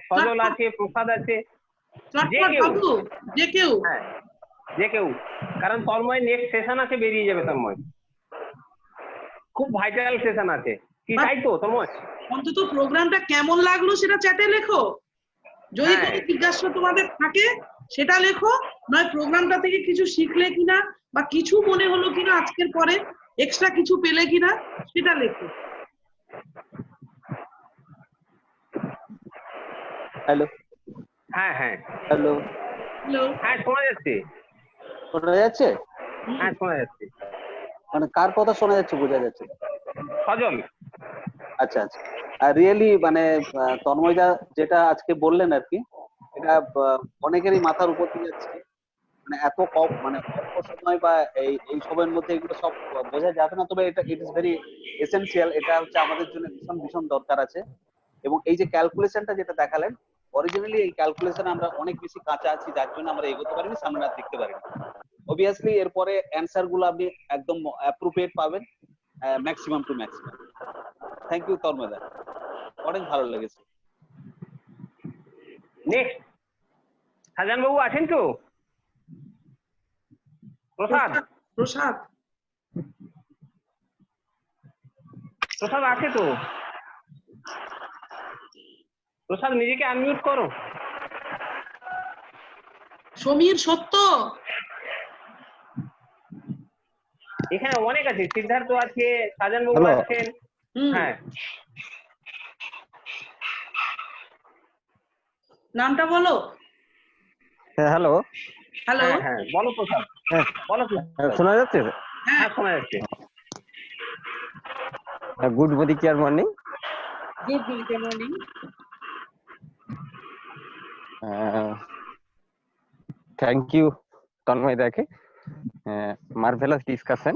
Speaker 1: সজল আছে, প্রসাদ আছে, যে কেউ,
Speaker 3: যে কেউ,
Speaker 1: হ্যাঁ যে কেউ। কারণ তন্ময় নেক্সট সেশন আছে, বেরিয়ে যাবে তন্ময়, খুব ভাইটাল সেশন আছে। কি তাই তো তন্ময়?
Speaker 3: অন্তত প্রোগ্রামটা কেমন লাগলো সেটা চ্যাটে লেখো। যদি কোনো জিজ্ঞাসা তোমাদের থাকে সেটা লেখো, নয় প্রোগ্রামটা থেকে কিছু শিখলে কিনা বা কিছু মনে হলো কিনা আজকের পরে, এক্সট্রা কিছু পেলে কিনা সেটা লেখো।
Speaker 4: হ্যালো
Speaker 1: হ্যাঁ হ্যাঁ
Speaker 4: হ্যালো
Speaker 3: হ্যালো,
Speaker 1: হ্যাঁ, শোনা যাচ্ছে।
Speaker 4: শোনা যাচ্ছে?
Speaker 1: হ্যাঁ শোনা যাচ্ছে।
Speaker 4: মানে কার কথা শোনা যাচ্ছে বোঝা যাচ্ছে?
Speaker 1: সজল।
Speaker 4: আচ্ছা আচ্ছা। আর রিয়েলি মানে তন্ময়দা যেটা আজকে বললেন আর কি, এটা অনেকেরই মাথার উপর দিয়ে যাচ্ছে। মানে এত কম, মানে অল্প সময় বা এই সময়ের মধ্যে এগুলো সব বোঝা যাবে না, তবে এটা ইট ইজ ভেরি এসেনশিয়াল। এটা হচ্ছে আমাদের জন্য ভীষণ ভীষণ দরকার আছে। এবং এই যে ক্যালকুলেশনটা যেটা দেখালেন, অরিজিনালি এই ক্যালকুলেশনে আমরা অনেক বেশি কাঁচা আছি, যার জন্য আমরা এগোতে পারিনি, সামনে আর দেখতে পারিনি। অবভিয়াসলি এরপরে অ্যান্সার গুলো আপনি একদম অ্যাপ্রোপ্রিয়েট পাবেন, maximum to maximum. Thank you তন্ময়দা, অনেক ভালো লেগেছে।
Speaker 1: নেক্সট সাজান বাবু আছেন তো? প্রসাদ,
Speaker 3: প্রসাদ
Speaker 1: প্রসাদ আছে তো? প্রসাদ নিজেকে আনমিউট করো।
Speaker 3: সমীর, সত্য,
Speaker 1: এখানে অনেক আছে, সিদ্ধার্থ আছে, সাজান বাবু আছেন। হ্যাঁ,
Speaker 3: নামটা বলো।
Speaker 5: হ্যাঁ হ্যালো।
Speaker 3: হ্যালো,
Speaker 1: হ্যাঁ হ্যাঁ বলো প্রসাদ,
Speaker 5: হ্যাঁ
Speaker 1: বলো প্রসাদ।
Speaker 5: শোনা যাচ্ছে?
Speaker 1: হ্যাঁ শোনা যাচ্ছে।
Speaker 5: Good morning, care morning.
Speaker 3: Good Monica, morning.
Speaker 5: Thank you, Tanmoy Dake. Marvelous discussion.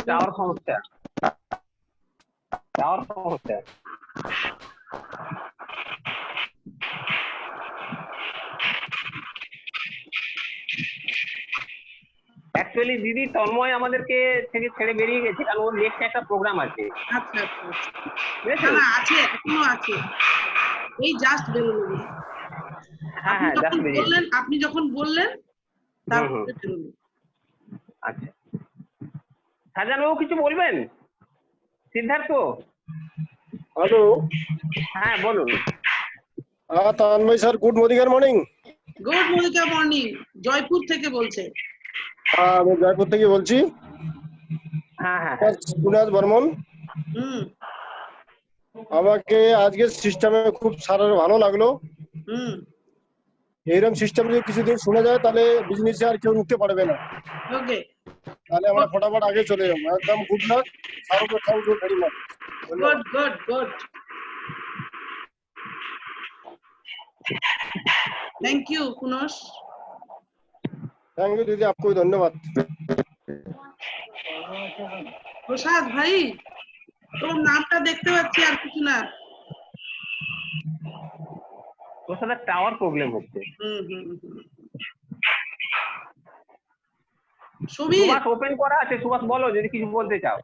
Speaker 1: Tower সমস্যা, টাওয়ার সমস্যা। অ্যাকচুয়ালি দিদি তন্ময় আমাদেরকে থেকে ছেড়ে বেরিয়ে গেছে, কারণ ওর নেক্সট একটা প্রোগ্রাম আছে।
Speaker 3: আচ্ছা আচ্ছা আচ্ছা।
Speaker 1: ঠিক আছে?
Speaker 3: না, আছে, এখনো আছে, এই জাস্ট বেরোলো।
Speaker 1: হ্যাঁ হ্যাঁ, জাস্ট বেরিয়ে।
Speaker 3: আপনি যখন বললেন তারপরে বেরোলো।
Speaker 1: আচ্ছা, শাহজাহানবাবু কিছু বলবেন? সিদ্ধার্থ,
Speaker 6: হ্যালো।
Speaker 1: হ্যাঁ বলুন।
Speaker 6: Tanmoy sir, good morning.
Speaker 3: Good Monica morning, Jaipur থেকে বলছে।
Speaker 6: আমি জয়পুর থেকে বলছি।
Speaker 1: হ্যাঁ হ্যাঁ
Speaker 6: সুনাজ বর্মন।
Speaker 3: হুম
Speaker 6: আমাকে আজকের সিস্টেমে খুব সারা ভালো লাগলো।
Speaker 3: হুম।
Speaker 6: এইরকম সিস্টেম যদি কিছুদিন শোনা যায় তাহলে বিজনেসে আর কেউ উঠতে পারবে না।
Speaker 3: ওকে,
Speaker 6: তাহলে আমরা ফটাফট আগে চলে যাবো। একদম good luck, thank you very much.
Speaker 3: Good good good, thank you কুনস।
Speaker 6: থ্যাংক ইউ দিদি, आपको ধন্যবাদ।
Speaker 3: প্রসাদ ভাই, তোর নামটা দেখতে পাচ্ছি, আর কিছু না।
Speaker 1: প্রসাদের টাওয়ার প্রবলেম হচ্ছে।
Speaker 3: সুবীর,
Speaker 1: সুভাষ ওপেন করা আছে, সুভাষ বলো যদি কিছু বলতে চাও।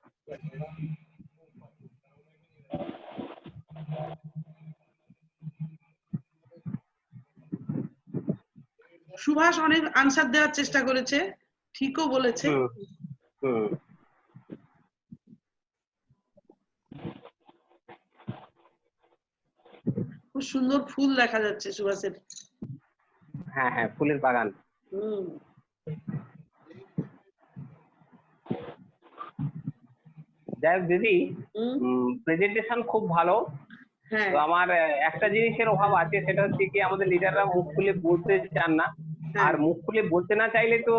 Speaker 3: সুভাষ অনেক আনসার দেওয়ার চেষ্টা করেছে, ঠিকও বলেছে। খুব সুন্দর ফুল দেখা যাচ্ছে সুভাষের।
Speaker 1: হ্যাঁ হ্যাঁ, ফুলের বাগান। যাই হোক দিদি, প্রেজেন্টেশন খুব ভালো। তো আমার একটা জিনিসের অভাব আছে, সেটা হচ্ছে কি আমাদের লিডাররা মুখ খুলে বলতে চান না। আর মুখ খুলে বলতে না চাইলে তো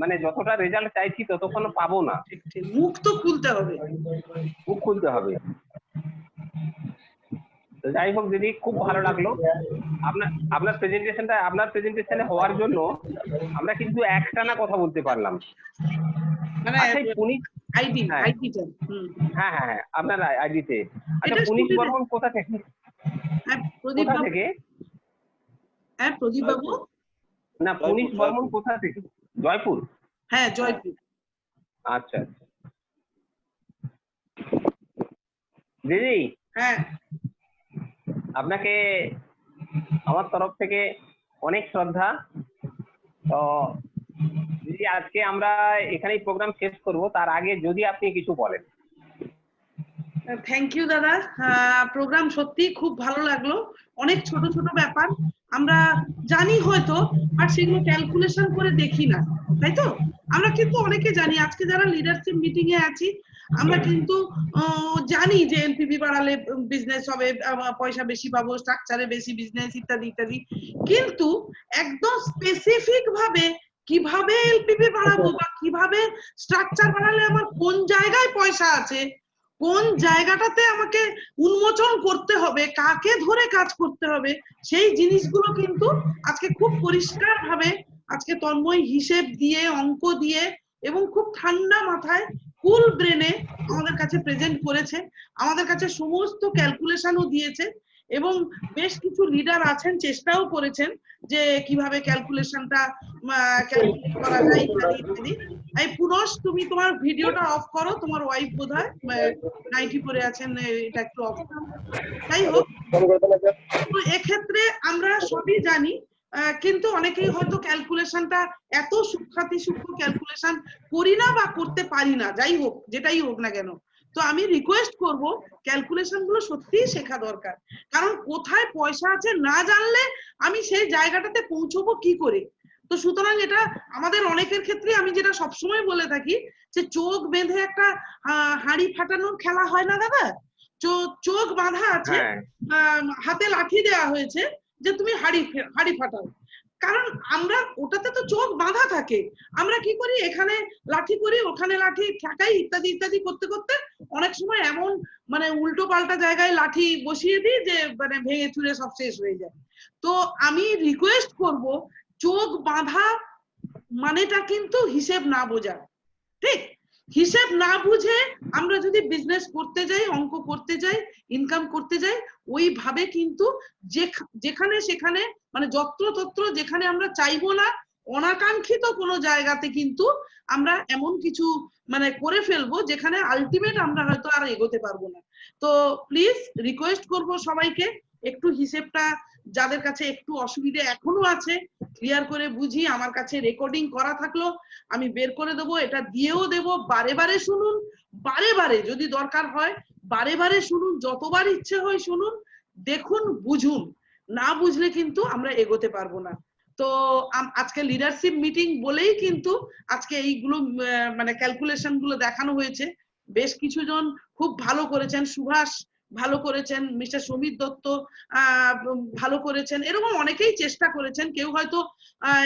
Speaker 1: মানে যতটা রেজাল্ট চাইছি ততক্ষণ পাবো না।
Speaker 3: মুখ তো খুলতে হবে,
Speaker 1: মুখ খুলতে হবে। তো যাই হোক দিদি, খুব ভালো লাগলো আপনার প্রেজেন্টেশনে হওয়ার জন্য আমরা কিন্তু একটানা কথা বলতে পারলাম।
Speaker 3: মানে
Speaker 1: আচ্ছা, পুনিশ
Speaker 3: আইডি, আইডিটা।
Speaker 1: হ্যাঁ হ্যাঁ হ্যাঁ, আপনার আইডিতে। আচ্ছা, পুনিশ বর্মন কোথা থেকে?
Speaker 3: হ্যাঁ, প্রদীপ
Speaker 1: কোথা
Speaker 3: বাবু
Speaker 1: থেকে?
Speaker 3: হ্যাঁ, প্রদীপ বাবু।
Speaker 1: না, পুনিশ বর্মন কোথা থেকে? জয়পুর?
Speaker 3: হ্যাঁ, জয়পুর।
Speaker 1: আচ্ছা দিদি,
Speaker 3: হ্যাঁ,
Speaker 1: আপনাকে আমার তরফ থেকে অনেক শ্রদ্ধা। তো দিদি, আজকে আমরা এখানেই প্রোগ্রাম শেষ করব, তার আগে যদি আপনি কিছু বলেন।
Speaker 3: থ্যাংক ইউ দাদা, প্রোগ্রাম সত্যি খুব ভালো লাগলো। অনেক ছোট ছোট ব্যাপার আমরা জানি হয়তো, বাট সেগুলো ক্যালকুলেশন করে দেখি না, তাই তো? আমরা কিন্তু অনেকে জানি, আজকে যারা লিডারশিপ মিটিং এ আছি আমরা কিন্তু জানি যে এলপিবি বাড়ালে বিজনেস হবে, পয়সা বেশি পাবো, স্ট্রাকচারে বেশি বিজনেস, ইত্যাদি ইত্যাদি। কিন্তু একদম স্পেসিফিক ভাবে কিভাবে এলপিবি বাড়াবো বা কিভাবে স্ট্রাকচার বাড়ালে আমার কোন জায়গায় পয়সা আছে, কোন জায়গাটাতে আমাকে উন্মোচন করতে হবে, কাকে ধরে কাজ করতে হবে, সেই জিনিসগুলো কিন্তু আজকে খুব পরিষ্কার ভাবে আজকে তন্ময় হিসেব দিয়ে, অঙ্ক দিয়ে এবং খুব ঠান্ডা মাথায় কুল ব্রেনে আমাদের কাছে প্রেজেন্ট করেছে। আমাদের কাছে সমস্ত ক্যালকুলেশনও দিয়েছে এবং বেশ কিছু লিডার আছেন চেষ্টাও করেছেন যে কিভাবে ক্যালকুলেশনটা ক্যালকুলেট করা যায় ইত্যাদি ইত্যাদি। এই পুনশ, তুমি তোমার ভিডিওটা অফ করো, তোমার ওয়াইফ বোধহয় নাইটি পরে আছেন, এটা একটু অফ করো। যাই হোক, তো এক্ষেত্রে আমরা সবই জানি, কিন্তু অনেকেই হয়তো ক্যালকুলেশনটা এত সূক্ষ্ম ক্যালকুলেশন করি না বা করতে পারি না। যাই হোক, যেটাই হোক না কেন, তো আমি রিকোয়েস্ট করব ক্যালকুলেশন গুলো সত্যিই শেখা দরকার। কারণ কোথায় পয়সা আছে না জানলে আমি সেই জায়গাটাতে পৌঁছবো কি করে? তো সুতরাং এটা আমাদের অনেকের ক্ষেত্রে আমি যেটা সবসময় বলে থাকি যে চোখ বেঁধে একটা হাঁড়ি ফাটানোর খেলা হয় না দাদা, চোখ বাঁধা আছে, হাতে লাঠি দেওয়া হয়েছে যে তুমি হাঁড়ি ফাটাও। কারণ আমরা ওটাতে তো চোখ বাঁধা থাকে, আমরা কি করি এখানে লাঠি করি ওখানে লাঠি ঠেকাই ইত্যাদি ইত্যাদি করতে করতে অনেক সময় এমন মানে উল্টো পাল্টা জায়গায় লাঠি বসিয়ে দিই যে মানে ভেঙে চুরে সব শেষ হয়ে যায়। তো আমি রিকোয়েস্ট করব, চোখ বাঁধা মানেটা কিন্তু হিসেব না বোঝা, ঠিক? হিসেব না বুঝে আমরা যদি বিজনেস করতে যাই, অঙ্ক করতে যাই, ইনকাম করতে যাই, ওইভাবে কিন্তু যেখানে সেখানে মানে যত্রতত্র যেখানে আমরা চাইবো না, অনাকাঙ্ক্ষিত কোনো জায়গাতে কিন্তু আমরা এমন কিছু মানে করে ফেলবো যেখানে আলটিমেট আমরা হয়তো আর এগোতে পারবো না। তো প্লিজ রিকোয়েস্ট করব সবাইকে, একটু হিসেবটা যাদের কাছে একটু অসুবিধা এখনো আছে ক্লিয়ার করে বুঝি। আমার কাছে রেকর্ডিং করা থাকলো আমি বের করে দেবো, এটা দিয়েও দেবো, বারে বারে শুনুন, বারে বারে যদি দরকার হয় বারে বারে শুনুন, যতবার ইচ্ছে হয় শুনুন, দেখুন, বুঝুন। না বুঝলে কিন্তু আমরা এগোতে পারবো না। তো আজকে লিডারশিপ মিটিং বলেই কিন্তু আজকে এইগুলো মানে ক্যালকুলেশন গুলো দেখানো হয়েছে। বেশ কিছু জন খুব ভালো করেছেন, সুভাষ ভালো করেছেন, মিস্টার সমীর দত্ত ভালো করেছেন, এরকম অনেকেই চেষ্টা করেছেন। কেউ হয়তো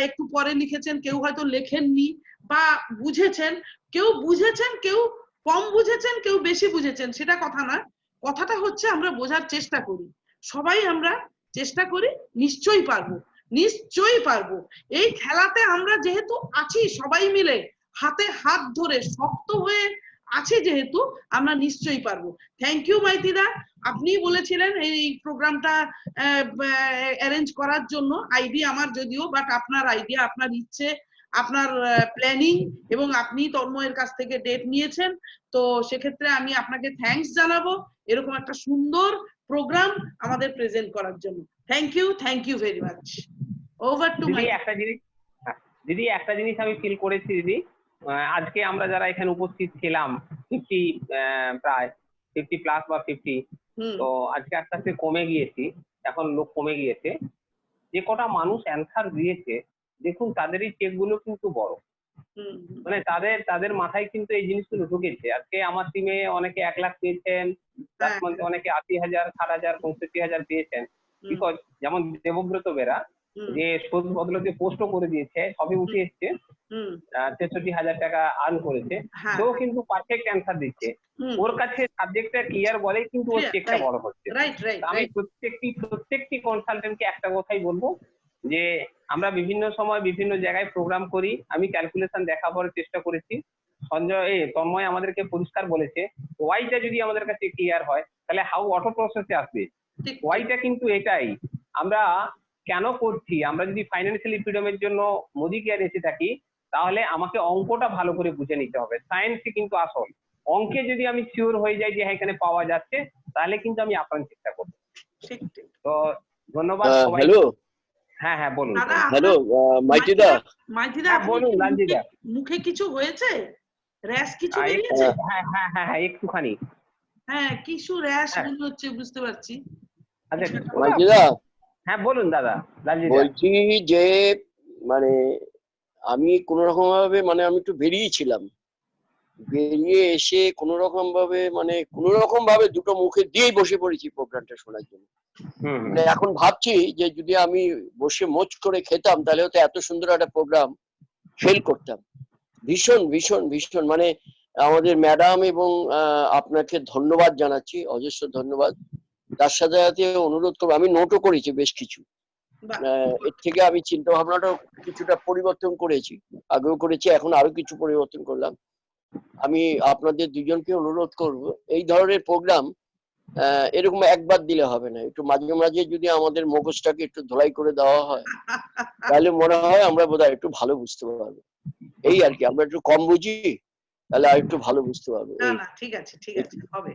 Speaker 3: একটু পরে লিখেছেন, কেউ হয়তো লেখেননি বা বুঝেছেন, কেউ বুঝেছেন, কেউ কম বুঝেছেন, কেউ বেশি বুঝেছেন, সেটা কথা না। কথাটা হচ্ছে আমরা বোঝার চেষ্টা করি, সবাই আমরা চেষ্টা করি, নিশ্চয়ই পারবো, নিশ্চয়ই পারবো। এই খেলাতে আমরা যেহেতু আছি সবাই মিলে হাতে হাত ধরে শক্ত হয়ে আছে যেহেতু, আমরা নিশ্চয়ই পারবো। থ্যাংক ইউ মাইতিদা, আপনি বলেছিলেন এই প্রোগ্রামটা অ্যারেঞ্জ করার জন্য। আইডিয়া আমার যদিও, বাট আপনার আইডিয়া, আপনার ইচ্ছে, আপনার প্ল্যানিং, এবং আপনি তন্ময়ের কাছ থেকে ডেট নিয়েছেন, তো সেক্ষেত্রে আমি আপনাকে থ্যাঙ্কস জানাবো এরকম একটা সুন্দর প্রোগ্রাম আমাদের প্রেজেন্ট করার জন্য। Thank you very much. Over to my.
Speaker 1: দিদি একটা জিনিস আমি ফিল করেছি দিদি, আজকে আমরা যারা এখানে উপস্থিত ছিলাম 50 প্রায় 50+ বা 50, তো আজকে আস্তে আস্তে কমে গিয়েছি, এখন লোক কমে গিয়েছে। যে কটা মানুষ অ্যান্সার দিয়েছে দেখুন তাদেরই চেক গুলো কিন্তু বড়, মানে তাদের মাথায় কিন্তু এই জিনিসগুলো ঢুকেছে। আজকে আমার টিমে অনেকে 1 লাখ পেয়েছেন, তার মধ্যে অনেকে 80,000, 60,000, 65,000 পেয়েছেন। বিকজ যেমন দেবব্রত বেরা যে শোধ বদলতে পোস্টও করে দিয়েছে, সবই উঠে এসছে, 63,000 টাকা আর্ন করেছে, তো কিন্তু পারফেক্ট অ্যান্সার দিচ্ছে। ওর কাছে সাবজেক্টটা ক্লিয়ার বলে কিন্তু ওর চেকটা বড় হচ্ছে। আমি প্রত্যেকটি কনসালটেন্টকে একটা কথাই বলবো যে আমরা বিভিন্ন সময় বিভিন্ন জায়গায় প্রোগ্রাম করি, আমি ক্যালকুলেশন দেখাবার চেষ্টা করেছি। তন্ময় আমাদেরকে পরিষ্কার বলেছে, ওয়াইটা যদি আমাদের কাছে ক্লিয়ার হয় তাহলে হাউ অটো প্রসেসে আসবে। ওয়াইটা কিন্তু এটাই আমরা কেন করছি, আমরা যদি ফাইন্যান্সিয়ালি ফ্রিডমের জন্য মোদি কেয়ার এসে থাকি তাহলে আমাকে অঙ্কটা ভালো করে বুঝে নিতে হবে। সায়েন্সই কিন্তু আসল, অঙ্কে যদি আমি শিওর হয়ে যাই যে হ্যাঁ এখানে পাওয়া যাচ্ছে তাহলে কিন্তু আমি আপ্রাণ চেষ্টা করবো। তো ধন্যবাদ সবাই।
Speaker 7: হ্যালো,
Speaker 1: হ্যাঁ বলুন।
Speaker 7: হ্যালো মাইতিদা।
Speaker 1: বলুন লালজিদা।
Speaker 3: মুখে কিছু হয়েছে, র্যাশ কিছু বেরিয়েছে?
Speaker 1: হ্যাঁ একটুখানি,
Speaker 3: হ্যাঁ কিছু র্যাশ মনে হচ্ছে, বুঝতে পারছি।
Speaker 1: আচ্ছা
Speaker 7: মাইতিদা,
Speaker 1: হ্যাঁ বলুন দাদা। লালজিদা
Speaker 7: বলছি যে মানে আমি কোন রকম ভাবে মানে আমি একটু বেরিয়েছিলাম, বেরিয়ে এসে কোন রকম ভাবে দুটো মুখে দিয়েই বসে পড়েছি প্রোগ্রামটা শোনার জন্য। মানে এখন ভাবছি যে যদি আমি বসে মোচ করে খেতাম তাহলে হয়তো এত সুন্দর একটা প্রোগ্রাম ফেল করতাম। ভীষণ ভীষণ ভীষণ মানে আমাদের ম্যাডাম এবং আপনাকে ধন্যবাদ জানাচ্ছি, অজস্র ধন্যবাদ। তার সাথে সাথে অনুরোধ করবো, আমি নোটও করেছি বেশ কিছু, এর থেকে আমি চিন্তা ভাবনাটাও কিছুটা পরিবর্তন করেছি, আগেও করেছি, এখন আরো কিছু পরিবর্তন করলাম। আমি আপনাদের দুজনকে অনুরোধ করব এই ধরনের প্রোগ্রাম এরকম একবার দিলে হবে না, একটু মাঝে মাঝে যদি আমাদের মগজটাকে একটু ধোলাই করে দেওয়া হয় তাহলে মনে হয় আমরা বোধহয় একটু ভালো বুঝতে পারবো। এই আর কি, আমরা একটু কম বুঝি তাহলে আর একটু ভালো বুঝতে পারবো।
Speaker 3: ঠিক আছে হবে।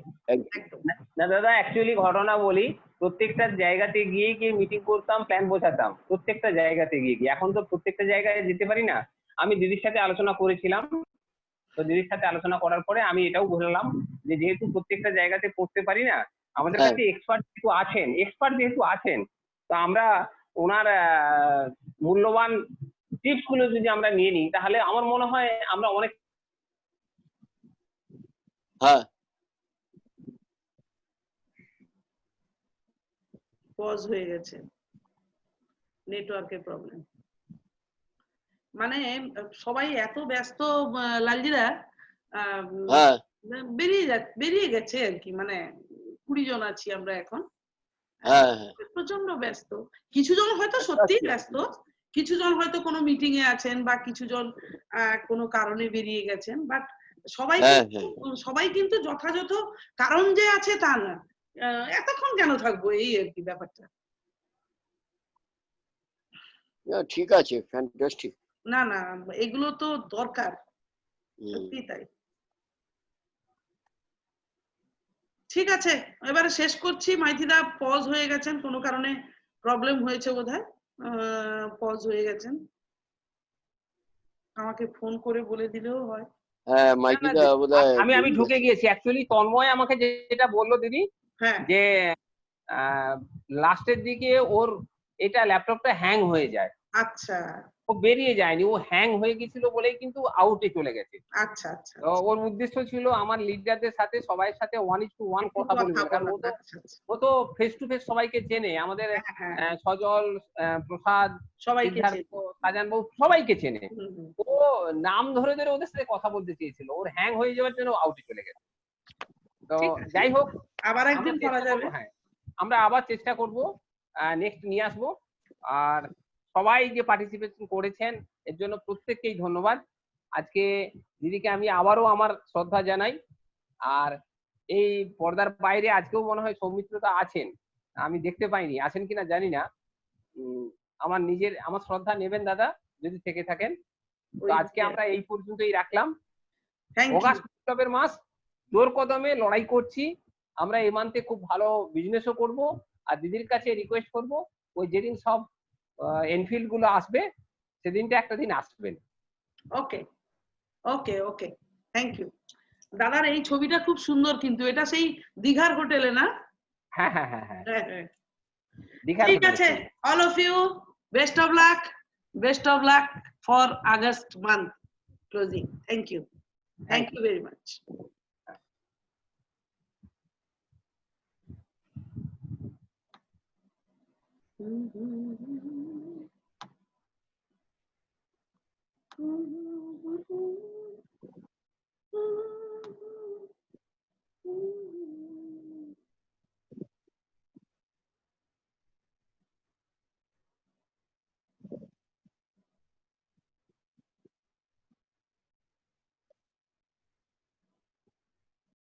Speaker 1: না দাদা, অ্যাকচুয়ালি ঘটনা বলি, প্রত্যেকটা জায়গাতে গিয়ে মিটিং করতাম, প্ল্যান বোঝাতাম প্রত্যেকটা জায়গাতে গিয়ে। এখন তো প্রত্যেকটা জায়গায় যেতে পারি না। আমি দিদির সাথে আলোচনা করেছিলাম, তো দিদির সাথে আলোচনা করার পরে আমি এটাও বললাম যে যেহেতু প্রত্যেকটা জায়গাতে করতে পারি না, আমাদের কাছে এক্সপার্ট যেহেতু আছেন, তো আমরা ওনার মূল্যবান টিপস গুলো যদি আমরা নিয়ে নিই তাহলে আমার মনে হয় আমরা অনেক।
Speaker 3: পজ হয়ে গেছে, নেটওয়ার্কের প্রবলেম। মানে সবাই এত ব্যস্ত, লালজিরা, আহ,
Speaker 7: হ্যাঁ
Speaker 3: বেরিয়ে গেছে আর কি, মানে 20 জন আছি আমরা এখন।
Speaker 7: হ্যাঁ হ্যাঁ
Speaker 3: প্রচন্ড ব্যস্ত। কিছু জন হয়তো সত্যিই ব্যস্ত, কিছু জন হয়তো কোনো মিটিং এ আছেন, বা কিছু জন কোনো কারণে বেরিয়ে গেছেন, বাট
Speaker 7: হ্যাঁ হ্যাঁ
Speaker 3: সবাই কিন্তু যথাযথ কারণ যে আছে তা না। এতক্ষণ কেন থাকবো, এই আর কি ব্যাপারটা।
Speaker 7: ঠিক আছে, ফ্যান্টাস্টিক।
Speaker 3: না না, এগুলো তো দরকার, সত্যি তাই। ঠিক আছে, এবারে শেষ করছি। মাইথিদা পজ হয়ে গেছেন, কোনো কারণে প্রবলেম হয়েছে বোধহয়, পজ হয়ে গেছেন। আমাকে ফোন করে বলে দিলেও হয়।
Speaker 7: হ্যাঁ
Speaker 1: না,
Speaker 7: মাইকিদা
Speaker 1: না,
Speaker 7: বোধহয়
Speaker 1: আমি ঢুকে গিয়েছি অ্যাকচুয়ালি। তন্ময় আমাকে যেটা বললো দিদি,
Speaker 3: হ্যাঁ
Speaker 1: যে লাস্টের দিকে ওর এটা ল্যাপটপটা হ্যাং হয়ে যায়,
Speaker 3: আচ্ছা
Speaker 1: ও বেরিয়ে যায়নি, ও হ্যাং হয়ে গেছিল বলেই কিন্তু আউটে চলে গেছে।
Speaker 3: আচ্ছা আচ্ছা
Speaker 1: তো ওর উদ্দেশ্য ছিল আমার লিডারদের সাথে, সবাই সাথে 1:1
Speaker 3: একটু
Speaker 1: কথা বলবে, কারণ ও তো
Speaker 3: আচ্ছা আচ্ছা।
Speaker 1: ও তো ফেস টু ফেস সবাইকে চেনে, আমাদের
Speaker 3: হ্যাঁ
Speaker 1: সজল, প্রসাদ,
Speaker 3: সবাইকে
Speaker 1: সিদ্ধার্থ, সাজান বাবু সবাইকে চেনে।
Speaker 3: হুম, হুম।
Speaker 1: ও নাম ধরে ধরে ওদের সাথে কথা বলতে চেয়েছিল, ওর হ্যাং হয়ে যাওয়ার জন্য আউটে চলে গেছে। তো
Speaker 3: ঠিক আছে,
Speaker 1: যাই হোক,
Speaker 3: আবার
Speaker 1: আমরা
Speaker 3: একদিন করা
Speaker 1: চেষ্টা
Speaker 3: যাবে।
Speaker 1: করবো, হ্যাঁ আমরা আবার চেষ্টা করব নেক্সট নিয়ে আসবো। আর সবাই যে পার্টিসিপেশন করেছেন এর জন্য প্রত্যেককেই ধন্যবাদ। আজকে দিদিকে আমি আবারও আমার শ্রদ্ধা জানাই। আর এই পর্দার বাইরে আজকেও মনে হয় সৌমিত্রতা আছেন, আমি দেখতে পাইনি, আছেন কিনা জানি না। আমার শ্রদ্ধা নেবেন দাদা যদি থেকে থাকেন। তো আজকে আমরা এই পর্যন্তই রাখলাম।
Speaker 3: Thank you.
Speaker 1: অগাস্ট উৎসবের মাস, জোর কদমে লড়াই করছি আমরা। এই মান্থে খুব ভালো বিজনেসও করব। আর দিদির কাছে রিকোয়েস্ট করব, ওই যেদিন সব এনফিল্ড গুলো আসবে সেদিনটা একটা দিন আসবেন।
Speaker 3: ওকে ওকে ওকে, থ্যাংক ইউ। দাদার এই ছবিটা খুব সুন্দর, কিন্তু এটা সেই দীঘার হোটেলে না?
Speaker 1: হ্যাঁ হ্যাঁ হ্যাঁ হ্যাঁ,
Speaker 3: হ্যাঁ হ্যাঁ।
Speaker 1: দীঘার
Speaker 3: ঠিক
Speaker 1: হোটেলে
Speaker 3: আছে,
Speaker 1: ছবি।
Speaker 3: All of you, best of luck for August month closing. Thank you, thank you very much.